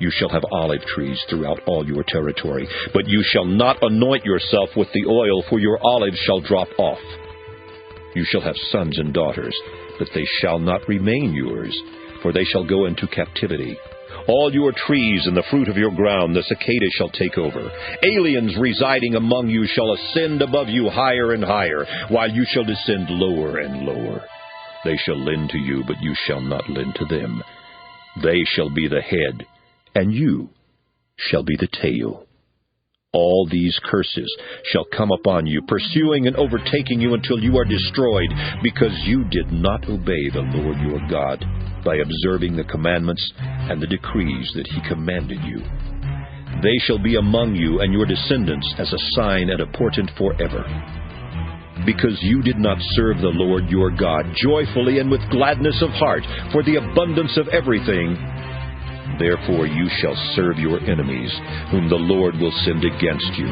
You shall have olive trees throughout all your territory, but you shall not anoint yourself with the oil, for your olives shall drop off. You shall have sons and daughters, but they shall not remain yours, for they shall go into captivity. All your trees and the fruit of your ground the cicada shall take over. Aliens residing among you shall ascend above you higher and higher, while you shall descend lower and lower. They shall lend to you, but you shall not lend to them. They shall be the head, and you shall be the tail. All these curses shall come upon you, pursuing and overtaking you until you are destroyed, because you did not obey the Lord your God by observing the commandments and the decrees that he commanded you. They shall be among you and your descendants as a sign and a portent forever. Because you did not serve the Lord your God joyfully and with gladness of heart for the abundance of everything, therefore you shall serve your enemies, whom the Lord will send against you,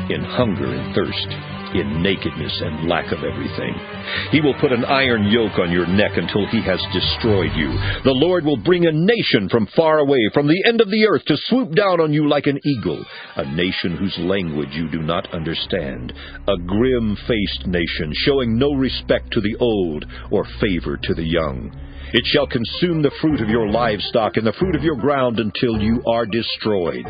in hunger and thirst, in nakedness and lack of everything. He will put an iron yoke on your neck until he has destroyed you. The Lord will bring a nation from far away, from the end of the earth, to swoop down on you like an eagle, a nation whose language you do not understand, a grim-faced nation, showing no respect to the old or favor to the young. It shall consume the fruit of your livestock and the fruit of your ground until you are destroyed,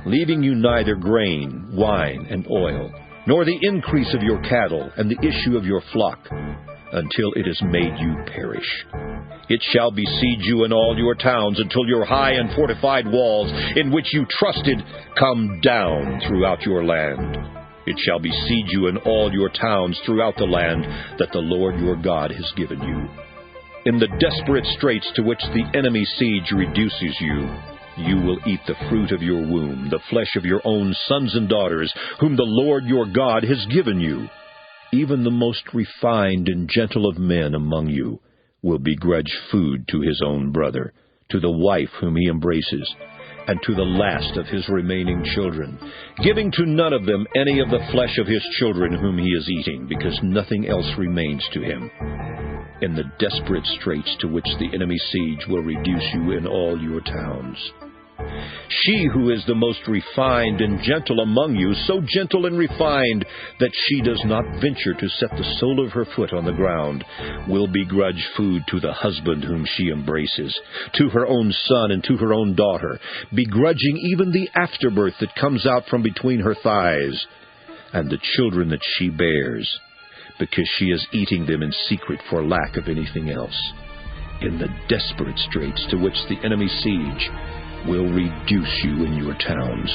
leaving you neither grain, wine, and oil, nor the increase of your cattle and the issue of your flock, until it has made you perish. It shall besiege you in all your towns until your high and fortified walls, in which you trusted, come down throughout your land. It shall besiege you in all your towns throughout the land that the Lord your God has given you. In the desperate straits to which the enemy siege reduces you, you will eat the fruit of your womb, the flesh of your own sons and daughters, whom the Lord your God has given you. Even the most refined and gentle of men among you will begrudge food to his own brother, to the wife whom he embraces, and to the last of his remaining children, giving to none of them any of the flesh of his children whom he is eating, because nothing else remains to him. In the desperate straits to which the enemy siege will reduce you in all your towns. She who is the most refined and gentle among you, so gentle and refined that she does not venture to set the sole of her foot on the ground, will begrudge food to the husband whom she embraces, to her own son and to her own daughter, begrudging even the afterbirth that comes out from between her thighs, and the children that she bears, because she is eating them in secret for lack of anything else. In the desperate straits to which the enemy siege will reduce you in your towns.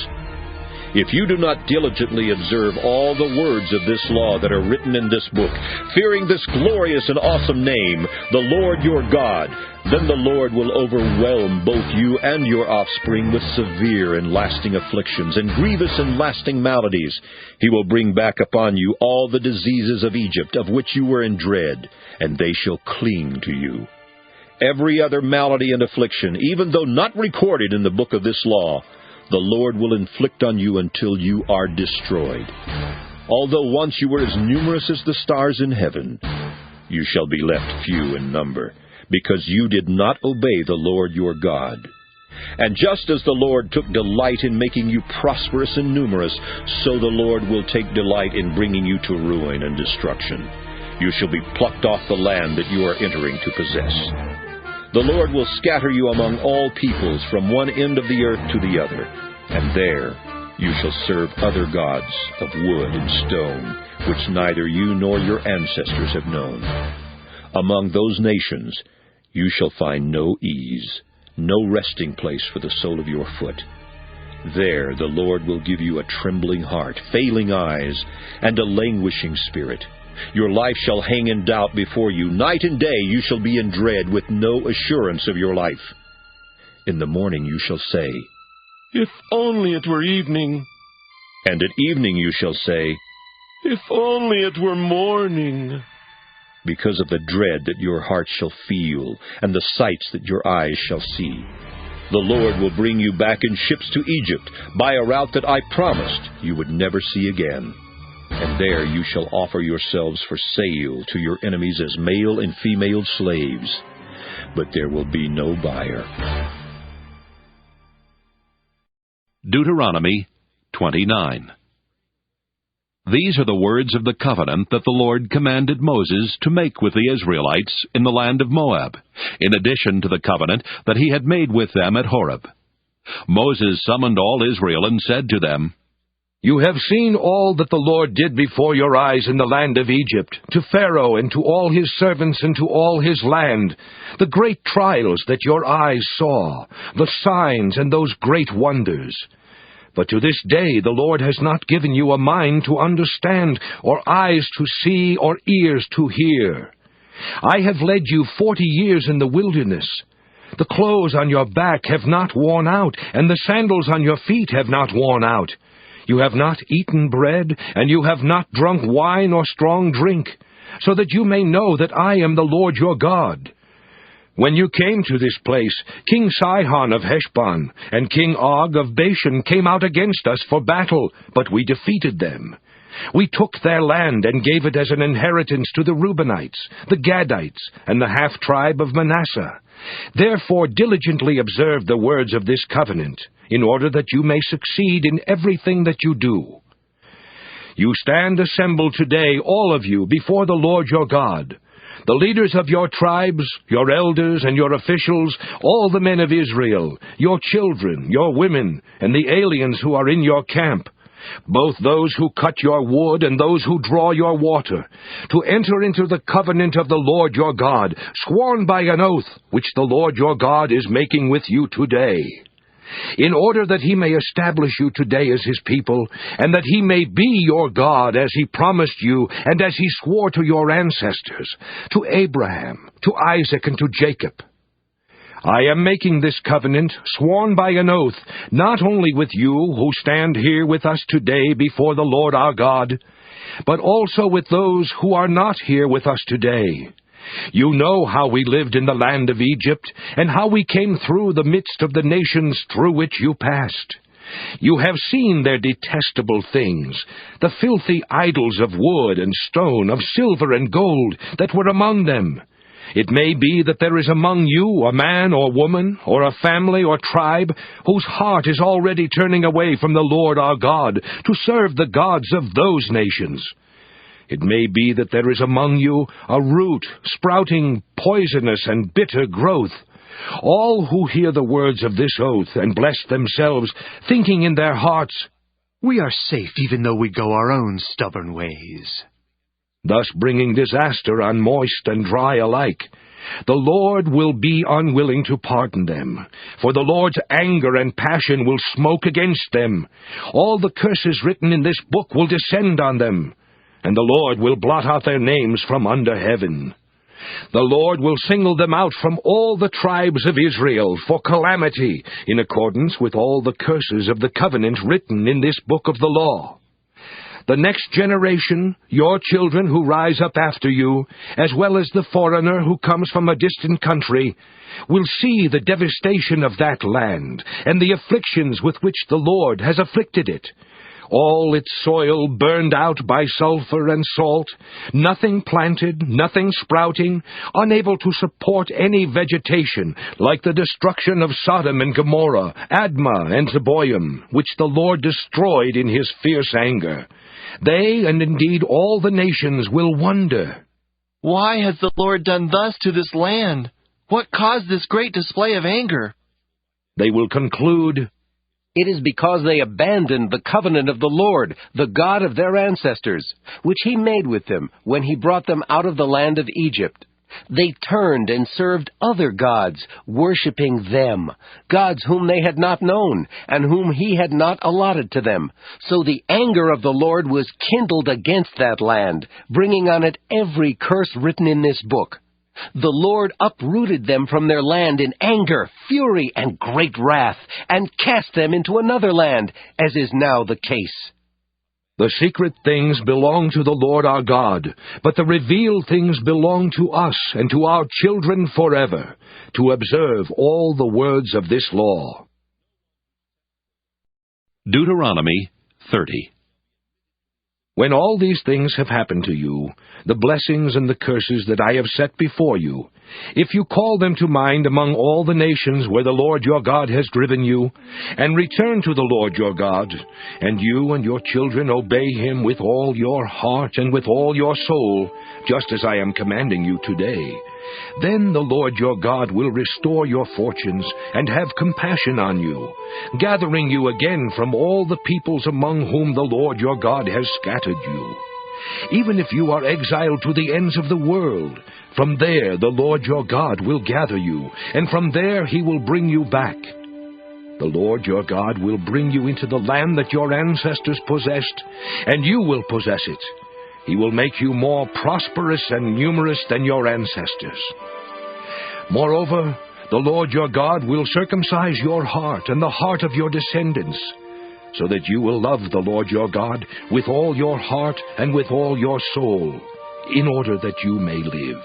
If you do not diligently observe all the words of this law that are written in this book, fearing this glorious and awesome name, the Lord your God, then the Lord will overwhelm both you and your offspring with severe and lasting afflictions and grievous and lasting maladies. He will bring back upon you all the diseases of Egypt, of which you were in dread, and they shall cling to you. Every other malady and affliction, even though not recorded in the book of this law, the Lord will inflict on you until you are destroyed. Although once you were as numerous as the stars in heaven, you shall be left few in number, because you did not obey the Lord your God. And just as the Lord took delight in making you prosperous and numerous, so the Lord will take delight in bringing you to ruin and destruction. You shall be plucked off the land that you are entering to possess. The Lord will scatter you among all peoples from one end of the earth to the other, and there you shall serve other gods of wood and stone, which neither you nor your ancestors have known. Among those nations you shall find no ease, no resting place for the sole of your foot. There the Lord will give you a trembling heart, failing eyes, and a languishing spirit. Your life shall hang in doubt before you. Night and day you shall be in dread, with no assurance of your life. In the morning you shall say, "If only it were evening." And at evening you shall say, "If only it were morning." Because of the dread that your heart shall feel, and the sights that your eyes shall see. The Lord will bring you back in ships to Egypt, by a route that I promised you would never see again. And there you shall offer yourselves for sale to your enemies as male and female slaves. But there will be no buyer. Deuteronomy 29. These are the words of the covenant that the Lord commanded Moses to make with the Israelites in the land of Moab, in addition to the covenant that he had made with them at Horeb. Moses summoned all Israel and said to them, You have seen all that the Lord did before your eyes in the land of Egypt, to Pharaoh and to all his servants and to all his land, the great trials that your eyes saw, the signs and those great wonders. But to this day the Lord has not given you a mind to understand, or eyes to see, or ears to hear. I have led you 40 years in the wilderness. The clothes on your back have not worn out, and the sandals on your feet have not worn out. You have not eaten bread, and you have not drunk wine or strong drink, so that you may know that I am the Lord your God. When you came to this place, King Sihon of Heshbon and King Og of Bashan came out against us for battle, but we defeated them. We took their land and gave it as an inheritance to the Reubenites, the Gadites, and the half-tribe of Manasseh. Therefore diligently observe the words of this covenant, in order that you may succeed in everything that you do. You stand assembled today, all of you, before the Lord your God, the leaders of your tribes, your elders and your officials, all the men of Israel, your children, your women, and the aliens who are in your camp, both those who cut your wood and those who draw your water, to enter into the covenant of the Lord your God, sworn by an oath, which the Lord your God is making with you today, in order that he may establish you today as his people, and that he may be your God as he promised you, and as he swore to your ancestors, to Abraham, to Isaac, and to Jacob. I am making this covenant, sworn by an oath, not only with you who stand here with us today before the Lord our God, but also with those who are not here with us today. You know how we lived in the land of Egypt, and how we came through the midst of the nations through which you passed. You have seen their detestable things, the filthy idols of wood and stone, of silver and gold, that were among them. It may be that there is among you a man or woman, or a family or tribe, whose heart is already turning away from the Lord our God, to serve the gods of those nations. It may be that there is among you a root sprouting poisonous and bitter growth. All who hear the words of this oath and bless themselves, thinking in their hearts, We are safe even though we go our own stubborn ways, thus bringing disaster on moist and dry alike, The Lord will be unwilling to pardon them, for the Lord's anger and passion will smoke against them. All the curses written in this book will descend on them, and the Lord will blot out their names from under heaven. The Lord will single them out from all the tribes of Israel for calamity, in accordance with all the curses of the covenant written in this book of the law. The next generation, your children who rise up after you, as well as the foreigner who comes from a distant country, will see the devastation of that land, and the afflictions with which the Lord has afflicted it. All its soil burned out by sulfur and salt, nothing planted, nothing sprouting, unable to support any vegetation, like the destruction of Sodom and Gomorrah, Admah and Zeboiim, which the Lord destroyed in his fierce anger. They, and indeed all the nations, will wonder, "Why has the Lord done thus to this land? What caused this great display of anger?" They will conclude, "It is because they abandoned the covenant of the Lord, the God of their ancestors, which he made with them when he brought them out of the land of Egypt. They turned and served other gods, worshipping them, gods whom they had not known, and whom he had not allotted to them. So the anger of the Lord was kindled against that land, bringing on it every curse written in this book. The Lord uprooted them from their land in anger, fury, and great wrath, and cast them into another land, as is now the case." The secret things belong to the Lord our God, but the revealed things belong to us and to our children forever, to observe all the words of this law. Deuteronomy 30. When all these things have happened to you, the blessings and the curses that I have set before you, if you call them to mind among all the nations where the Lord your God has driven you, and return to the Lord your God, and you and your children obey him with all your heart and with all your soul, just as I am commanding you today, then the Lord your God will restore your fortunes and have compassion on you, gathering you again from all the peoples among whom the Lord your God has scattered you. Even if you are exiled to the ends of the world, from there the Lord your God will gather you, and from there he will bring you back. The Lord your God will bring you into the land that your ancestors possessed, and you will possess it. He will make you more prosperous and numerous than your ancestors. Moreover, the Lord your God will circumcise your heart and the heart of your descendants, so that you will love the Lord your God with all your heart and with all your soul, in order that you may live.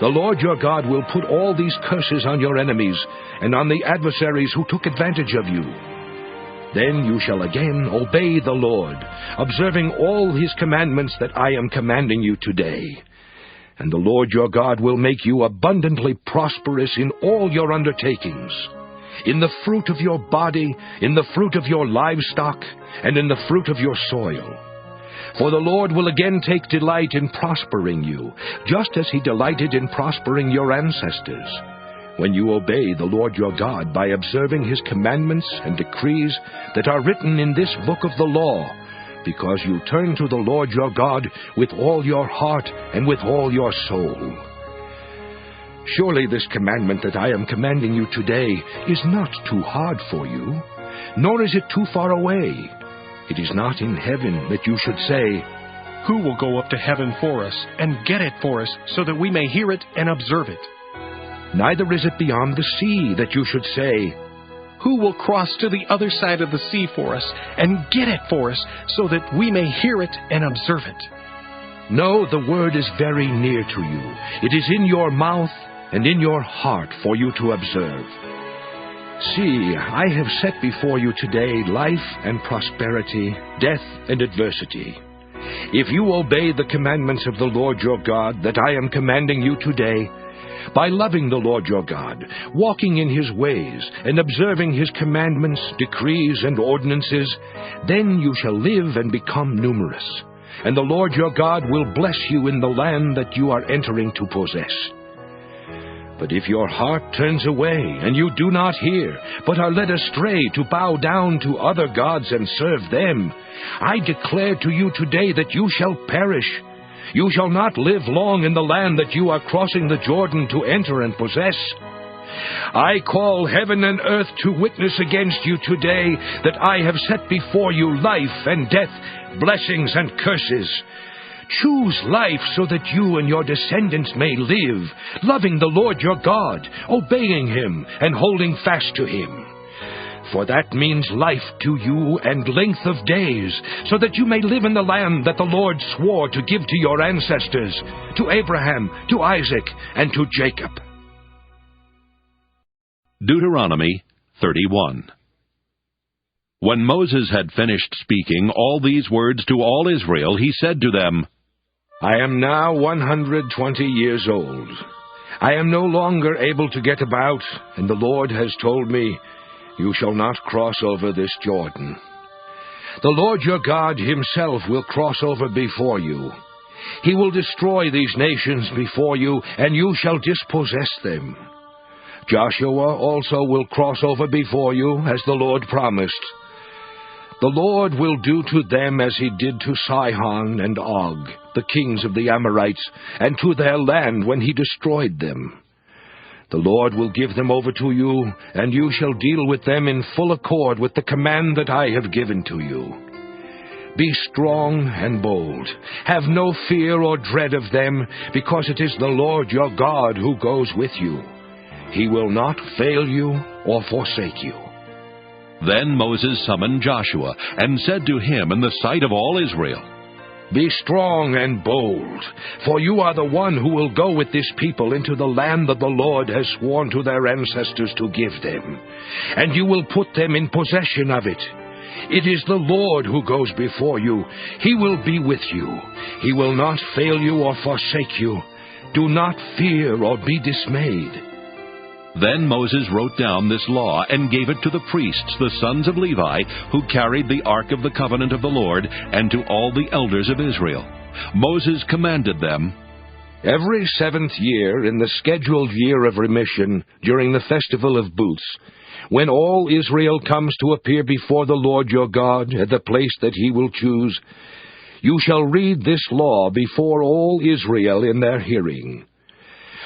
The Lord your God will put all these curses on your enemies and on the adversaries who took advantage of you. Then you shall again obey the Lord, observing all his commandments that I am commanding you today. And the Lord your God will make you abundantly prosperous in all your undertakings, in the fruit of your body, in the fruit of your livestock, and in the fruit of your soil. For the Lord will again take delight in prospering you, just as he delighted in prospering your ancestors, when you obey the Lord your God by observing his commandments and decrees that are written in this book of the law, because you turn to the Lord your God with all your heart and with all your soul. Surely this commandment that I am commanding you today is not too hard for you, nor is it too far away. It is not in heaven that you should say, "Who will go up to heaven for us and get it for us, so that we may hear it and observe it?" Neither is it beyond the sea that you should say, "Who will cross to the other side of the sea for us and get it for us, so that we may hear it and observe it?" No, the word is very near to you. It is in your mouth and in your heart for you to observe. See, I have set before you today life and prosperity, death and adversity. If you obey the commandments of the Lord your God that I am commanding you today, by loving the Lord your God, walking in his ways, and observing his commandments, decrees, and ordinances, then you shall live and become numerous, and the Lord your God will bless you in the land that you are entering to possess. But if your heart turns away, and you do not hear, but are led astray to bow down to other gods and serve them, I declare to you today that you shall perish. You shall not live long in the land that you are crossing the Jordan to enter and possess. I call heaven and earth to witness against you today that I have set before you life and death, blessings and curses. Choose life so that you and your descendants may live, loving the Lord your God, obeying Him, and holding fast to Him. For that means life to you and length of days, so that you may live in the land that the Lord swore to give to your ancestors, to Abraham, to Isaac, and to Jacob. Deuteronomy 31. When Moses had finished speaking all these words to all Israel, he said to them, I am now 120 years old. I am no longer able to get about, and the Lord has told me, you shall not cross over this Jordan. The Lord your God Himself will cross over before you. He will destroy these nations before you, and you shall dispossess them. Joshua also will cross over before you, as the Lord promised. The Lord will do to them as He did to Sihon and Og, the kings of the Amorites, and to their land when He destroyed them. The Lord will give them over to you, and you shall deal with them in full accord with the command that I have given to you. Be strong and bold. Have no fear or dread of them, because it is the Lord your God who goes with you. He will not fail you or forsake you. Then Moses summoned Joshua, and said to him in the sight of all Israel, Be strong and bold, for you are the one who will go with this people into the land that the Lord has sworn to their ancestors to give them, and you will put them in possession of it. It is the Lord who goes before you. He will be with you. He will not fail you or forsake you. Do not fear or be dismayed. Then Moses wrote down this law and gave it to the priests, the sons of Levi, who carried the ark of the covenant of the Lord, and to all the elders of Israel. Moses commanded them, Every 7th year, in the scheduled year of remission, during the festival of booths, when all Israel comes to appear before the Lord your God at the place that He will choose, you shall read this law before all Israel in their hearing.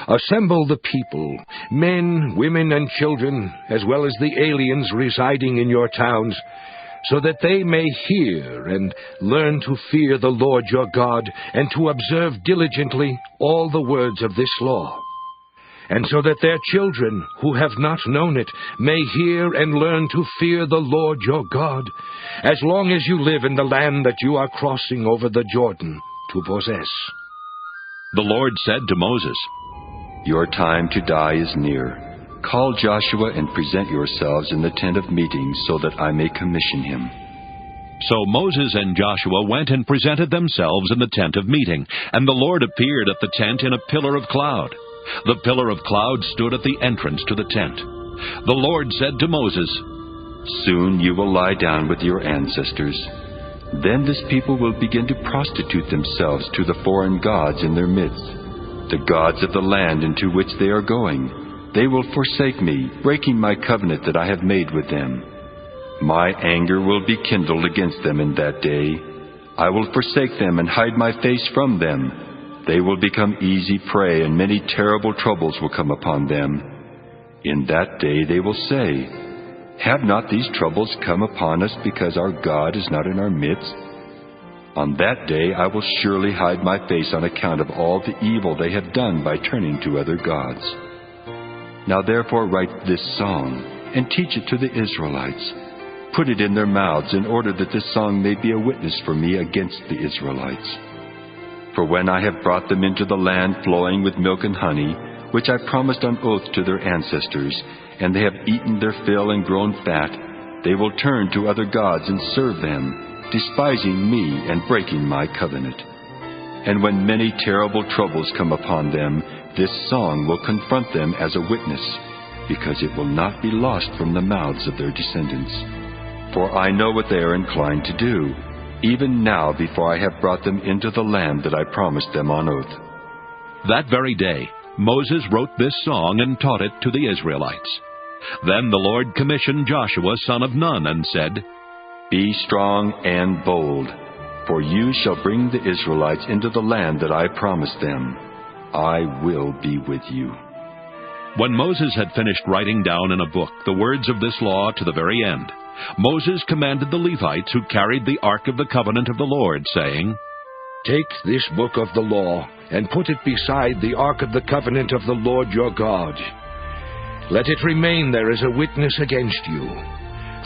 Assemble the people, men, women, and children, as well as the aliens residing in your towns, so that they may hear and learn to fear the Lord your God, and to observe diligently all the words of this law, and so that their children, who have not known it, may hear and learn to fear the Lord your God, as long as you live in the land that you are crossing over the Jordan to possess. The Lord said to Moses, Your time to die is near. Call Joshua and present yourselves in the tent of meeting, so that I may commission him. So Moses and Joshua went and presented themselves in the tent of meeting, and the Lord appeared at the tent in a pillar of cloud. The pillar of cloud stood at the entrance to the tent. The Lord said to Moses, Soon you will lie down with your ancestors. Then this people will begin to prostitute themselves to the foreign gods in their midst, the gods of the land into which they are going. They will forsake me, breaking my covenant that I have made with them. My anger will be kindled against them in that day. I will forsake them and hide my face from them. They will become easy prey, and many terrible troubles will come upon them. In that day they will say, Have not these troubles come upon us because our God is not in our midst? On that day I will surely hide my face on account of all the evil they have done by turning to other gods. Now therefore write this song, and teach it to the Israelites. Put it in their mouths, in order that this song may be a witness for me against the Israelites. For when I have brought them into the land flowing with milk and honey, which I promised on oath to their ancestors, and they have eaten their fill and grown fat, they will turn to other gods and serve them, despising me and breaking my covenant. And when many terrible troubles come upon them, this song will confront them as a witness, because it will not be lost from the mouths of their descendants. For I know what they are inclined to do, even now before I have brought them into the land that I promised them on oath. That very day Moses wrote this song and taught it to the Israelites. Then the Lord commissioned Joshua son of Nun and said, Be strong and bold. For you shall bring the Israelites into the land that I promised them. I will be with you. When Moses had finished writing down in a book the words of this law to the very end, Moses commanded the Levites who carried the ark of the covenant of the Lord, saying, Take this book of the law, and put it beside the ark of the covenant of the Lord your God. Let it remain there as a witness against you,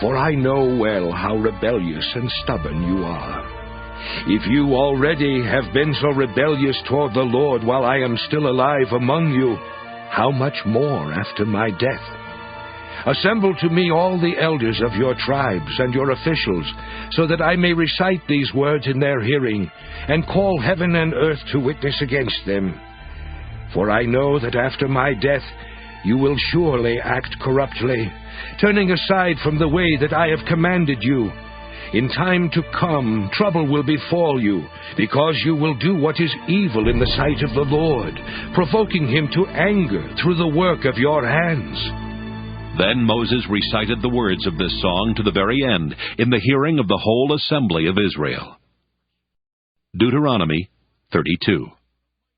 for I know well how rebellious and stubborn you are. If you already have been so rebellious toward the Lord while I am still alive among you, how much more after my death? Assemble to me all the elders of your tribes and your officials, so that I may recite these words in their hearing, and call heaven and earth to witness against them. For I know that after my death you will surely act corruptly, turning aside from the way that I have commanded you. In time to come, trouble will befall you, because you will do what is evil in the sight of the Lord, provoking him to anger through the work of your hands. Then Moses recited the words of this song to the very end, in the hearing of the whole assembly of Israel. Deuteronomy 32.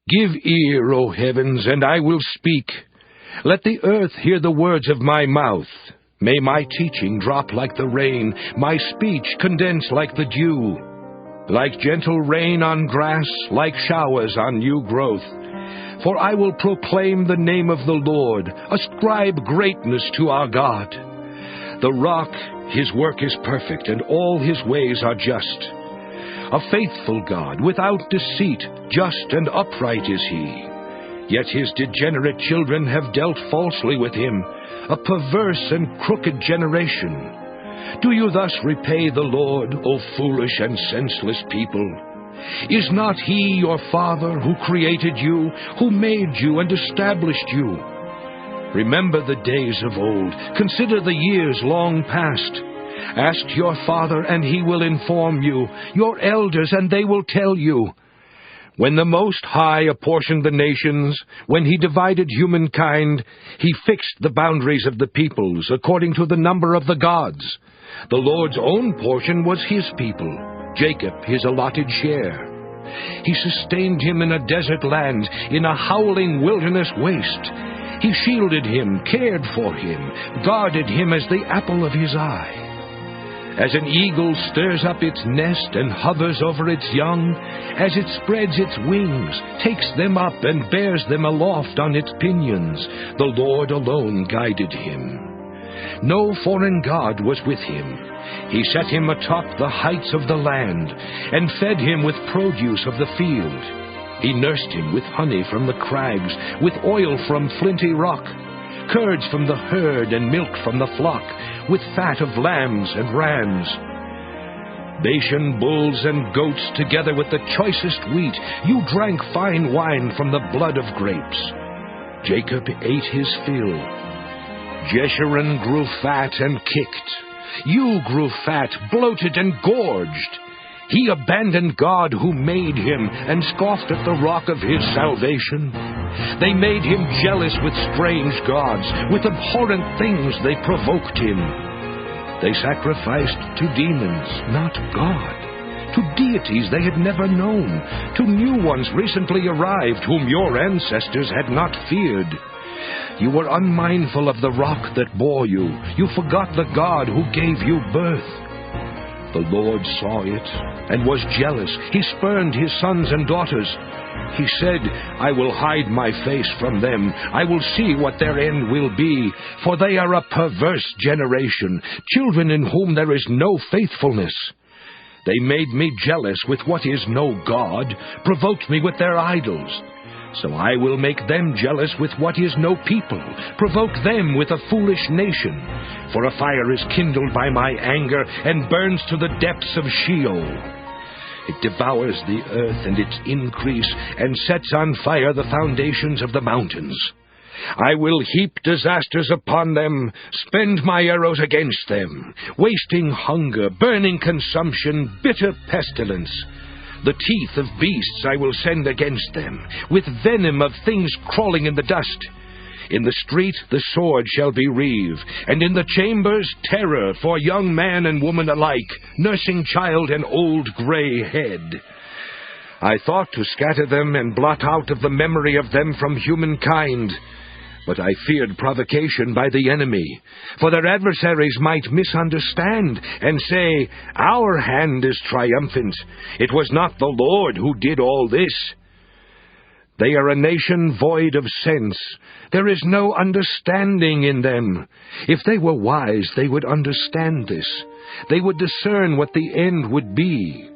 Give ear, O heavens, and I will speak. Let the earth hear the words of my mouth. May my teaching drop like the rain, my speech condense like the dew. Like gentle rain on grass, like showers on new growth. For I will proclaim the name of the Lord, ascribe greatness to our God. The rock, his work is perfect, and all his ways are just. A faithful God, without deceit, just and upright is he. Yet his degenerate children have dealt falsely with him, a perverse and crooked generation. Do you thus repay the Lord, O foolish and senseless people? Is not he your Father who created you, who made you and established you? Remember the days of old, consider the years long past. Ask your father, and he will inform you, your elders, and they will tell you. When the Most High apportioned the nations, when he divided humankind, he fixed the boundaries of the peoples according to the number of the gods. The Lord's own portion was his people, Jacob his allotted share. He sustained him in a desert land, in a howling wilderness waste. He shielded him, cared for him, guarded him as the apple of his eye. As an eagle stirs up its nest and hovers over its young, as it spreads its wings, takes them up and bears them aloft on its pinions, the Lord alone guided him. No foreign god was with him. He set him atop the heights of the land, and fed him with produce of the field. He nursed him with honey from the crags, with oil from flinty rock, curds from the herd and milk from the flock, with fat of lambs and rams. Bashan bulls and goats together with the choicest wheat. You drank fine wine from the blood of grapes. Jacob ate his fill. Jeshurun grew fat and kicked. You grew fat, bloated, and gorged. He abandoned God who made him and scoffed at the rock of his salvation. They made him jealous with strange gods. With abhorrent things they provoked him. They sacrificed to demons, not God. To deities they had never known. To new ones recently arrived whom your ancestors had not feared. You were unmindful of the rock that bore you. You forgot the God who gave you birth. The Lord saw it and was jealous. He spurned his sons and daughters. He said, I will hide my face from them. I will see what their end will be. For they are a perverse generation, children in whom there is no faithfulness. They made me jealous with what is no God, provoked me with their idols. So I will make them jealous with what is no people, provoke them with a foolish nation. For a fire is kindled by my anger, and burns to the depths of Sheol. It devours the earth and its increase, and sets on fire the foundations of the mountains. I will heap disasters upon them, spend my arrows against them, wasting hunger, burning consumption, bitter pestilence. The teeth of beasts I will send against them, with venom of things crawling in the dust. In the street the sword shall bereave, and in the chambers terror for young man and woman alike, nursing child and old gray head. I thought to scatter them and blot out of the memory of them from humankind. But I feared provocation by the enemy, for their adversaries might misunderstand and say, "Our hand is triumphant. It was not the Lord who did all this." They are a nation void of sense. There is no understanding in them. If they were wise, they would understand this. They would discern what the end would be.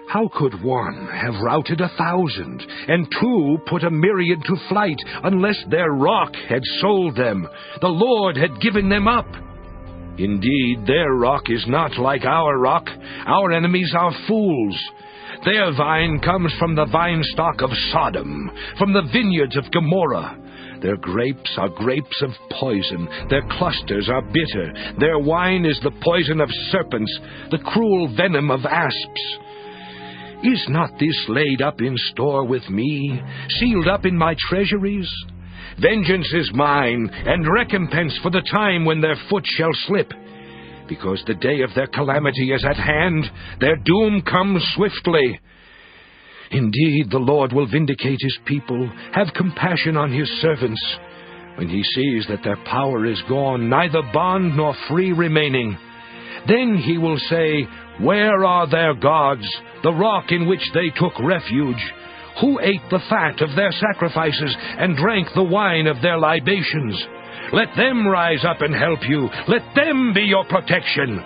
How could one have routed 1,000, and 2 put a myriad to flight, unless their rock had sold them, the Lord had given them up? Indeed, their rock is not like our rock. Our enemies are fools. Their vine comes from the vinestock of Sodom, from the vineyards of Gomorrah. Their grapes are grapes of poison. Their clusters are bitter. Their wine is the poison of serpents, the cruel venom of asps. Is not this laid up in store with me, sealed up in my treasuries? Vengeance is mine, and recompense for the time when their foot shall slip. Because the day of their calamity is at hand, their doom comes swiftly. Indeed, the Lord will vindicate his people, have compassion on his servants, when he sees that their power is gone, neither bond nor free remaining. Then he will say, "Where are their gods, the rock in which they took refuge? Who ate the fat of their sacrifices and drank the wine of their libations? Let them rise up and help you. Let them be your protection.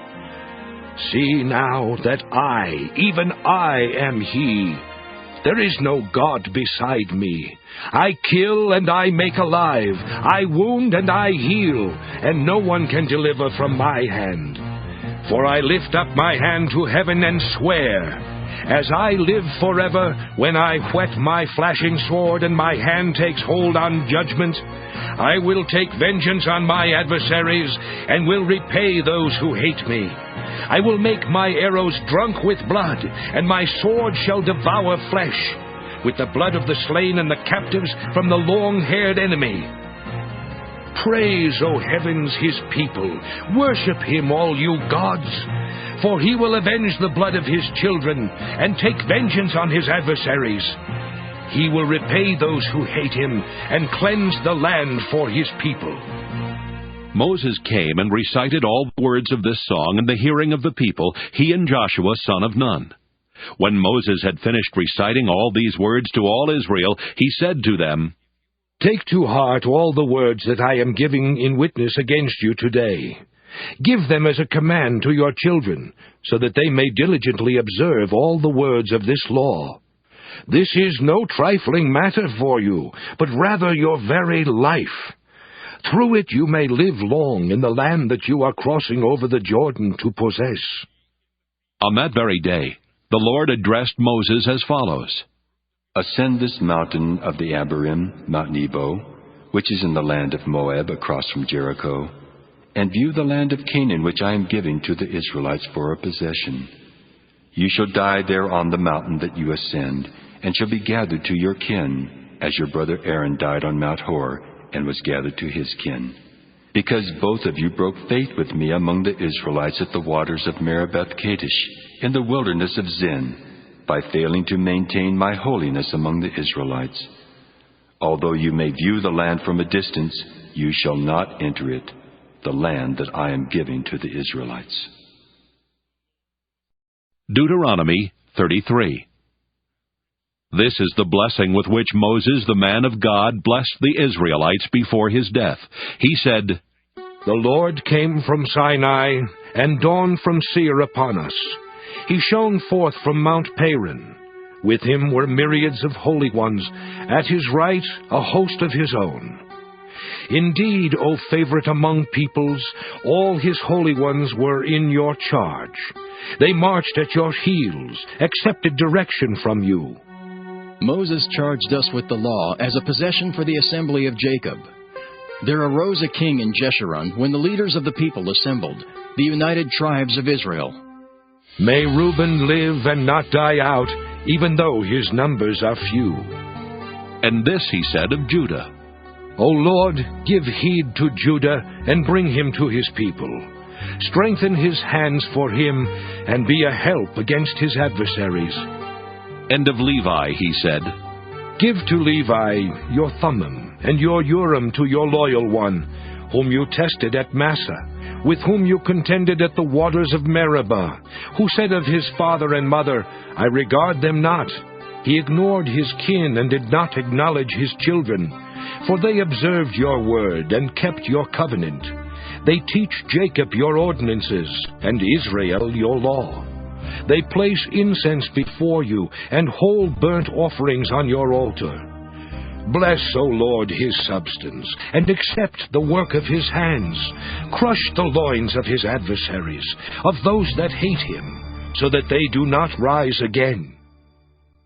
See now that I, even I, am he. There is no God beside me. I kill and I make alive. I wound and I heal, and no one can deliver from my hand. For I lift up my hand to heaven and swear, as I live forever, when I whet my flashing sword and my hand takes hold on judgment, I will take vengeance on my adversaries and will repay those who hate me. I will make my arrows drunk with blood, and my sword shall devour flesh, with the blood of the slain and the captives from the long-haired enemy. Praise, O heavens, his people. Worship him, all you gods. For he will avenge the blood of his children, and take vengeance on his adversaries. He will repay those who hate him, and cleanse the land for his people. Moses came and recited all the words of this song in the hearing of the people, he and Joshua son of Nun. When Moses had finished reciting all these words to all Israel, he said to them, Take to heart all the words that I am giving in witness against you today. Give them as a command to your children, so that they may diligently observe all the words of this law. This is no trifling matter for you, but rather your very life. Through it you may live long in the land that you are crossing over the Jordan to possess. On that very day, the Lord addressed Moses as follows. Ascend this mountain of the Abarim, Mount Nebo, which is in the land of Moab across from Jericho, and view the land of Canaan which I am giving to the Israelites for a possession. You shall die there on the mountain that you ascend, and shall be gathered to your kin, as your brother Aaron died on Mount Hor, and was gathered to his kin. Because both of you broke faith with me among the Israelites at the waters of Meribeth Kadesh, in the wilderness of Zin, by failing to maintain my holiness among the Israelites. Although you may view the land from a distance, you shall not enter it, the land that I am giving to the Israelites. Deuteronomy 33. This is the blessing with which Moses, the man of God, blessed the Israelites before his death. He said, The Lord came from Sinai, and dawned from Seir upon us. He shone forth from Mount Paran. With him were myriads of holy ones, at his right a host of his own. Indeed, O favorite among peoples, all his holy ones were in your charge. They marched at your heels, accepted direction from you. Moses charged us with the law as a possession for the assembly of Jacob. There arose a king in Jeshurun when the leaders of the people assembled, the united tribes of Israel. May Reuben live and not die out, even though his numbers are few. And this he said of Judah. O Lord, give heed to Judah, and bring him to his people. Strengthen his hands for him, and be a help against his adversaries. And of Levi he said, Give to Levi your Thummim, and your Urim to your loyal one, whom you tested at Massah, with whom you contended at the waters of Meribah, who said of his father and mother, I regard them not. He ignored his kin and did not acknowledge his children, for they observed your word and kept your covenant. They teach Jacob your ordinances, and Israel your law. They place incense before you, and whole burnt offerings on your altar. Bless, O Lord, his substance, and accept the work of his hands. Crush the loins of his adversaries, of those that hate him, so that they do not rise again.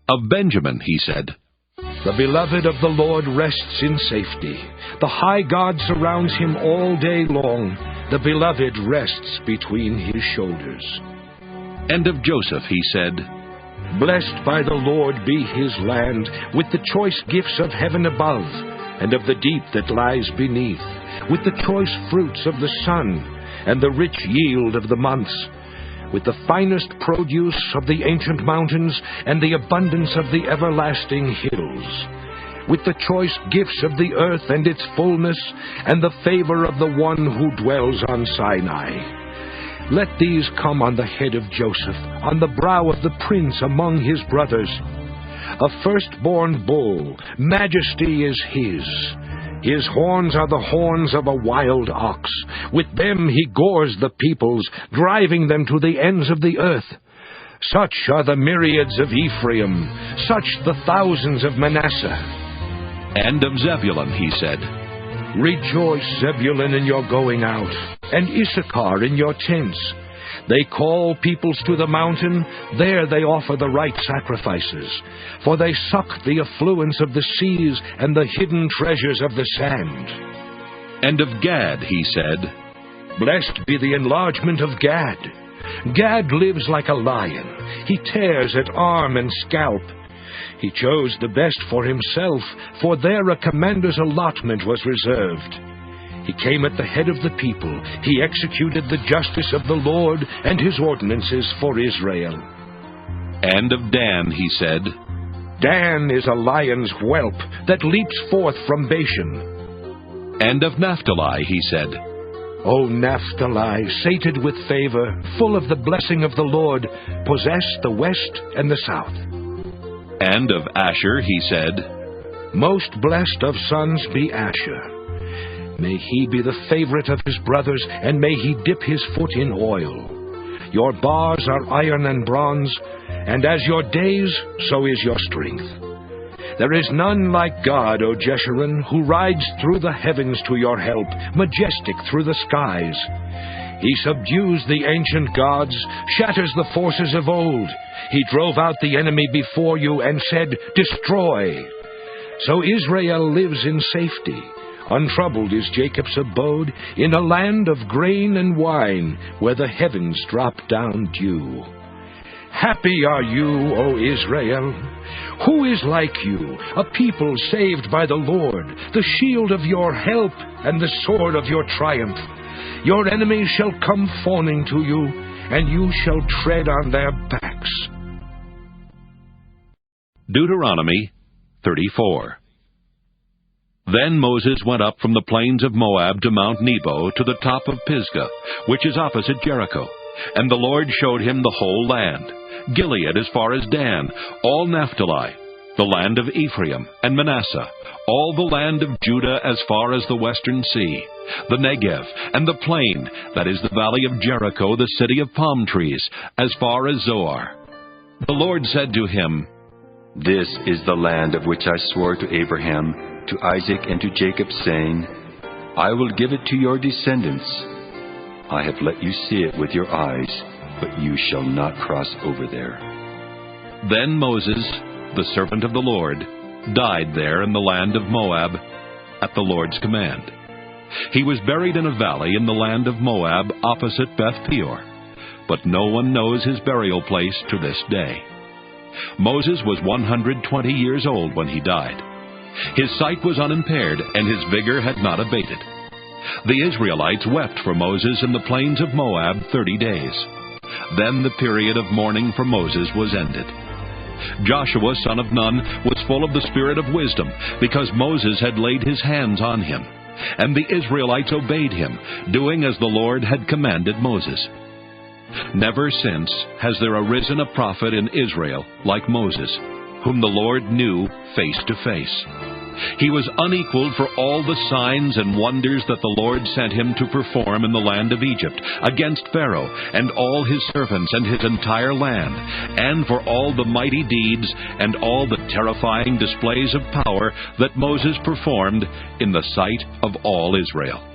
Of Benjamin he said, The beloved of the Lord rests in safety. The high God surrounds him all day long. The beloved rests between his shoulders. And of Joseph he said, Blessed by the Lord be his land, with the choice gifts of heaven above, and of the deep that lies beneath, with the choice fruits of the sun, and the rich yield of the months, with the finest produce of the ancient mountains, and the abundance of the everlasting hills, with the choice gifts of the earth and its fullness, and the favor of the one who dwells on Sinai. Let these come on the head of Joseph, on the brow of the prince among his brothers. A firstborn bull, majesty is his. His horns are the horns of a wild ox. With them he gores the peoples, driving them to the ends of the earth. Such are the myriads of Ephraim, such the thousands of Manasseh. And of Zebulun he said, Rejoice, Zebulun, in your going out, and Issachar in your tents. They call peoples to the mountain, there they offer the right sacrifices. For they suck the affluence of the seas and the hidden treasures of the sand. And of Gad he said, Blessed be the enlargement of Gad. Gad lives like a lion. He tears at arm and scalp. He chose the best for himself, for there a commander's allotment was reserved. He came at the head of the people. He executed the justice of the Lord and his ordinances for Israel. And of Dan he said, Dan is a lion's whelp that leaps forth from Bashan. And of Naphtali he said, O Naphtali, sated with favor, full of the blessing of the Lord, possess the west and the south. And of Asher he said, Most blessed of sons be Asher. May he be the favorite of his brothers, and may he dip his foot in oil. Your bars are iron and bronze, and as your days, so is your strength. There is none like God, O Jeshurun, who rides through the heavens to your help, majestic through the skies. He subdues the ancient gods, shatters the forces of old. He drove out the enemy before you and said, Destroy. So Israel lives in safety. Untroubled is Jacob's abode, in a land of grain and wine, where the heavens drop down dew. Happy are you, O Israel! Who is like you, a people saved by the Lord, the shield of your help and the sword of your triumph? Your enemies shall come fawning to you, and you shall tread on their backs. Deuteronomy 34. Then Moses went up from the plains of Moab to Mount Nebo to the top of Pisgah, which is opposite Jericho. And the Lord showed him the whole land, Gilead as far as Dan, all Naphtali, the land of Ephraim and Manasseh, all the land of Judah as far as the western sea, the Negev, and the plain, that is the valley of Jericho, the city of palm trees, as far as Zoar. The Lord said to him, This is the land of which I swore to Abraham, to Isaac, and to Jacob, saying, I will give it to your descendants. I have let you see it with your eyes, but you shall not cross over there. Then Moses, the servant of the Lord, died there in the land of Moab at the Lord's command. He was buried in a valley in the land of Moab opposite Beth Peor, but no one knows his burial place to this day. Moses was 120 years old when he died. His sight was unimpaired, and his vigor had not abated. The Israelites wept for Moses in the plains of Moab 30 days. Then the period of mourning for Moses was ended. Joshua, son of Nun, was full of the spirit of wisdom, because Moses had laid his hands on him. And the Israelites obeyed him, doing as the Lord had commanded Moses. Never since has there arisen a prophet in Israel like Moses, whom the Lord knew face to face. He was unequaled for all the signs and wonders that the Lord sent him to perform in the land of Egypt, against Pharaoh and all his servants and his entire land, and for all the mighty deeds and all the terrifying displays of power that Moses performed in the sight of all Israel.